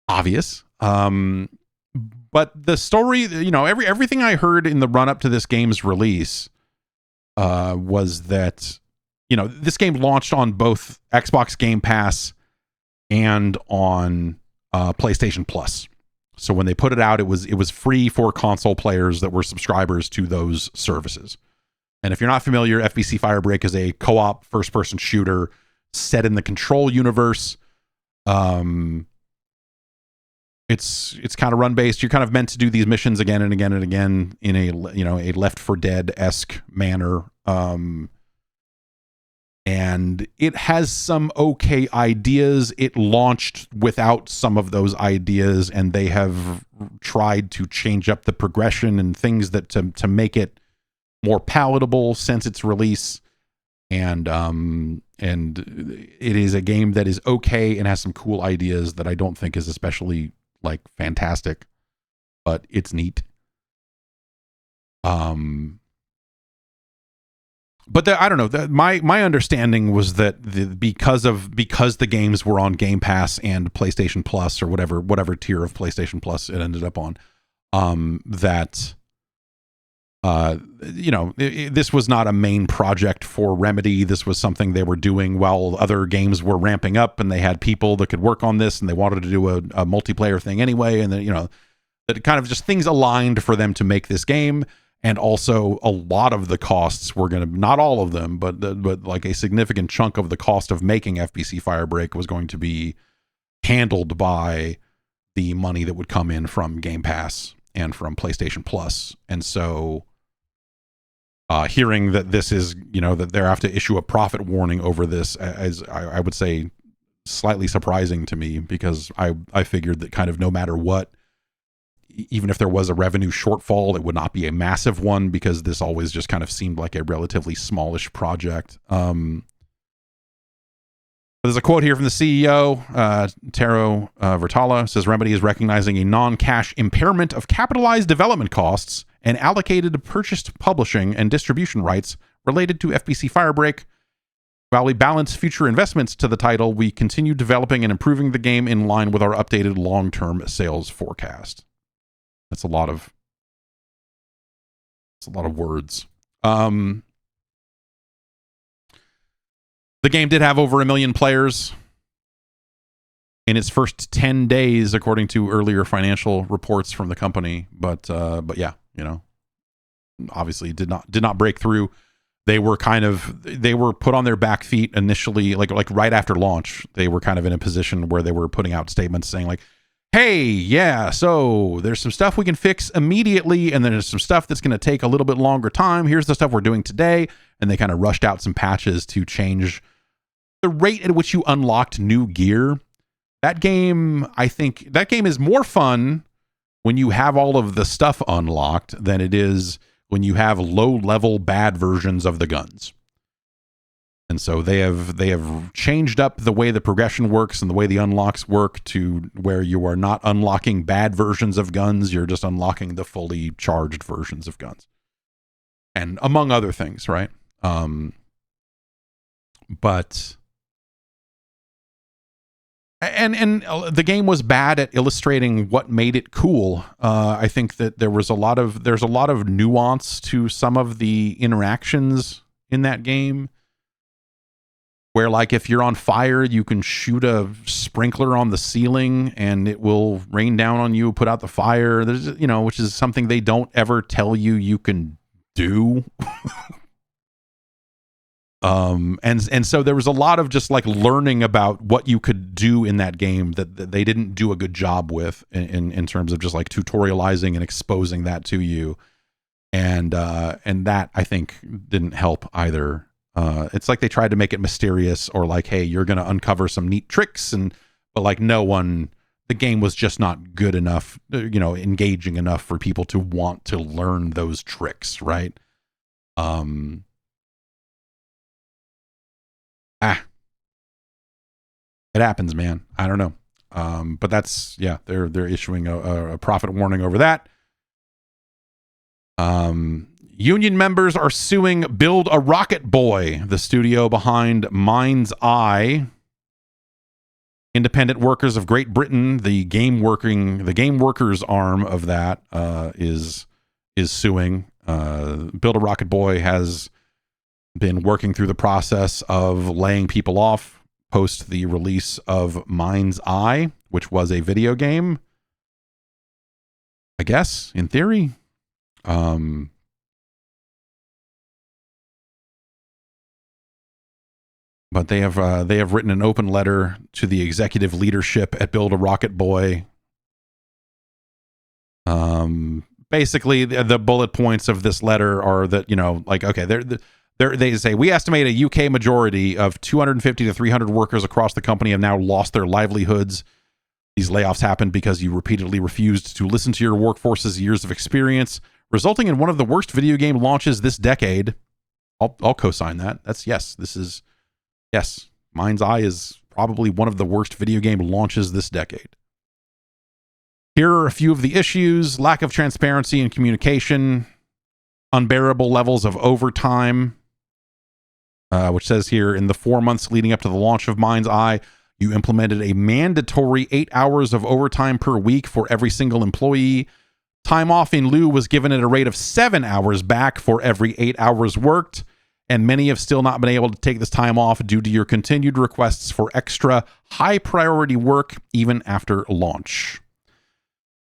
obvious. But the story, you know, everything I heard in the run up to this game's release was that, you know, this game launched on both Xbox Game Pass and on PlayStation Plus. So when they put it out, it was free for console players that were subscribers to those services. And if you're not familiar, FBC Firebreak is a co-op first-person shooter set in the Control universe. It's kind of run based. You're kind of meant to do these missions again and again and again in a, you know, a Left 4 Dead-esque manner. And and it has some okay ideas. It launched without some of those ideas, and they have tried to change up the progression and things that to make it more palatable since its release. And it is a game that is okay and has some cool ideas that I don't think is especially like fantastic, but it's neat. But I don't know. My understanding was that because the games were on Game Pass and PlayStation Plus or whatever tier of PlayStation Plus it ended up on, that this was not a main project for Remedy. This was something they were doing while other games were ramping up, and they had people that could work on this, and they wanted to do a multiplayer thing anyway, and then that kind of just things aligned for them to make this game. And also a lot of the costs were going to, not all of them, but like a significant chunk of the cost of making FBC Firebreak was going to be handled by the money that would come in from Game Pass and from PlayStation Plus. And so hearing that this is, that they have to issue a profit warning over this, as I would say, slightly surprising to me, because I figured that kind of no matter what, even if there was a revenue shortfall, it would not be a massive one, because this always just kind of seemed like a relatively smallish project. There's a quote here from the CEO, Taro Vertala, says Remedy is recognizing a non-cash impairment of capitalized development costs and allocated purchased publishing and distribution rights related to FBC Firebreak. While we balance future investments to the title, we continue developing and improving the game in line with our updated long-term sales forecast. That's a lot of words. The game did have over 1 million players in its first 10 days, according to earlier financial reports from the company. But yeah, obviously did not break through. They were put on their back feet initially, like right after launch. They were kind of in a position where they were putting out statements saying like, hey, yeah, so there's some stuff we can fix immediately, and then there's some stuff that's going to take a little bit longer time. Here's the stuff we're doing today. And they kind of rushed out some patches to change the rate at which you unlocked new gear. I think that game is more fun when you have all of the stuff unlocked than it is when you have low-level bad versions of the guns. And so they have changed up the way the progression works and the way the unlocks work to where you are not unlocking bad versions of guns. You're just unlocking the fully charged versions of guns. And among other things, right? But the game was bad at illustrating what made it cool. I think that there's a lot of nuance to some of the interactions in that game, where like if you're on fire, you can shoot a sprinkler on the ceiling and it will rain down on you, put out the fire. There's, which is something they don't ever tell you can do. And so there was a lot of just like learning about what you could do in that game that they didn't do a good job with in terms of just like tutorializing and exposing that to you. And that I think didn't help either. It's like they tried to make it mysterious, or like, hey, you're going to uncover some neat tricks, but like the game was just not good enough, engaging enough for people to want to learn those tricks, right? It happens, man. I don't know. But that's, yeah, they're issuing a profit warning over that. Union members are suing Build a Rocket Boy, the studio behind Mind's Eye. Independent Workers of Great Britain, the game workers arm of that, is suing. Build a Rocket Boy has been working through the process of laying people off post the release of Mind's Eye, which was a video game, I guess, in theory. But they have written an open letter to the executive leadership at Build a Rocket Boy. Basically, the bullet points of this letter are that, okay, They say, we estimate a UK majority of 250 to 300 workers across the company have now lost their livelihoods. These layoffs happened because you repeatedly refused to listen to your workforce's years of experience, resulting in one of the worst video game launches this decade. I'll co-sign that. That's yes. Yes. Mind's Eye is probably one of the worst video game launches this decade. Here are a few of the issues: lack of transparency and communication, unbearable levels of overtime, which says here, in the 4 months leading up to the launch of Mind's Eye, you implemented a mandatory 8 hours of overtime per week for every single employee. Time off in lieu was given at a rate of 7 hours back for every 8 hours worked, and many have still not been able to take this time off due to your continued requests for extra high-priority work even after launch.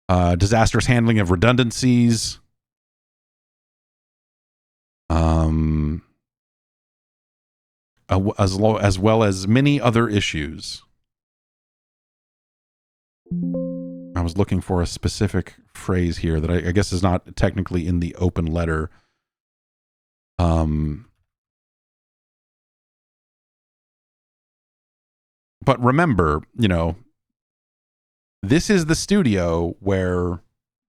Disastrous handling of redundancies. As well as many other issues. I was looking for a specific phrase here that I guess is not technically in the open letter. But remember, this is the studio where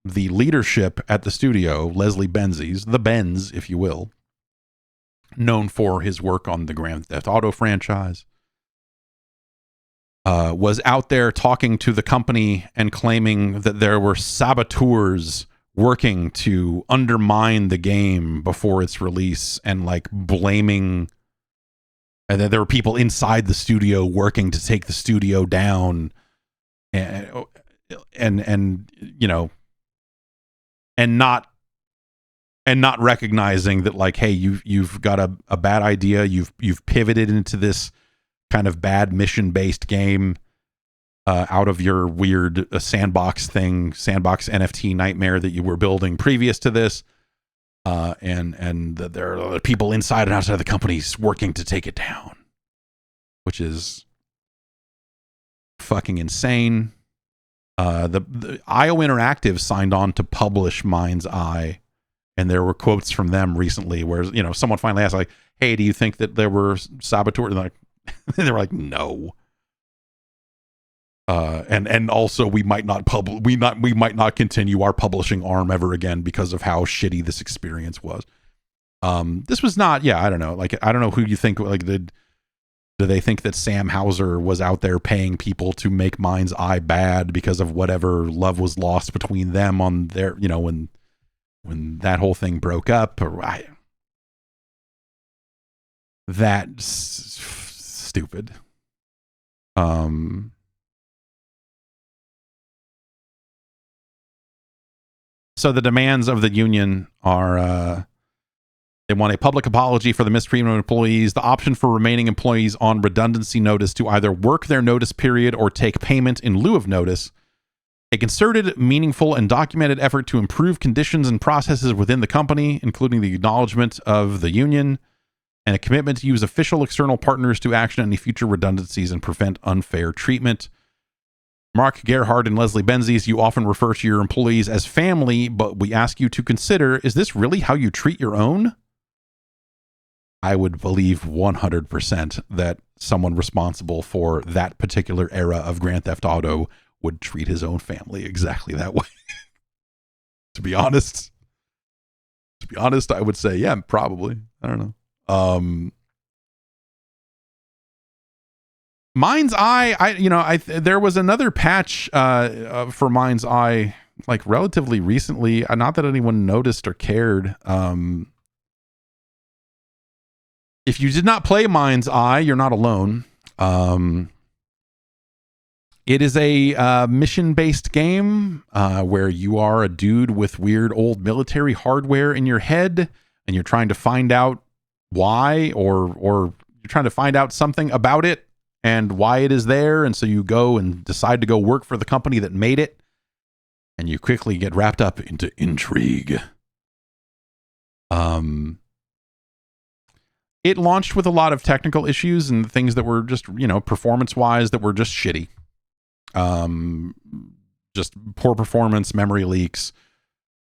the leadership at the studio, Leslie Benzies, the Benz, if you will, known for his work on the Grand Theft Auto franchise, was out there talking to the company and claiming that there were saboteurs working to undermine the game before its release, and blaming, and that there were people inside the studio working to take the studio down, and not recognizing that, hey, you've got a bad idea. You've pivoted into this kind of bad mission-based game out of your weird sandbox NFT nightmare that you were building previous to this, and that there are other people inside and outside of the companies working to take it down, which is fucking insane. The IO Interactive signed on to publish Mind's Eye, and there were quotes from them recently where someone finally asked, hey, do you think that there were saboteurs? And they were like, no. And also we might not continue our publishing arm ever again because of how shitty this experience was. This was not, I don't know. I don't know who you think, do they think that Sam Houser was out there paying people to make Mind's Eye bad because of whatever love was lost between them on their, when that whole thing broke up? That's stupid. So the demands of the union are, they want a public apology for the mistreatment of employees, the option for remaining employees on redundancy notice to either work their notice period or take payment in lieu of notice, a concerted, meaningful, and documented effort to improve conditions and processes within the company, including the acknowledgement of the union, and a commitment to use official external partners to action any future redundancies and prevent unfair treatment. Mark Gerhard and Leslie Benzies, you often refer to your employees as family, but we ask you to consider, is this really how you treat your own? I would believe 100% that someone responsible for that particular era of Grand Theft Auto would treat his own family exactly that way. To be honest, I would say, yeah, probably. I don't know. Mind's Eye, there was another patch for Mind's Eye relatively recently. Not that anyone noticed or cared. If you did not play Mind's Eye, you're not alone. It is a mission-based game where you are a dude with weird old military hardware in your head, and you're trying to find out why, or you're trying to find out something about it and why it is there. And so you go and decide to go work for the company that made it, and you quickly get wrapped up into intrigue. It launched with a lot of technical issues and things that were just, performance-wise, that were just shitty. Just poor performance, memory leaks,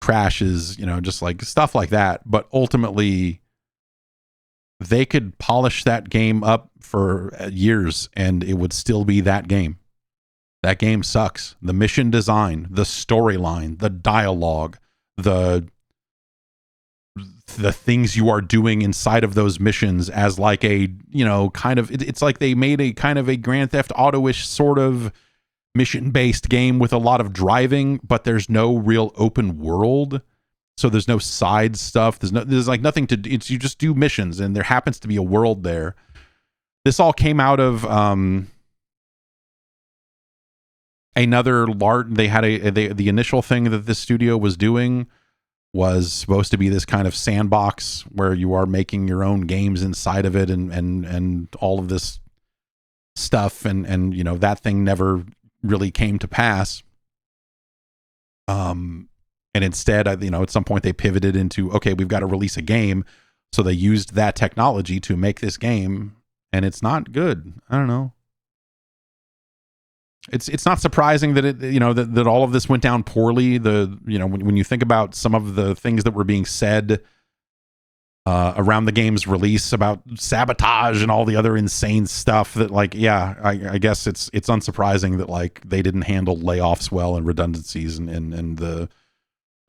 crashes, just stuff like that. But ultimately, they could polish that game up for years and it would still be that game. That game sucks. The mission design, the storyline, the dialogue, the things you are doing inside of those missions as like a, you know, kind of, it's like they made a kind of a Grand Theft Auto-ish sort of mission-based game with a lot of driving, but there's no real open world. So there's no side stuff. There's like nothing to do. It's, you just do missions and there happens to be a world there. This all came out of another large, they had the initial thing that this studio was doing was supposed to be this kind of sandbox where you are making your own games inside of it and all of this stuff. And, you know, that thing never really came to pass. And instead, you know, at some point they pivoted into, okay, we've got to release a game. So they used that technology to make this game and it's not good. I don't know. It's not surprising that it, you know, that all of this went down poorly. You know, when you think about some of the things that were being said around the game's release about sabotage and all the other insane stuff that, like, yeah, I guess it's unsurprising that like they didn't handle layoffs well and redundancies and the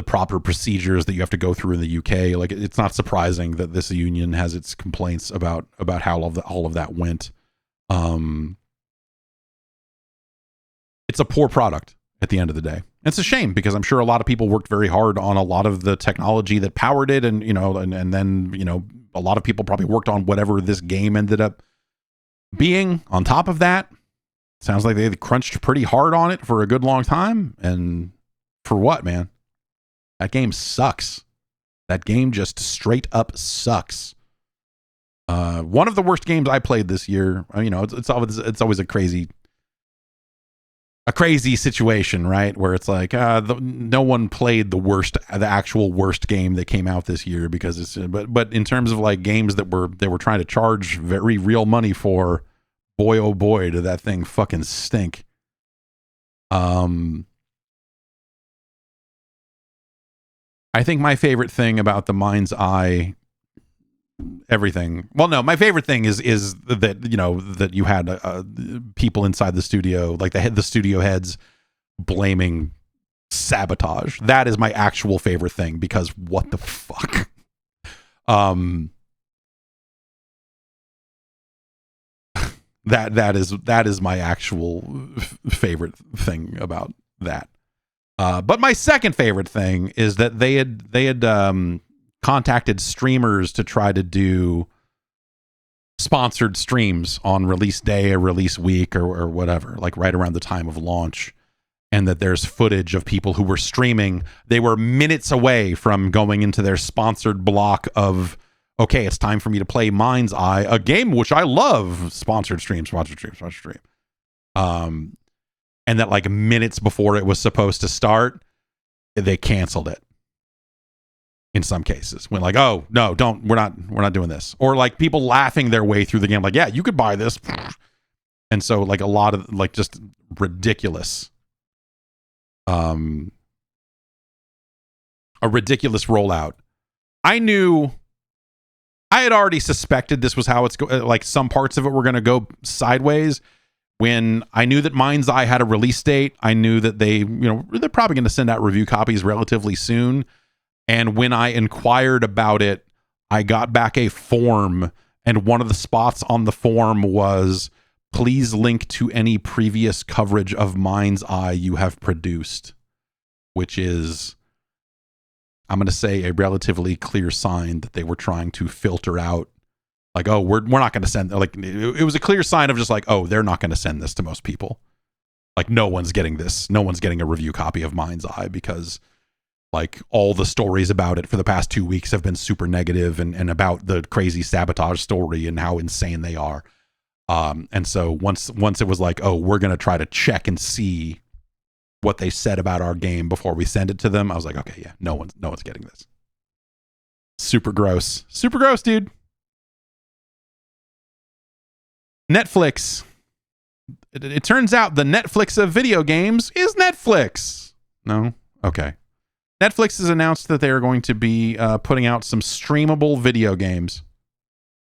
proper procedures that you have to go through in the UK. Like, it's not surprising that this union has its complaints about how all of that went. It's a poor product at the end of the day. It's a shame because I'm sure a lot of people worked very hard on a lot of the technology that powered it. And, you know, and then, you know, a lot of people probably worked on whatever this game ended up being on top of that. Sounds like they crunched pretty hard on it for a good long time. And for what, man? That game sucks. That game just straight up sucks. One of the worst games I played this year. You know, it's always a crazy situation, right? Where it's like no one played the actual worst game that came out this year because it's but in terms of like games that they were trying to charge very real money for, boy oh boy did that thing fucking stink. I think my favorite thing about the Mind's Eye everything. Well, no, my favorite thing is that, you know, that you had people inside the studio, like the studio heads, blaming sabotage. That is my actual favorite thing because what the fuck. That is my actual favorite thing about that. But my second favorite thing is that they had contacted streamers to try to do sponsored streams on release day or release week or whatever, like right around the time of launch. And that there's footage of people who were streaming. They were minutes away from going into their sponsored block of, okay, it's time for me to play Mind's Eye, a game which I love. Sponsored stream. And that like minutes before it was supposed to start, they canceled it. In some cases, when like, oh no, we're not doing this, or like people laughing their way through the game, like, yeah, you could buy this, and so like a lot of like just ridiculous, a ridiculous rollout. I had already suspected this was how it's like some parts of it were going to go sideways. When I knew that Mind's Eye had a release date, I knew that they're probably going to send out review copies relatively soon. And when I inquired about it, I got back a form, and one of the spots on the form was, please link to any previous coverage of Mind's Eye you have produced, which is, I'm going to say, a relatively clear sign that they were trying to filter out, like, oh, we're not going to send, like, it was a clear sign of just like, oh, they're not going to send this to most people. Like, no one's getting this. No one's getting a review copy of Mind's Eye because like all the stories about it for the past 2 weeks have been super negative and about the crazy sabotage story and how insane they are. And so once it was like, oh, we're going to try to check and see what they said about our game before we send it to them, I was like, okay, yeah, no one's getting this. Super gross, dude. Netflix. It turns out the Netflix of video games is Netflix. No? Okay. Netflix has announced that they are going to be putting out some streamable video games.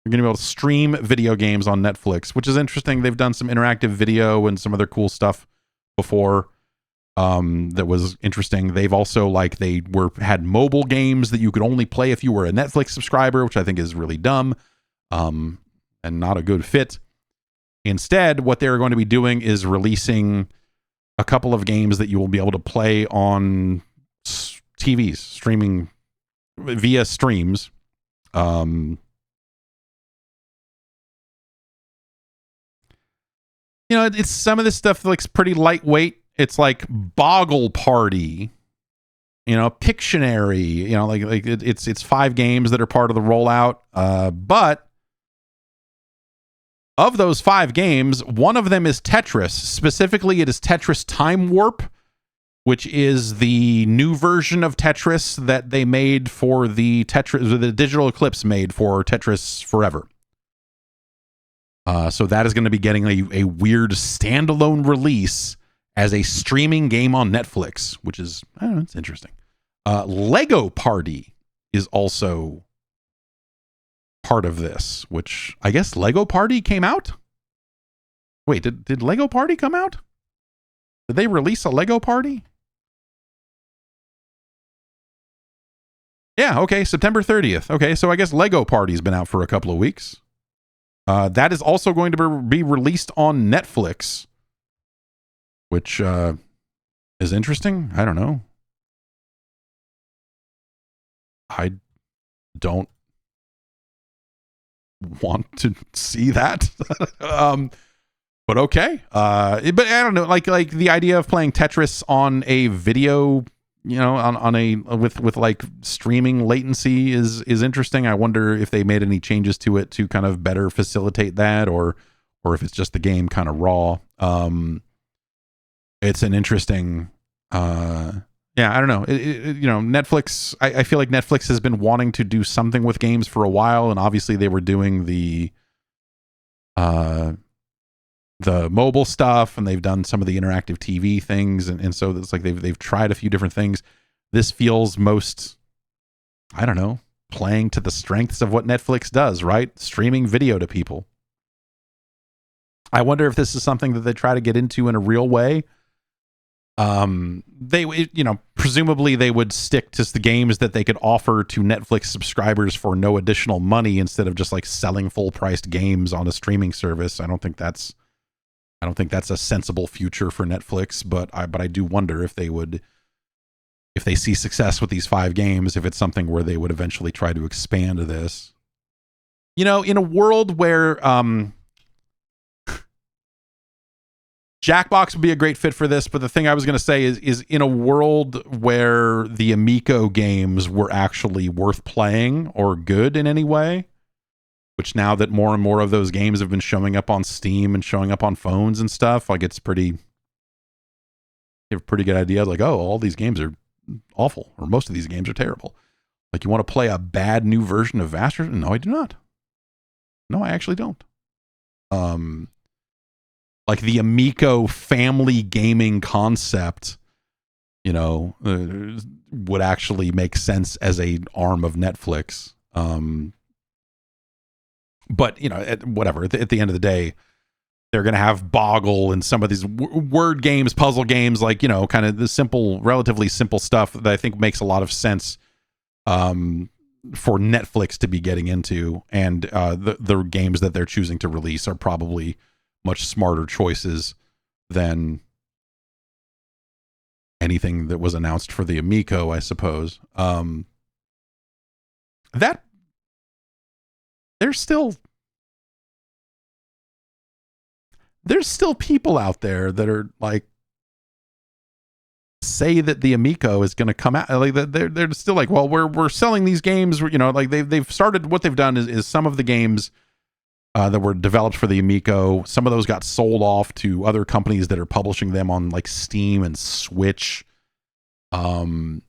You're going to be able to stream video games on Netflix, which is interesting. They've done some interactive video and some other cool stuff before that was interesting. They've also had mobile games that you could only play if you were a Netflix subscriber, which I think is really dumb and not a good fit. Instead, what they're going to be doing is releasing a couple of games that you will be able to play on TVs, streaming via streams. It's some of this stuff looks pretty lightweight. It's like Boggle Party, Pictionary, it's 5 games that are part of the rollout. But of those 5 games, one of them is Tetris. Specifically, it is Tetris Time Warp, which is the new version of Tetris that they made for the Digital Eclipse made for Tetris Forever. So that is going to be getting a weird standalone release as a streaming game on Netflix, which is, I don't know, it's interesting. Lego Party is also part of this, which I guess Lego Party came out? Wait, did Lego Party come out? Did they release a Lego Party? Yeah, okay, September 30th. Okay, so I guess Lego Party's been out for a couple of weeks. That is also going to be released on Netflix, which is interesting. I don't know. I don't want to see that. But okay. But I don't know. Like the idea of playing Tetris on a video, on a with like streaming latency is interesting. I wonder if they made any changes to it to kind of better facilitate that, or if it's just the game kind of raw. It's an interesting, I don't know. Netflix, I feel like Netflix has been wanting to do something with games for a while. And obviously they were doing the mobile stuff, and they've done some of the interactive TV things. And so it's like they've tried a few different things. This feels most, I don't know, playing to the strengths of what Netflix does, right? Streaming video to people. I wonder if this is something that they try to get into in a real way. Presumably they would stick to the games that they could offer to Netflix subscribers for no additional money, instead of just like selling full priced games on a streaming service. I don't think that's a sensible future for Netflix, but I do wonder if they see success with these 5 games, if it's something where they would eventually try to expand this. In a world where Jackbox would be a great fit for this, but the thing I was going to say is in a world where the Amico games were actually worth playing or good in any way, which now that more and more of those games have been showing up on Steam and showing up on phones and stuff, like you have a pretty good idea. Like, oh, all these games are awful, or most of these games are terrible. Like, you want to play a bad new version of Vaster? No, I do not. No, I actually don't. Like the Amico family gaming concept, would actually make sense as a arm of Netflix. But whatever. At the end of the day, they're going to have Boggle and some of these word games, puzzle games, like kind of the relatively simple stuff that I think makes a lot of sense for Netflix to be getting into. And the games that they're choosing to release are probably much smarter choices than anything that was announced for the Amico, I suppose. That there's still people out there that are like, say that the Amico is going to come out, like they're still like, well, we're selling these games, like they've started. What they've done is some of the games that were developed for the Amico, some of those got sold off to other companies that are publishing them on like Steam and Switch. And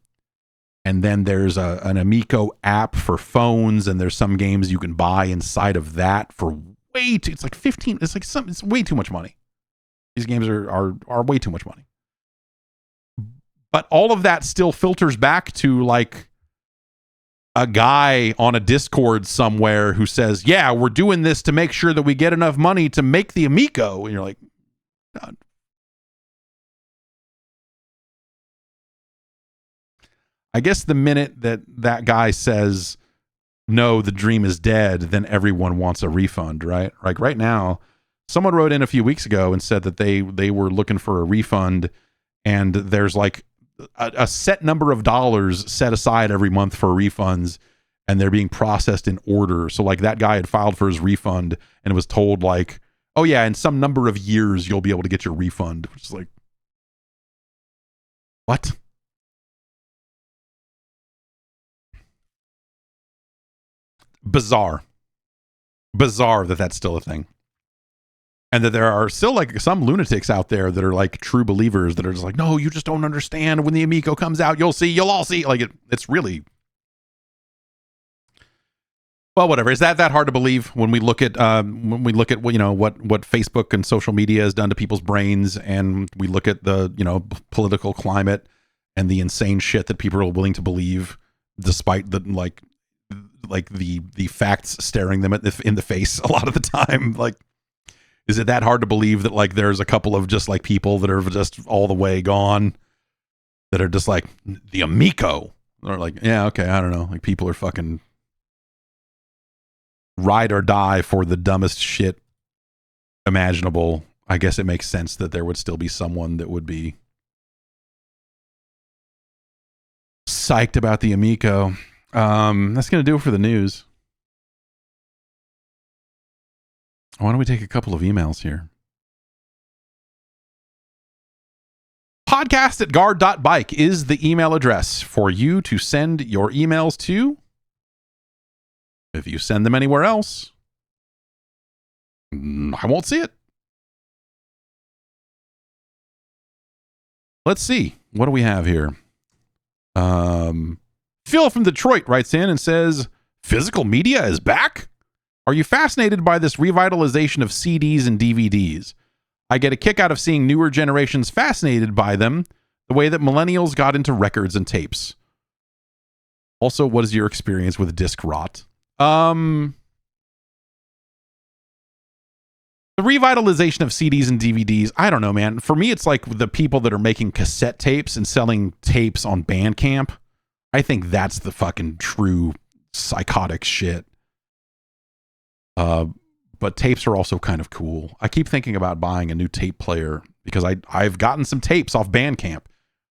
then there's an Amico app for phones, and there's some games you can buy inside of that for it's like 15, it's way too much money. These games are way too much money. But all of that still filters back to like a guy on a Discord somewhere who says, yeah, we're doing this to make sure that we get enough money to make the Amico. And you're like, God. I guess the minute that guy says, no, the dream is dead, then everyone wants a refund, right? Like right now, someone wrote in a few weeks ago and said that they were looking for a refund, and there's like a set number of dollars set aside every month for refunds, and they're being processed in order. So like that guy had filed for his refund and was told like, oh yeah, in some number of years you'll be able to get your refund, which is like, what? Bizarre that that's still a thing. And that there are still like some lunatics out there that are like true believers that are just like, no, you just don't understand. When the Amico comes out, you'll all see. Like it's really, well, whatever. Is that hard to believe when we look at what, you know, what Facebook and social media has done to people's brains, and we look at the, you know, political climate and the insane shit that people are willing to believe despite the like the facts staring them in the face a lot of the time. Like, is it that hard to believe that like there's a couple of just like people that are just all the way gone that are just like the Amico? They're like, yeah, okay, I don't know. Like people are fucking ride or die for the dumbest shit imaginable. I guess it makes sense that there would still be someone that would be psyched about the Amico. That's going to do it for the news. Why don't we take a couple of emails here? podcast@guard.bike is the email address for you to send your emails to. If you send them anywhere else, I won't see it. Let's see. What do we have here? Phil from Detroit writes in and says, physical media is back? Are you fascinated by this revitalization of CDs and DVDs? I get a kick out of seeing newer generations fascinated by them, the way that millennials got into records and tapes. Also, what is your experience with disc rot? The revitalization of CDs and DVDs, I don't know, man. For me, it's like the people that are making cassette tapes and selling tapes on Bandcamp. I think that's the fucking true psychotic shit. But tapes are also kind of cool. I keep thinking about buying a new tape player because I've gotten some tapes off Bandcamp.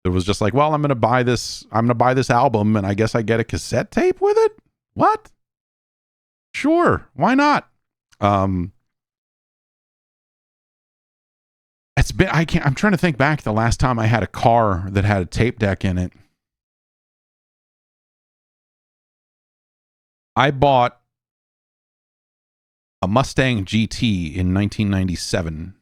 It was just like, well, I'm gonna buy this album, and I guess I get a cassette tape with it. What? Sure, why not? It's been, I'm trying to think back the last time I had a car that had a tape deck in it. I bought a Mustang GT in 1997.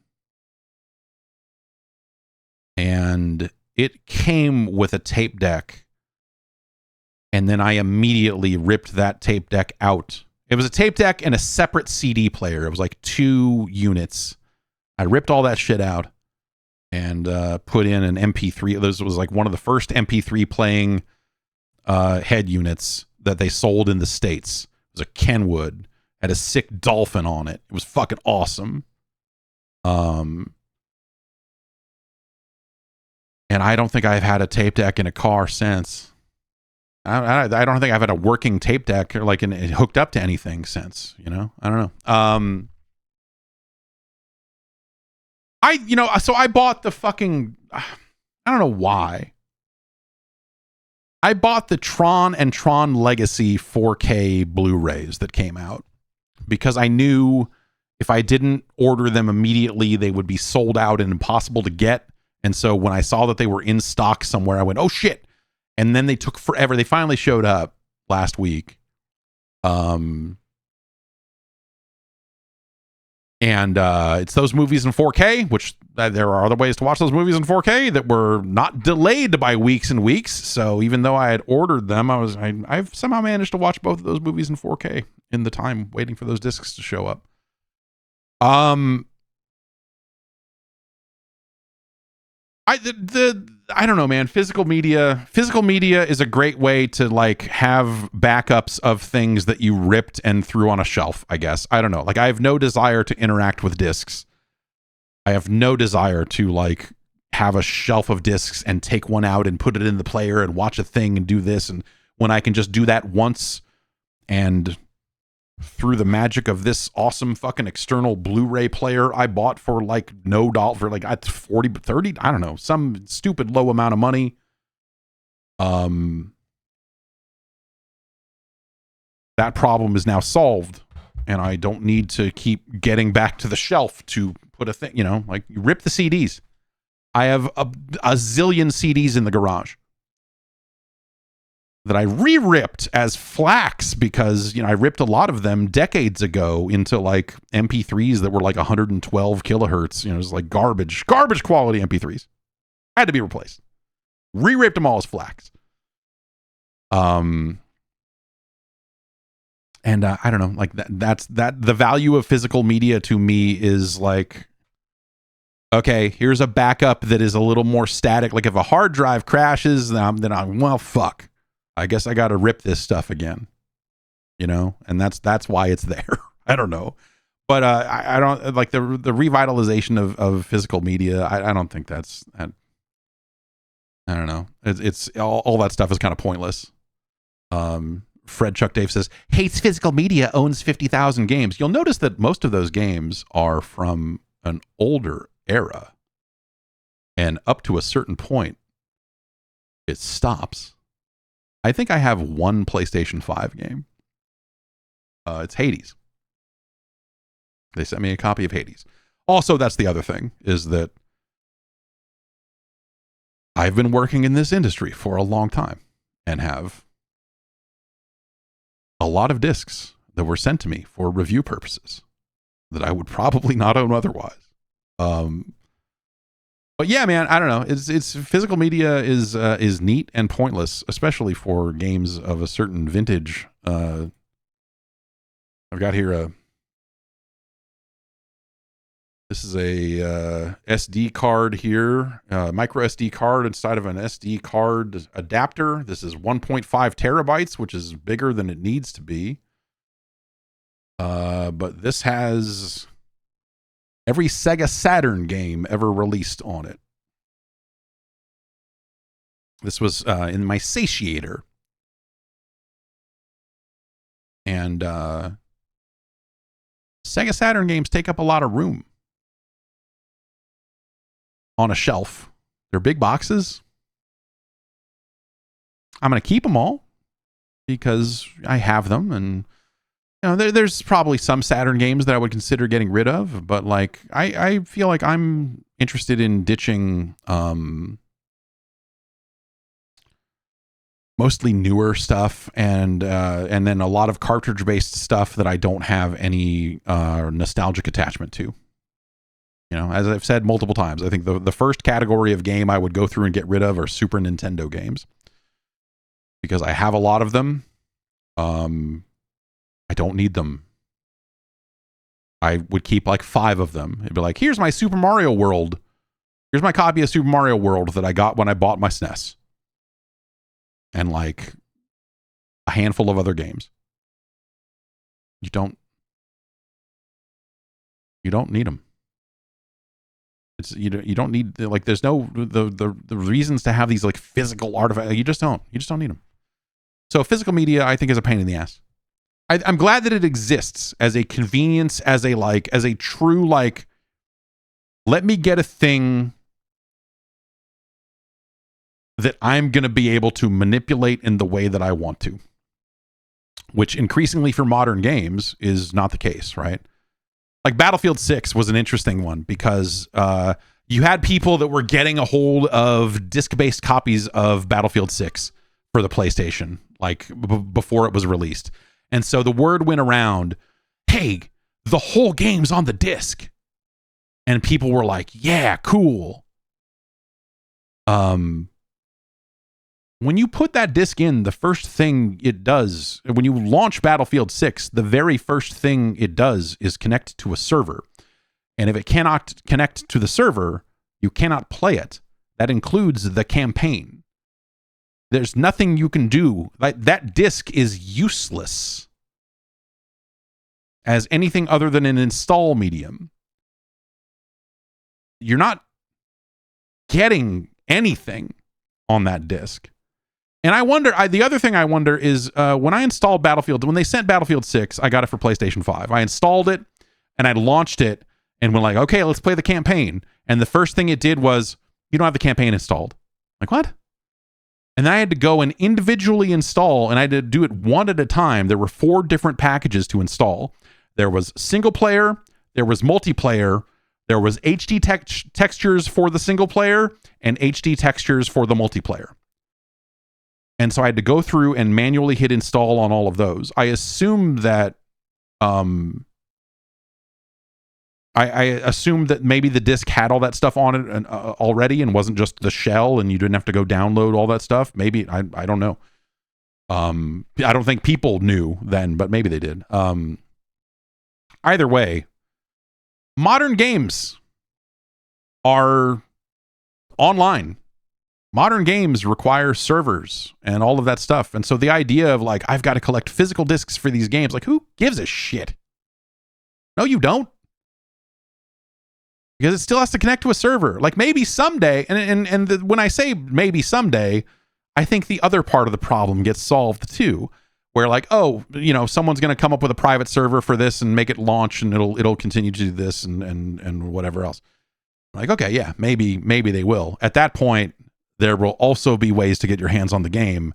And it came with a tape deck. And then I immediately ripped that tape deck out. It was a tape deck and a separate CD player. It was like 2 units. I ripped all that shit out and put in an MP3. This was like one of the first MP3 playing head units that they sold in the States. It was a Kenwood. Had a sick dolphin on it. It was fucking awesome. And I don't think I've had a tape deck in a car since. I don't think I've had a working tape deck or like hooked up to anything since, you know? I don't know. So I bought the fucking, I don't know why. I bought the Tron and Tron Legacy 4K Blu-rays that came out because I knew if I didn't order them immediately, they would be sold out and impossible to get. And so when I saw that they were in stock somewhere, I went, oh shit. And then they took forever. They finally showed up last week. And it's those movies in 4K, which there are other ways to watch those movies in 4K that were not delayed by weeks and weeks. So even though I had ordered them, I've somehow managed to watch both of those movies in 4K in the time waiting for those discs to show up. I don't know, man. Physical media is a great way to like have backups of things that you ripped and threw on a shelf, I guess. I don't know. Like I have no desire to interact with discs. I have no desire to like have a shelf of discs and take one out and put it in the player and watch a thing and do this. And when I can just do that once and through the magic of this awesome fucking external Blu-ray player I bought for like no dollar, for like 40, 30, I don't know, some stupid low amount of money. That problem is now solved and I don't need to keep getting back to the shelf to put a thing, you know, like you rip the CDs. I have a zillion CDs in the garage that I re-ripped as FLACs because, you know, I ripped a lot of them decades ago into like MP3s that were like 112 kilohertz. You know, it was like garbage quality MP3s. Had to be replaced. Re-ripped them all as FLACs. And I don't know, like that's the value of physical media to me is like, okay, here's a backup that is a little more static. Like if a hard drive crashes, then I'm well, fuck. I guess I got to rip this stuff again, you know, and that's why it's there. I don't know, but I don't like the revitalization of physical media. I don't think that's. I don't know. It's all that stuff is kind of pointless. Fred Chuck Dave says hates physical media, owns 50,000 games. You'll notice that most of those games are from an older era, and up to a certain point, it stops. I think I have one PlayStation 5 game. It's Hades. They sent me a copy of Hades. Also, that's the other thing, is that I've been working in this industry for a long time and have a lot of discs that were sent to me for review purposes that I would probably not own otherwise. But yeah, man, I don't know. It's physical media is neat and pointless, especially for games of a certain vintage. I've got here this is a SD card here, micro SD card inside of an SD card adapter. This is 1.5 terabytes, which is bigger than it needs to be. But this has every Sega Saturn game ever released on it. This was in my Satiator. And Sega Saturn games take up a lot of room on a shelf. They're big boxes. I'm going to keep them all because I have them, and you know, there's probably some Saturn games that I would consider getting rid of, but like I feel like I'm interested in ditching mostly newer stuff and then a lot of cartridge based stuff that I don't have any nostalgic attachment to. You know, as I've said multiple times, I think the first category of game I would go through and get rid of are Super Nintendo games because I have a lot of them. I don't need them. I would keep like 5 of them. It'd be like, here's my Super Mario World. Here's my copy of Super Mario World that I got when I bought my SNES. And like a handful of other games. You don't need them. You don't need, like, there's no the reasons to have these like physical artifacts. You just don't need them. So physical media, I think, is a pain in the ass. I'm glad that it exists as a convenience, as a true, like, let me get a thing that I'm going to be able to manipulate in the way that I want to, which increasingly for modern games is not the case, right? Like Battlefield 6 was an interesting one because you had people that were getting a hold of disc-based copies of Battlefield 6 for the PlayStation, like before it was released. And so the word went around, hey, the whole game's on the disc. And people were like, yeah, cool. When you put that disc in, the first thing it does, when you launch Battlefield 6, the very first thing it does is connect to a server. And if it cannot connect to the server, you cannot play it That includes the campaign. There's nothing you can do. Like, that disc is useless as anything other than an install medium. You're not getting anything on that disc. And I wonder, the other thing I wonder is when I installed Battlefield, when they sent Battlefield 6, I got it for PlayStation 5. I installed it and I launched it and went like, okay, let's play the campaign. And the first thing it did was, you don't have the campaign installed. Like, what? And then I had to go and individually install, and I had to do it one at a time. There were 4 different packages to install. There was single player, there was multiplayer, there was HD textures for the single player, and HD textures for the multiplayer. And so I had to go through and manually hit install on all of those. I assume that I assumed that maybe the disc had all that stuff on it already and wasn't just the shell and you didn't have to go download all that stuff. Maybe, I don't know. I don't think people knew then, but maybe they did. Either way, modern games are online. Modern games require servers and all of that stuff. And so the idea of like, I've got to collect physical discs for these games, like, who gives a shit? No, you don't. Because it still has to connect to a server. Like, maybe someday, when I say maybe someday, I think the other part of the problem gets solved too. Where like, oh, you know, someone's going to come up with a private server for this and make it launch, and it'll continue to do this and whatever else. Like, okay, yeah, maybe they will. At that point, there will also be ways to get your hands on the game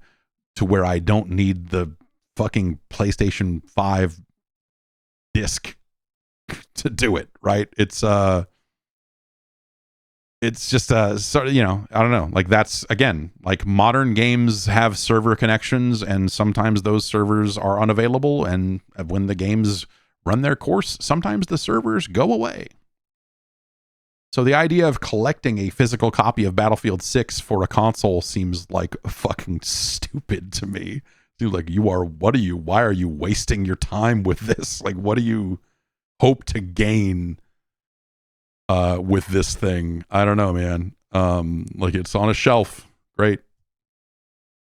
to where I don't need the fucking PlayStation 5 disc to do it, right? It's just sort of, you know, I don't know. Like, that's, again, like, modern games have server connections, and sometimes those servers are unavailable, and when the games run their course, sometimes the servers go away. So the idea of collecting a physical copy of Battlefield 6 for a console seems like fucking stupid to me. Dude, like, why are you wasting your time with this? Like, what do you hope to gain with this thing? I don't know, man. Like, it's on a shelf. Great.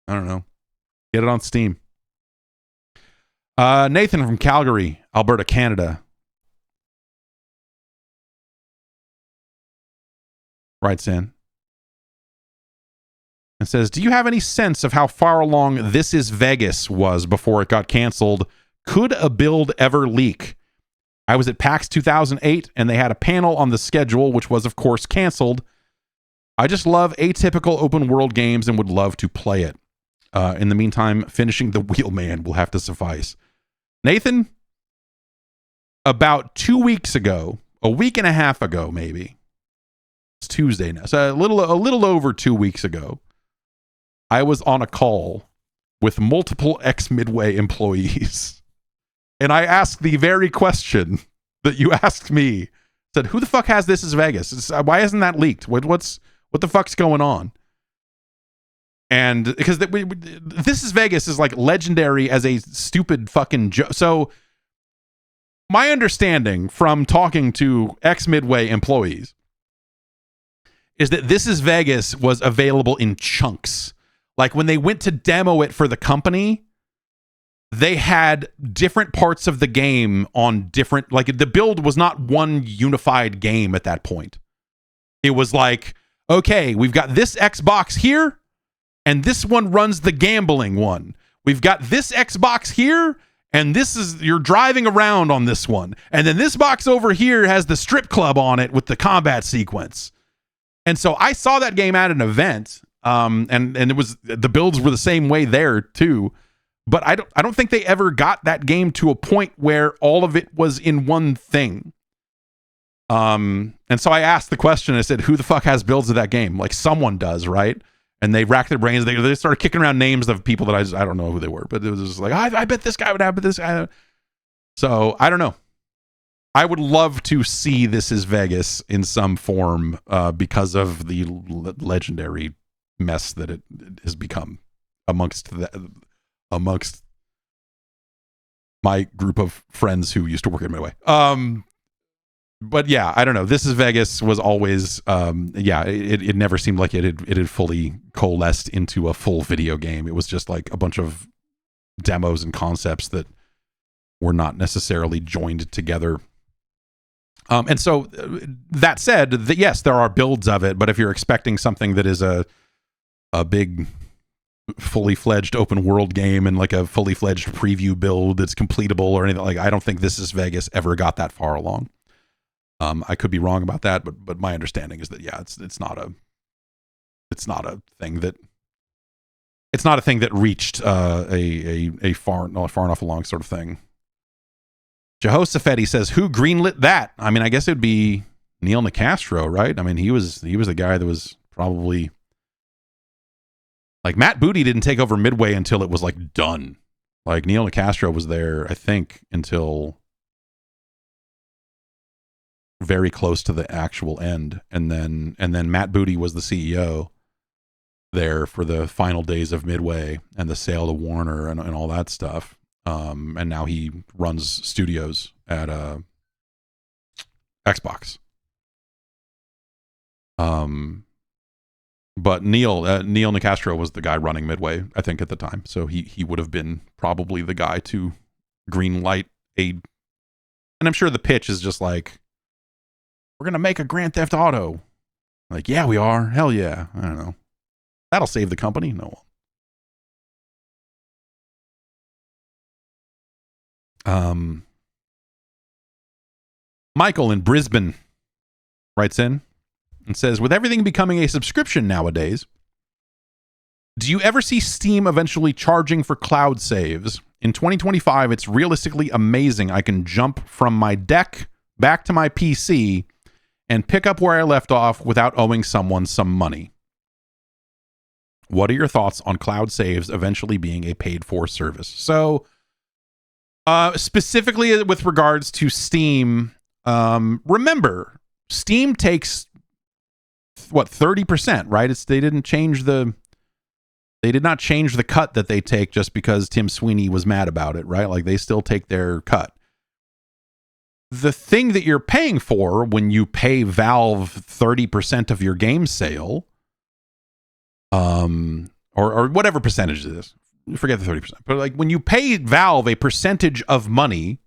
I don't know. Get it on Steam. Nathan from Calgary, Alberta, Canada, writes in and says, do you have any sense of how far along This Is Vegas was before it got canceled? Could a build ever leak? I was at PAX 2008 and they had a panel on the schedule, which was of course canceled. I just love atypical open world games and would love to play it. In the meantime, finishing The Wheelman will have to suffice. Nathan, about 2 weeks ago, a week and a half ago, maybe, it's Tuesday now, so a little over 2 weeks ago, I was on a call with multiple ex-Midway employees. And I asked the very question that you asked me. Said, who the fuck has This Is Vegas? Why isn't that leaked? What the fuck's going on? And because This Is Vegas is like legendary as a stupid fucking joke. So my understanding from talking to ex-Midway employees is that This Is Vegas was available in chunks. Like, when they went to demo it for the company, they had different parts of the game on different, like, the build was not one unified game at that point. It was like, okay, we've got this Xbox here, and this one runs the gambling one. We've got this Xbox here, and this is, you're driving around on this one. And then this box over here has the strip club on it with the combat sequence. And so I saw that game at an event, and it was, the builds were the same way there too. But I don't think they ever got that game to a point where all of it was in one thing. And so I asked the question, I said, who the fuck has builds of that game? Like, someone does, right? And they racked their brains. They started kicking around names of people that I don't know who they were, but it was just like, I bet this guy would have this guy. So I don't know. I would love to see This Is Vegas in some form because of the legendary mess that it has become amongst my group of friends who used to work at Midway. but yeah, I don't know. This is Vegas was always, it never seemed like it had fully coalesced into a full video game. It was just like a bunch of demos and concepts that were not necessarily joined together. And so that said, yes, there are builds of it, but if you're expecting something that is a big, fully fledged open world game and like a fully fledged preview build that's completable or anything, like, I don't think This Is Vegas ever got that far along. I could be wrong about that, but my understanding is that it's not a thing that reached a far enough along sort of thing. Jehoshaphat says, who greenlit that? I mean, I guess it would be Neil Nicastro, right? I mean, he was the guy that was probably like, Matt Booty didn't take over Midway until it was like done. Like, Neil Nicastro was there, I think, until very close to the actual end, and then Matt Booty was the CEO there for the final days of Midway and the sale to Warner and all that stuff. And now he runs studios at Xbox. But Neil Nicastro was the guy running Midway, I think, at the time. So he would have been probably the guy to green light and I'm sure the pitch is just like, we're going to make a Grand Theft Auto. Like, yeah, we are. Hell yeah. I don't know. That'll save the company. No. Michael in Brisbane writes in and says, with everything becoming a subscription nowadays, do you ever see Steam eventually charging for cloud saves? In 2025, it's realistically amazing. I can jump from my deck back to my PC and pick up where I left off without owing someone some money. What are your thoughts on cloud saves eventually being a paid-for service? So, specifically with regards to Steam, remember, Steam takes, 30%, right? They did not change the cut that they take just because Tim Sweeney was mad about it, right? Like, they still take their cut. The thing that you're paying for when you pay Valve 30% of your game sale, or whatever percentage it is, forget the 30%, but like when you pay Valve a percentage of money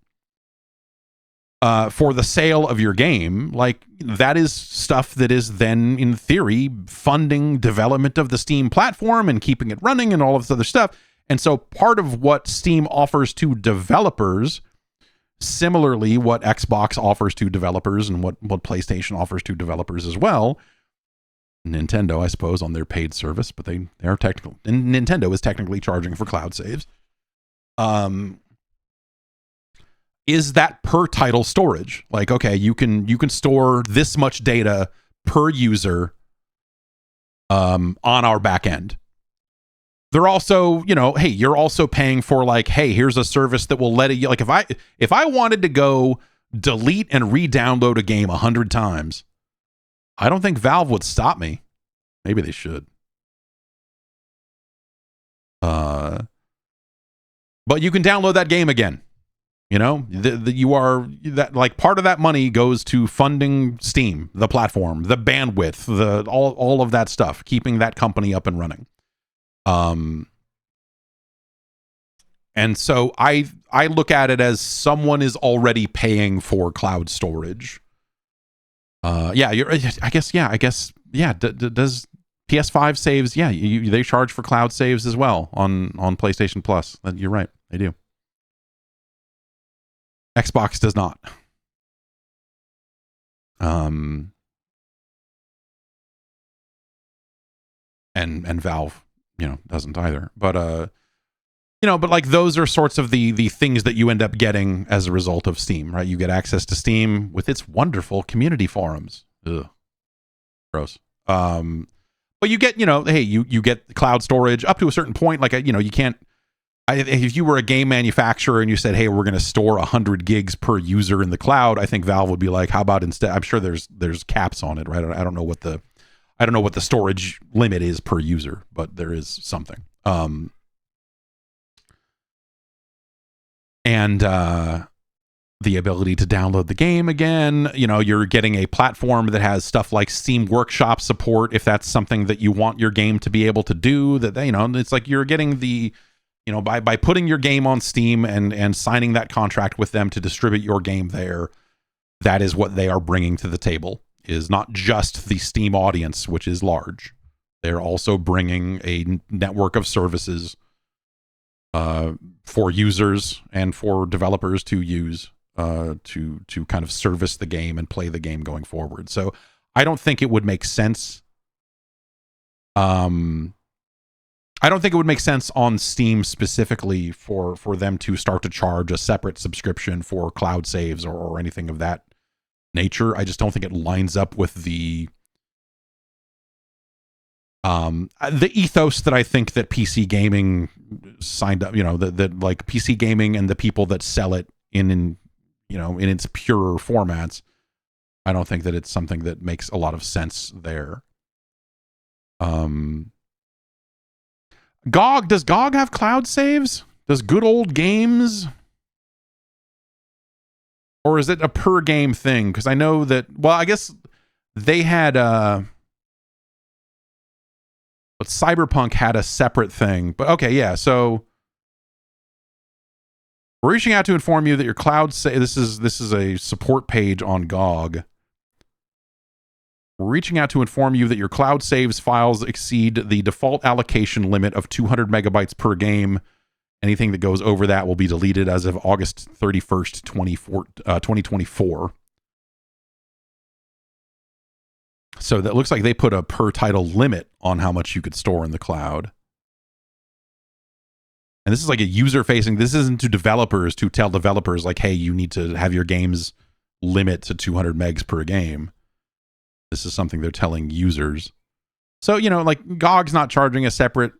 for the sale of your game, like, that is stuff that is then in theory funding development of the Steam platform and keeping it running and all of this other stuff. And so part of what Steam offers to developers, similarly what Xbox offers to developers and what PlayStation offers to developers as well, Nintendo, I suppose, on their paid service, but they are technical, and Nintendo is technically charging for cloud saves, is that per title storage. Like, okay, you can store this much data per user on our back end. They're also, hey, you're also paying for, like, hey, here's a service that will let it, like, if I wanted to go delete and re-download a game 100 times, I don't think Valve would stop me. Maybe they should. But you can download that game again. You are that, like, part of that money goes to funding Steam, the platform, the bandwidth, all of that stuff, keeping that company up and running. And so I look at it as someone is already paying for cloud storage. Does PS5 saves? Yeah, they charge for cloud saves as well on PlayStation Plus. You're right, they do. Xbox does not. And Valve, doesn't either. But but like, those are sorts of the things that you end up getting as a result of Steam, right? You get access to Steam with its wonderful community forums. Ugh. Gross. But you get, hey, you get cloud storage up to a certain point. Like, you can't, if you were a game manufacturer and you said, hey, we're going to store 100 gigs per user in the cloud, I think Valve would be like, how about instead, I'm sure there's caps on it, right? I don't know what the storage limit is per user, but there is something. And the ability to download the game again. You know, you're getting a platform that has stuff like Steam Workshop support if that's something that you want your game to be able to do. That, you know, it's like you're getting the, you know, by putting your game on Steam and signing that contract with them to distribute your game there, that is what they are bringing to the table, is not just the Steam audience, which is large. They're also bringing a network of services for users and for developers to use to kind of service the game and play the game going forward. So I don't think it would make sense. I don't think it would make sense on Steam specifically for them to start to charge a separate subscription for cloud saves or anything of that nature. I just don't think it lines up with the ethos that I think that PC gaming signed up, you know, that like PC gaming and the people that sell it in you know, in its purer formats. I don't think that it's something that makes a lot of sense there. GOG, does GOG have cloud saves? Does Good Old Games? Or is it a per game thing? Because I know that, well, I guess they had but Cyberpunk had a separate thing. But okay, yeah, so we're reaching out to inform you that your cloud this is a support page on GOG. We're reaching out to inform you that your cloud saves files exceed the default allocation limit of 200 megabytes per game. Anything that goes over that will be deleted as of August 31st, 2024. So that looks like they put a per title limit on how much you could store in the cloud. And this is like a user-facing, this isn't to developers to tell developers like, hey, you need to have your games limit to 200 megs per game. This is something they're telling users. So, you know, like GOG's not charging a separate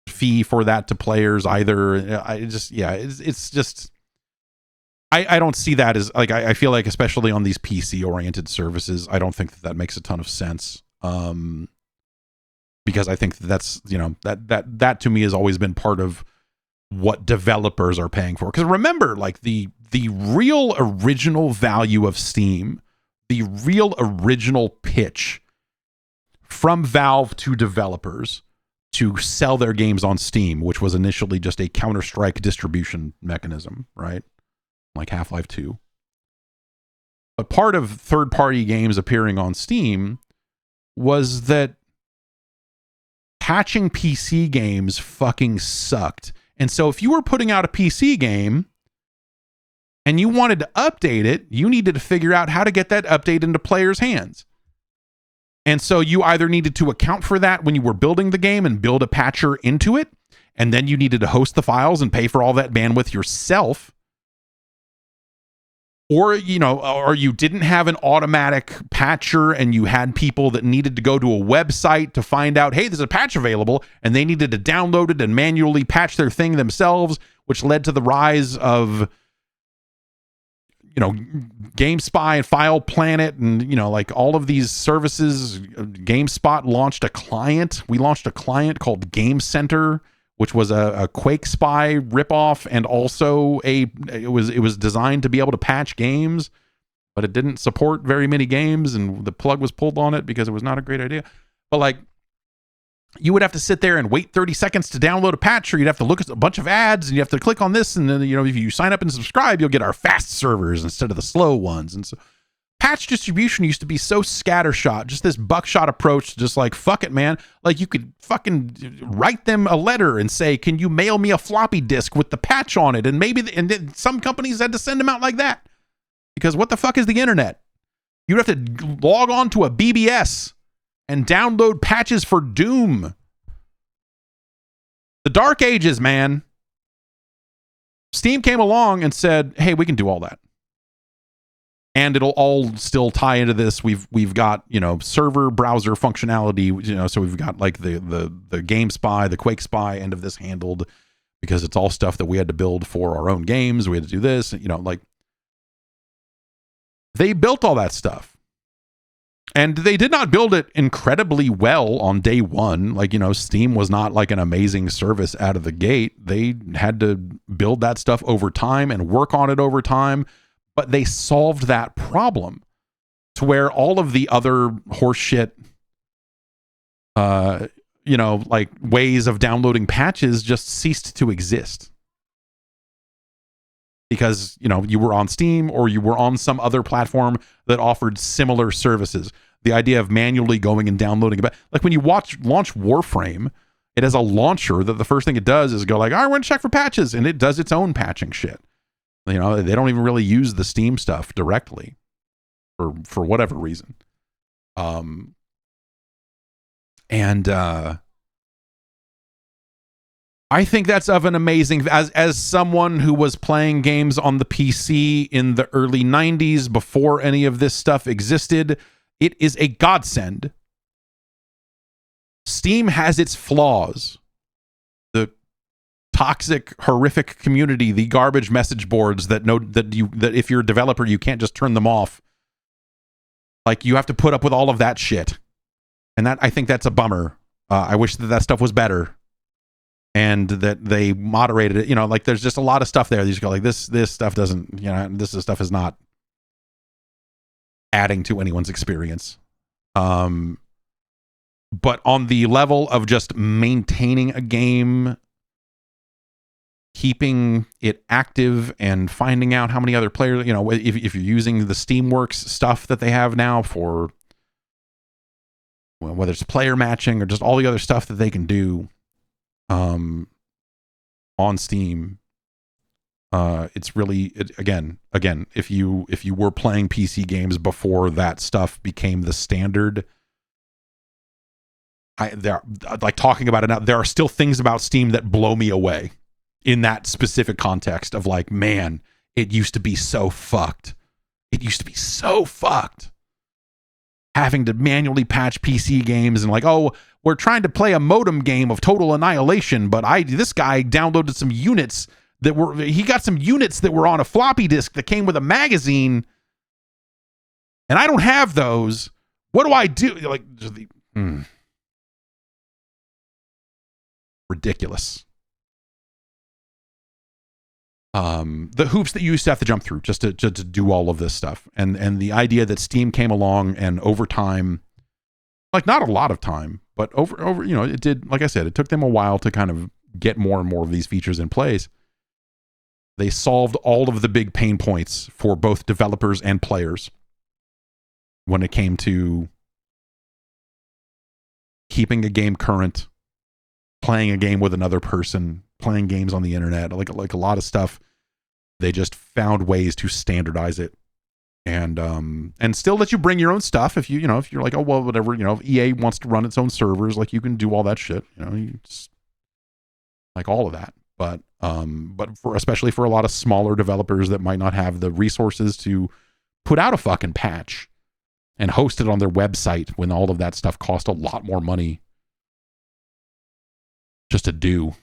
fee for that to players either. I just, yeah, it's just, I don't see that as, like, I feel like, especially on these PC-oriented services, I don't think that makes a ton of sense. Because I think that's, you know, that to me has always been part of what developers are paying for. Because remember, like, the real original value of Steam, the real original pitch from Valve to developers to sell their games on Steam, which was initially just a Counter-Strike distribution mechanism, right? Like Half-Life 2. But part of third-party games appearing on Steam was that patching PC games fucking sucked. And so if you were putting out a PC game and you wanted to update it, you needed to figure out how to get that update into players' hands. And so you either needed to account for that when you were building the game and build a patcher into it, and then you needed to host the files and pay for all that bandwidth yourself. Or, you know, or you didn't have an automatic patcher and you had people that needed to go to a website to find out, hey, there's a patch available, and they needed to download it and manually patch their thing themselves, which led to the rise of, you know, GameSpy and File Planet and, you know, like all of these services. GameSpot launched a client. We launched a client called Game Center, which was a Quake Spy ripoff, and also it was designed to be able to patch games, but it didn't support very many games, and the plug was pulled on it because it was not a great idea. But like, you would have to sit there and wait 30 seconds to download a patch, or you'd have to look at a bunch of ads, and you have to click on this, and then, you know, if you sign up and subscribe, you'll get our fast servers instead of the slow ones. And so patch distribution used to be so scattershot, just this buckshot approach, just like, fuck it, man. Like, you could fucking write them a letter and say, can you mail me a floppy disk with the patch on it? And maybe, and then some companies had to send them out like that. Because what the fuck is the internet? You'd have to log on to a BBS and download patches for Doom. The Dark Ages, man. Steam came along and said, hey, we can do all that. And it'll all still tie into this. We've got, you know, server browser functionality, you know, so we've got like the GameSpy, the Quake Spy end of this handled, because it's all stuff that we had to build for our own games. We had to do this, you know, like, they built all that stuff. And they did not build it incredibly well on day one. Like, you know, Steam was not like an amazing service out of the gate. They had to build that stuff over time and work on it over time. but they solved that problem to where all of the other horseshit, like ways of downloading patches just ceased to exist. Because, you were on Steam or you were on some other platform that offered similar services. The idea of manually going and downloading, like when you launch Warframe, it has a launcher that the first thing it does is go like, I want to check for patches, and it does its own patching shit. They don't even really use the Steam stuff directly for whatever reason. I think that's of an amazing, as someone who was playing games on the PC in the early 90s before any of this stuff existed, it is a godsend. Steam has its flaws. The toxic, horrific community, the garbage message boards that if you're a developer, you can't just turn them off. Like, you have to put up with all of that shit. And I think that's a bummer. I wish that stuff was better. And that they moderated it, like there's just a lot of stuff there. You just go like, this stuff doesn't, this stuff is not adding to anyone's experience. But on the level of just maintaining a game, keeping it active and finding out how many other players, if you're using the Steamworks stuff that they have now for, whether it's player matching or just all the other stuff that they can do, on Steam, it's really, again, if you were playing PC games before that stuff became the standard, like talking about it now, there are still things about Steam that blow me away in that specific context of like, man, it used to be so fucked. It used to be so fucked. Having to manually patch PC games and like, oh, we're trying to play a modem game of Total Annihilation, but this guy downloaded some units he got some units that were on a floppy disk that came with a magazine, and I don't have those. What do I do? Like, ridiculous. The hoops that you used to have to jump through just to do all of this stuff, and the idea that Steam came along and over time, like not a lot of time, but over it did, like I said, it took them a while to kind of get more and more of these features in place. They solved all of the big pain points for both developers and players when it came to keeping a game current, playing a game with another person, playing games on the internet, like a lot of stuff. They just found ways to standardize it, and still let you bring your own stuff if you're like, oh well, whatever, if EA wants to run its own servers, like you can do all that shit, you just, like all of that. But especially for a lot of smaller developers that might not have the resources to put out a fucking patch and host it on their website when all of that stuff cost a lot more money just to do.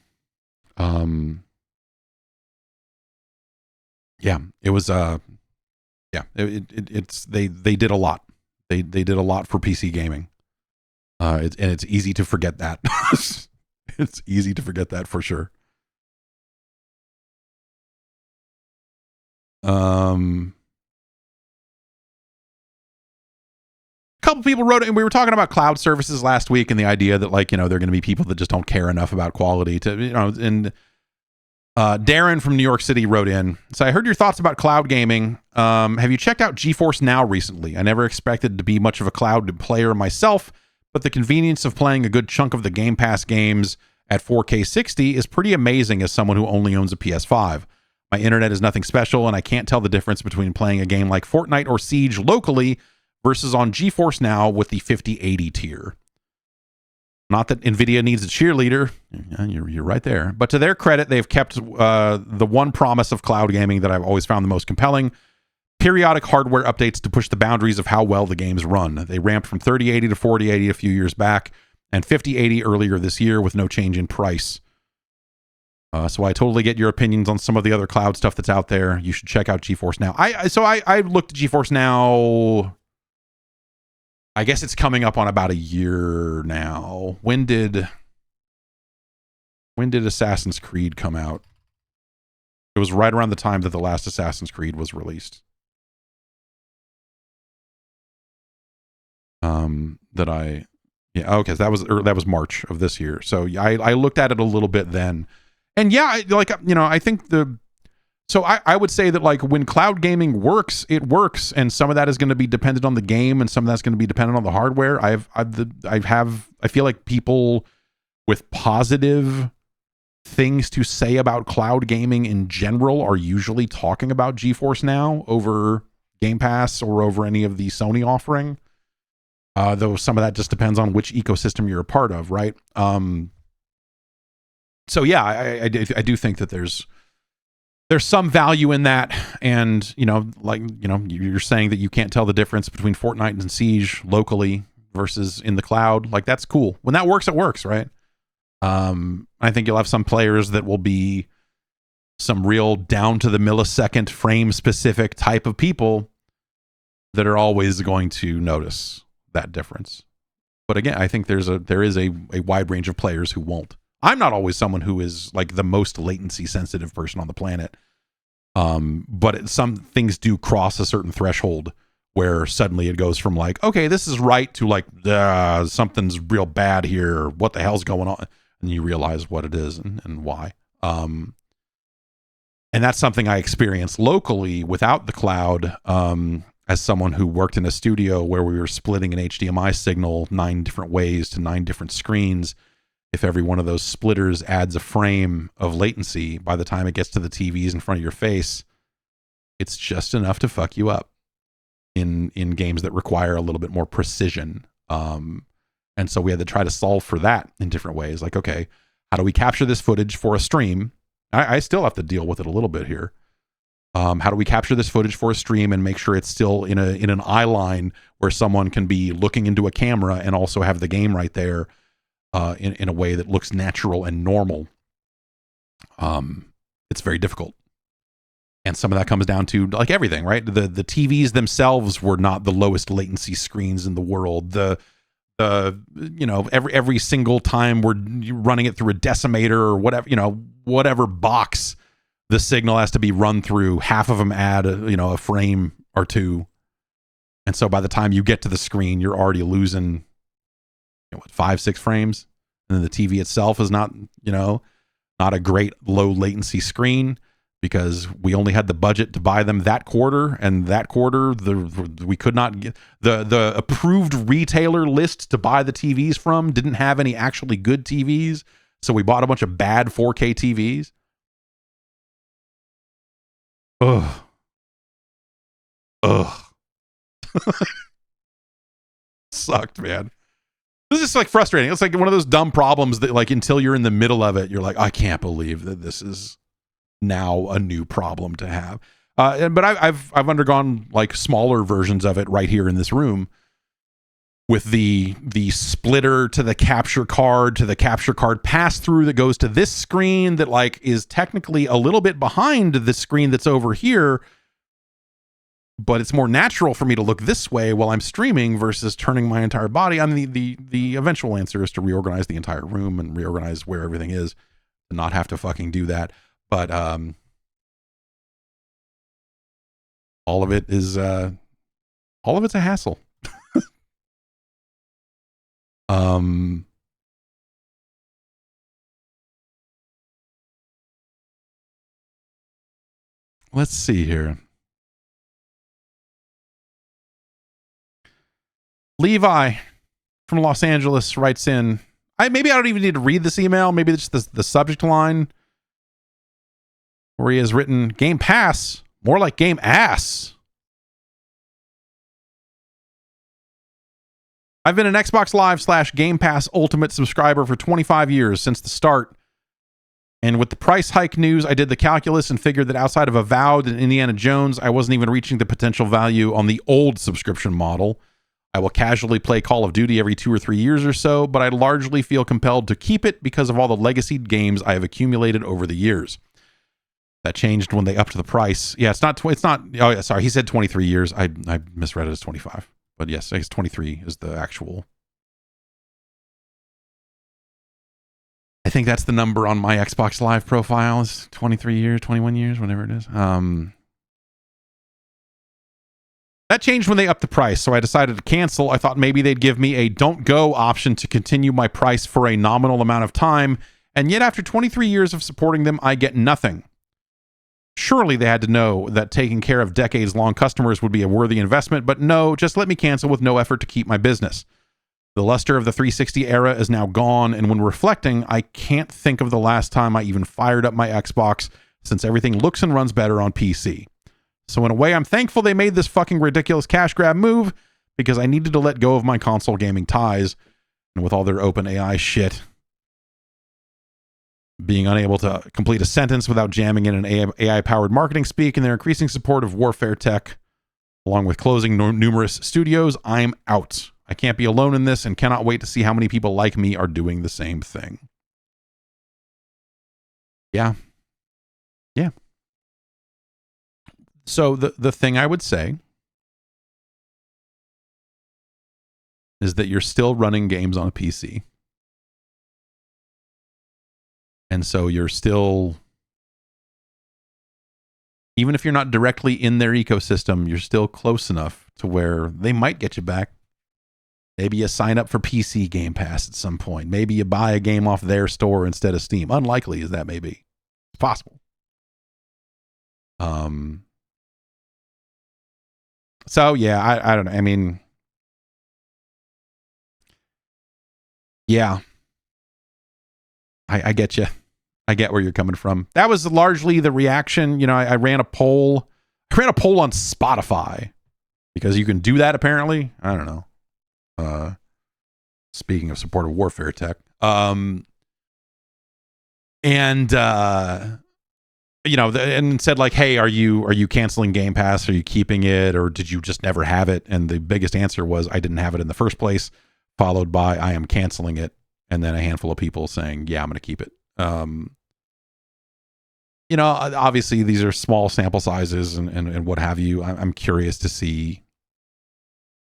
It was they did a lot. They did a lot for PC gaming. And it's easy to forget that. It's easy to forget that for sure. A couple people wrote it, and we were talking about cloud services last week and the idea that, like, there are going to be people that just don't care enough about quality to, and Darren from New York City wrote in. So I heard your thoughts about cloud gaming. Have you checked out GeForce Now recently? I never expected to be much of a cloud player myself, but the convenience of playing a good chunk of the Game Pass games at 4K 60 is pretty amazing as someone who only owns a PS5. My internet is nothing special, and I can't tell the difference between playing a game like Fortnite or Siege locally versus on GeForce Now with the 5080 tier. Not that NVIDIA needs a cheerleader. You're right there. But to their credit, they've kept the one promise of cloud gaming that I've always found the most compelling: periodic hardware updates to push the boundaries of how well the games run. They ramped from 3080 to 4080 a few years back, and 5080 earlier this year with no change in price. So I totally get your opinions on some of the other cloud stuff that's out there. You should check out GeForce Now. I looked at GeForce Now. I guess it's coming up on about a year now. When did Assassin's Creed come out? It was right around the time that the last Assassin's Creed was released. that I, yeah, okay, so that was March of this year. So I looked at it a little bit then, and yeah, I think so I would say that like when cloud gaming works, it works, and some of that is going to be dependent on the game, and some of that's going to be dependent on the hardware. I feel like people with positive things to say about cloud gaming in general are usually talking about GeForce Now over Game Pass or over any of the Sony offering. Though some of that just depends on which ecosystem you're a part of, right? So yeah, I do think that there's some value in that, and you're saying that you can't tell the difference between Fortnite and Siege locally versus in the cloud. Like, that's cool. When that works, it works, right? I think you'll have some players that will be some real down to the millisecond frame specific type of people that are always going to notice that difference. But again, I think there is a wide range of players who won't. I'm not always someone who is like the most latency sensitive person on the planet. But some things do cross a certain threshold where suddenly it goes from like, okay, this is right, to like, something's real bad here. What the hell's going on? And you realize what it is and why. And that's something I experienced locally without the cloud, as someone who worked in a studio where we were splitting an HDMI signal 9 different ways to 9 different screens. If every one of those splitters adds a frame of latency, by the time it gets to the TVs in front of your face, it's just enough to fuck you up in games that require a little bit more precision. And so we had to try to solve for that in different ways. Like, okay, how do we capture this footage for a stream? I still have to deal with it a little bit here. How do we capture this footage for a stream and make sure it's still in an eye line where someone can be looking into a camera and also have the game right there, in a way that looks natural and normal? It's very difficult. And some of that comes down to like everything, right? The TVs themselves were not the lowest latency screens in the world. Every single time we're running it through a decimator or whatever box the signal has to be run through, half of them add a frame or two. And so by the time you get to the screen, you're already losing 5-6 frames. And then the TV itself is not a great low latency screen, because we only had the budget to buy them that quarter, and that quarter we could not get the approved retailer list to buy the TVs from didn't have any actually good TVs, so we bought a bunch of bad 4K TVs. Ugh. Sucked, man. This is just like frustrating. It's like one of those dumb problems that like until you're in the middle of it, you're like, I can't believe that this is now a new problem to have. But I've undergone like smaller versions of it right here in this room, with the splitter to the capture card pass through that goes to this screen that like is technically a little bit behind the screen that's over here, but it's more natural for me to look this way while I'm streaming versus turning my entire body. I mean, the eventual answer is to reorganize the entire room and reorganize where everything is, and not have to fucking do that. But all of it's a hassle. Let's see here. Levi from Los Angeles writes in, maybe I don't even need to read this email. Maybe it's just the subject line, where he has written, Game Pass, more like Game Ass. I've been an Xbox Live / Game Pass Ultimate subscriber for 25 years, since the start. And with the price hike news, I did the calculus and figured that outside of Avowed and Indiana Jones, I wasn't even reaching the potential value on the old subscription model. I will casually play Call of Duty every 2 or 3 years or so, but I largely feel compelled to keep it because of all the legacy games I have accumulated over the years. That changed when they upped the price. Yeah, it's not. Oh yeah, sorry. He said 23 years. I misread it as 25. But yes, I guess 23 is the actual. I think that's the number on my Xbox Live profile, is 23 years, 21 years, whatever it is. That changed when they upped the price, so I decided to cancel. I thought maybe they'd give me a don't go option to continue my price for a nominal amount of time, and yet after 23 years of supporting them, I get nothing. Surely they had to know that taking care of decades-long customers would be a worthy investment, but no, just let me cancel with no effort to keep my business. The luster of the 360 era is now gone, and when reflecting, I can't think of the last time I even fired up my Xbox, since everything looks and runs better on PC. So in a way, I'm thankful they made this fucking ridiculous cash grab move, because I needed to let go of my console gaming ties, and with all their open AI shit, being unable to complete a sentence without jamming in an AI-powered marketing speak, and their increasing support of warfare tech, along with closing numerous studios, I'm out. I can't be alone in this and cannot wait to see how many people like me are doing the same thing. Yeah. Yeah. So the thing I would say is that you're still running games on a PC. And so you're still, even if you're not directly in their ecosystem, you're still close enough to where they might get you back. Maybe you sign up for PC Game Pass at some point. Maybe you buy a game off their store instead of Steam. Unlikely as that may be. It's possible. So yeah, I don't know. I mean, yeah, I get you. I get where you're coming from. That was largely the reaction. You know, I ran a poll. I ran a poll on Spotify because you can do that apparently. I don't know. Speaking of supportive warfare tech, and you know, and said like, hey, are you canceling Game Pass? Are you keeping it, or did you just never have it? And the biggest answer was I didn't have it in the first place, followed by I am canceling it, and then a handful of people saying, yeah, I'm going to keep it. You know, obviously these are small sample sizes and what have you. I'm curious to see.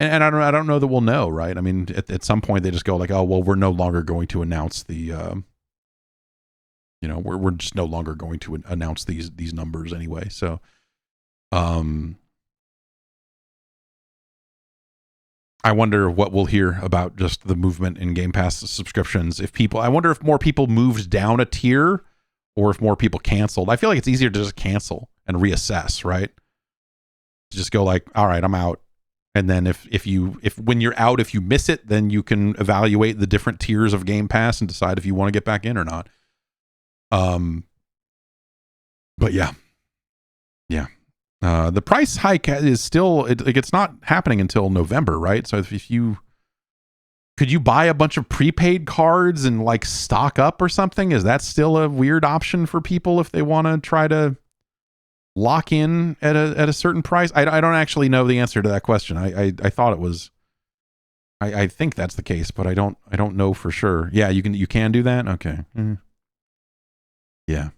And I don't know that we'll know, right? I mean, at some point they just go like, oh, well, we're no longer going to announce the, you know, we're just no longer going to announce these numbers anyway. So, I wonder what we'll hear about just the movement in Game Pass subscriptions. I wonder if more people moved down a tier or if more people canceled. I feel like it's easier to just cancel and reassess, right? To just go like, all right, I'm out. And then if when you're out, if you miss it, then you can evaluate the different tiers of Game Pass and decide if you want to get back in or not. But yeah. The price hike is still, it's not happening until November, right? So could you buy a bunch of prepaid cards and like stock up or something? Is that still a weird option for people if they want to try to lock in at a certain price? I don't actually know the answer to that question. I thought it was. I think that's the case, but I don't know for sure. Yeah, you can do that. Okay. Mm-hmm. Yeah.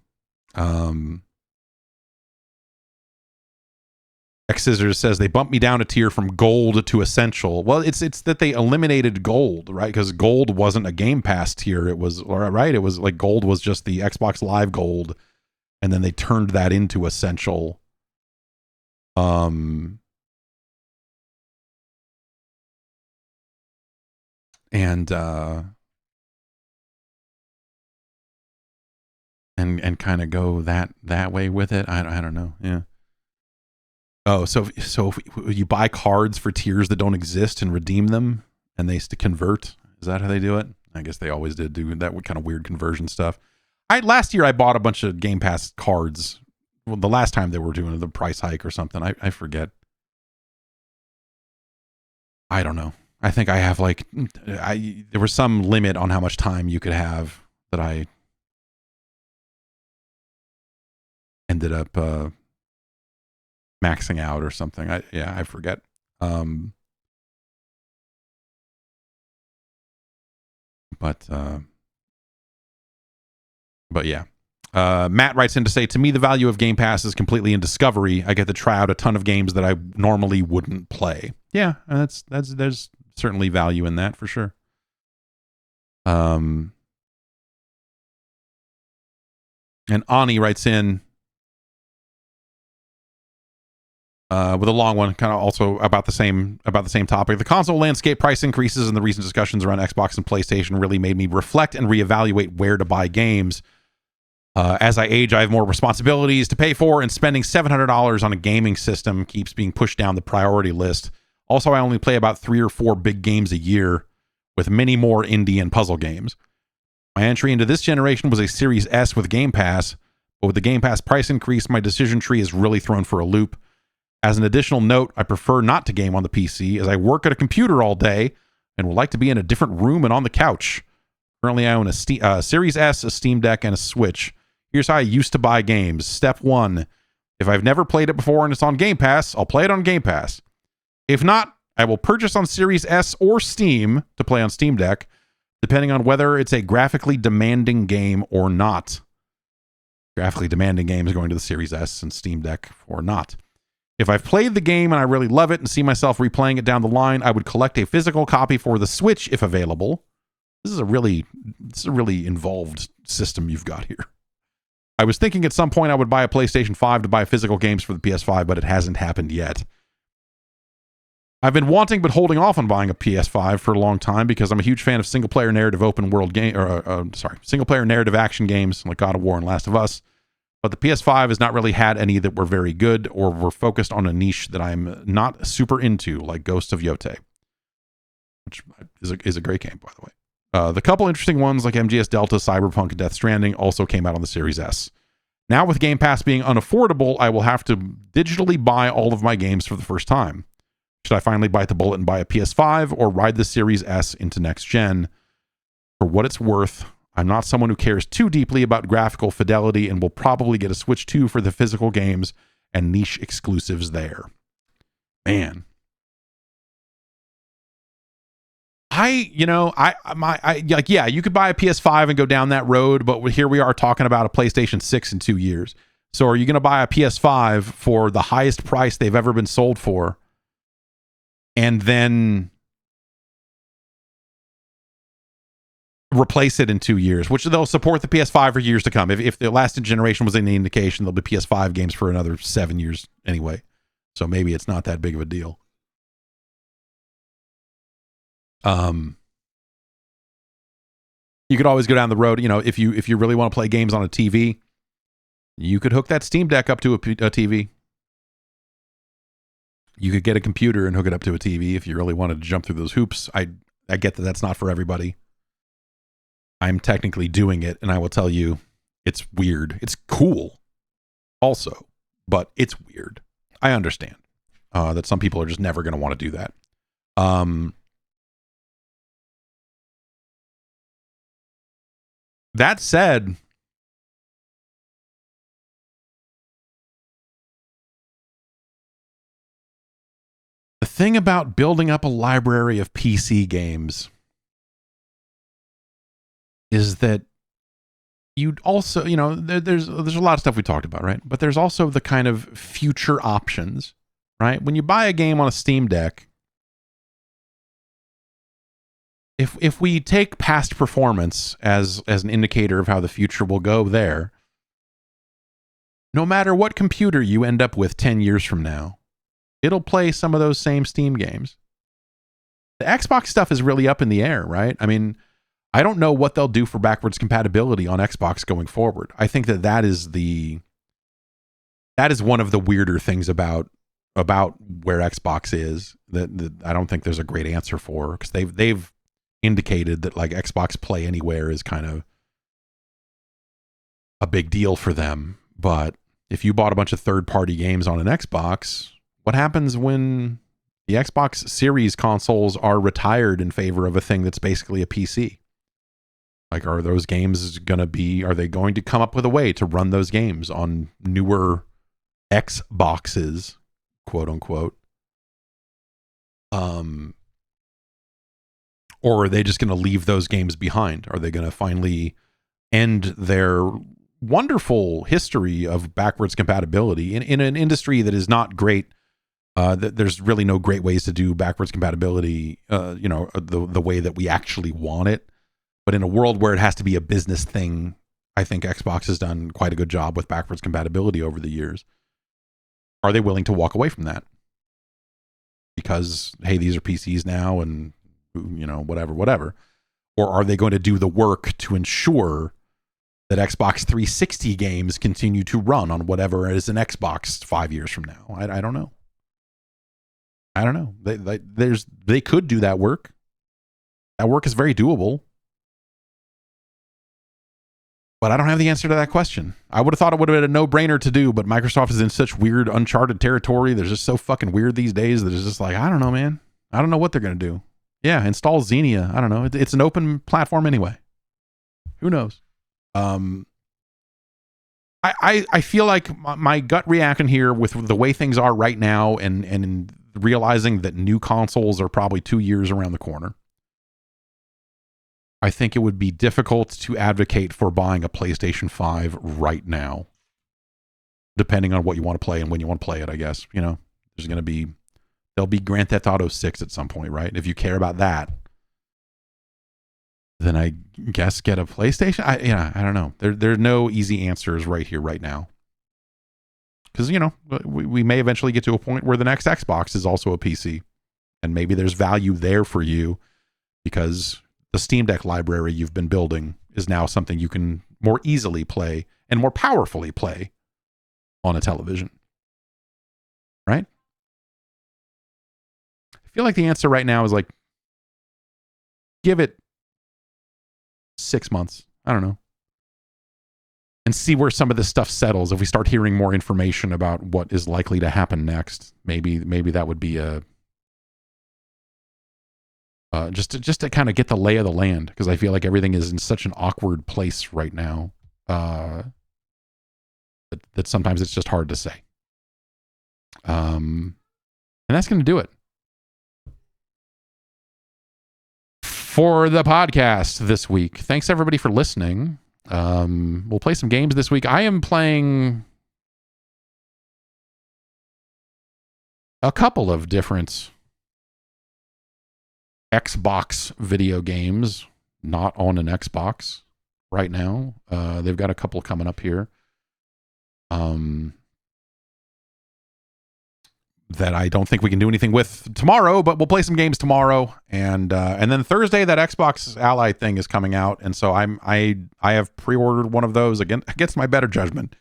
X Scissors says they bumped me down a tier from gold to essential. Well, it's that they eliminated gold, right? Because gold wasn't a Game Pass tier. It was right. It was like gold was just the Xbox Live Gold, and then they turned that into essential. And kind of go that way with it. I don't know. Yeah. Oh, so if you buy cards for tiers that don't exist and redeem them, and they convert. Is that how they do it? I guess they always did do that kind of weird conversion stuff. Last year I bought a bunch of Game Pass cards. Well, the last time they were doing the price hike or something, I forget. I don't know. I think I have like there was some limit on how much time you could have that I ended up maxing out or something. I forget. But yeah. Matt writes in to say, to me, the value of Game Pass is completely in discovery. I get to try out a ton of games that I normally wouldn't play. Yeah, there's certainly value in that for sure. And Ani writes in, with a long one, kind of also about the same topic. The console landscape price increases and the recent discussions around Xbox and PlayStation really made me reflect and reevaluate where to buy games. As I age, I have more responsibilities to pay for, and spending $700 on a gaming system keeps being pushed down the priority list. Also, I only play about 3 or 4 big games a year, with many more indie and puzzle games. My entry into this generation was a Series S with Game Pass, but with the Game Pass price increase, my decision tree is really thrown for a loop. As an additional note, I prefer not to game on the PC, as I work at a computer all day and would like to be in a different room and on the couch. Currently, I own a Series S, a Steam Deck, and a Switch. Here's how I used to buy games. Step 1. If I've never played it before and it's on Game Pass, I'll play it on Game Pass. If not, I will purchase on Series S or Steam to play on Steam Deck, depending on whether it's a graphically demanding game or not. Graphically demanding games going to the Series S and Steam Deck or not. If I've played the game and I really love it and see myself replaying it down the line, I would collect a physical copy for the Switch if available. This is a really involved system you've got here. I was thinking at some point I would buy a PlayStation 5 to buy physical games for the PS5, but it hasn't happened yet. I've been wanting but holding off on buying a PS5 for a long time because I'm a huge fan of single-player narrative single-player narrative action games like God of War and Last of Us. But the PS5 has not really had any that were very good or were focused on a niche that I'm not super into, like Ghost of Yotei, which is a great game, by the way. The couple interesting ones like MGS Delta, Cyberpunk, and Death Stranding also came out on the Series S. Now with Game Pass being unaffordable, I will have to digitally buy all of my games for the first time. Should I finally bite the bullet and buy a PS5 or ride the Series S into next gen? For what it's worth, I'm not someone who cares too deeply about graphical fidelity and will probably get a Switch 2 for the physical games and niche exclusives there. Man. You could buy a PS5 and go down that road, but here we are talking about a PlayStation 6 in 2 years. So are you going to buy a PS5 for the highest price they've ever been sold for? And then replace it in 2 years, which they'll support the PS5 for years to come. If the last generation was any indication, there'll be PS5 games for another 7 years anyway. So maybe it's not that big of a deal. You could always go down the road, if you really want to play games on a TV, you could hook that Steam Deck up to a TV. You could get a computer and hook it up to a TV if you really wanted to jump through those hoops. I get that that's not for everybody. I'm technically doing it, and I will tell you, it's weird. It's cool also, but it's weird. I understand that some people are just never going to want to do that. That said, the thing about building up a library of PC games is that you'd also, there's a lot of stuff we talked about, right? But there's also the kind of future options, right? When you buy a game on a Steam Deck, if we take past performance as an indicator of how the future will go there, no matter what computer you end up with 10 years from now, it'll play some of those same Steam games. The Xbox stuff is really up in the air, right? I mean, I don't know what they'll do for backwards compatibility on Xbox going forward. I think that is one of the weirder things about where Xbox is that I don't think there's a great answer for, because they've indicated that like Xbox Play Anywhere is kind of a big deal for them. But if you bought a bunch of third-party games on an Xbox, what happens when the Xbox Series consoles are retired in favor of a thing that's basically a PC? Like, are those games are they going to come up with a way to run those games on newer Xboxes, quote unquote? Or are they just going to leave those games behind? Are they going to finally end their wonderful history of backwards compatibility in an industry that is not great? There's really no great ways to do backwards compatibility, the way that we actually want it. But in a world where it has to be a business thing, I think Xbox has done quite a good job with backwards compatibility over the years. Are they willing to walk away from that? Because, hey, these are PCs now and, whatever. Or are they going to do the work to ensure that Xbox 360 games continue to run on whatever is an Xbox 5 years from now? I don't know. I don't know. They could do that work. That work is very doable. But I don't have the answer to that question. I would have thought it would have been a no-brainer to do, but Microsoft is in such weird, uncharted territory. They're just so fucking weird these days that it's just like, I don't know, man. I don't know what they're going to do. Yeah, install Xenia. I don't know. It's an open platform anyway. Who knows? I feel like my gut reaction here with the way things are right now and realizing that new consoles are probably 2 years around the corner, I think it would be difficult to advocate for buying a PlayStation 5 right now, depending on what you want to play and when you want to play it, I guess. There'll be Grand Theft Auto 6 at some point, right? If you care about that, then I guess get a PlayStation. I don't know. There are no easy answers right here, right now. Because, we may eventually get to a point where the next Xbox is also a PC. And maybe there's value there for you because the Steam Deck library you've been building is now something you can more easily play and more powerfully play on a television. Right? I feel like the answer right now is like, give it 6 months. I don't know. And see where some of this stuff settles. If we start hearing more information about what is likely to happen next, maybe that would be a just to kind of get the lay of the land, because I feel like everything is in such an awkward place right now that sometimes it's just hard to say. And that's going to do it for the podcast this week. Thanks everybody for listening. We'll play some games this week. I am playing a couple of different Xbox video games, not on an Xbox right now. They've got a couple coming up here. That I don't think we can do anything with tomorrow, but we'll play some games tomorrow, and then Thursday that Xbox Ally thing is coming out, and so I have pre-ordered one of those against my better judgment.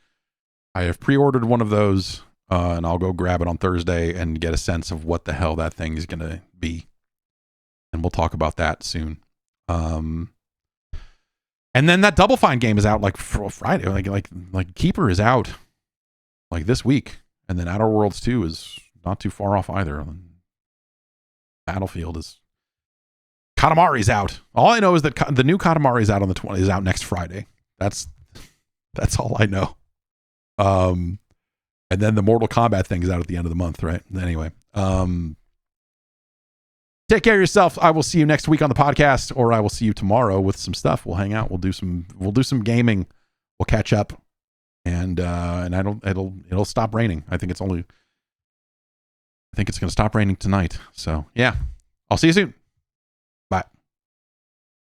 I have pre-ordered one of those, and I'll go grab it on Thursday and get a sense of what the hell that thing is going to be, and we'll talk about that soon. And then that Double Fine game is out like Friday, like Keeper is out like this week, and then Outer Worlds 2 is not too far off either. Battlefield is... Katamari's out. All I know is that the new Katamari's out on the 20th, is out next Friday. That's all I know. And then the Mortal Kombat thing is out at the end of the month, right? Anyway, take care of yourself. I will see you next week on the podcast, or I will see you tomorrow with some stuff. We'll hang out. We'll do some gaming. We'll catch up, and it'll stop raining. I think it's going to stop raining tonight. So yeah, I'll see you soon.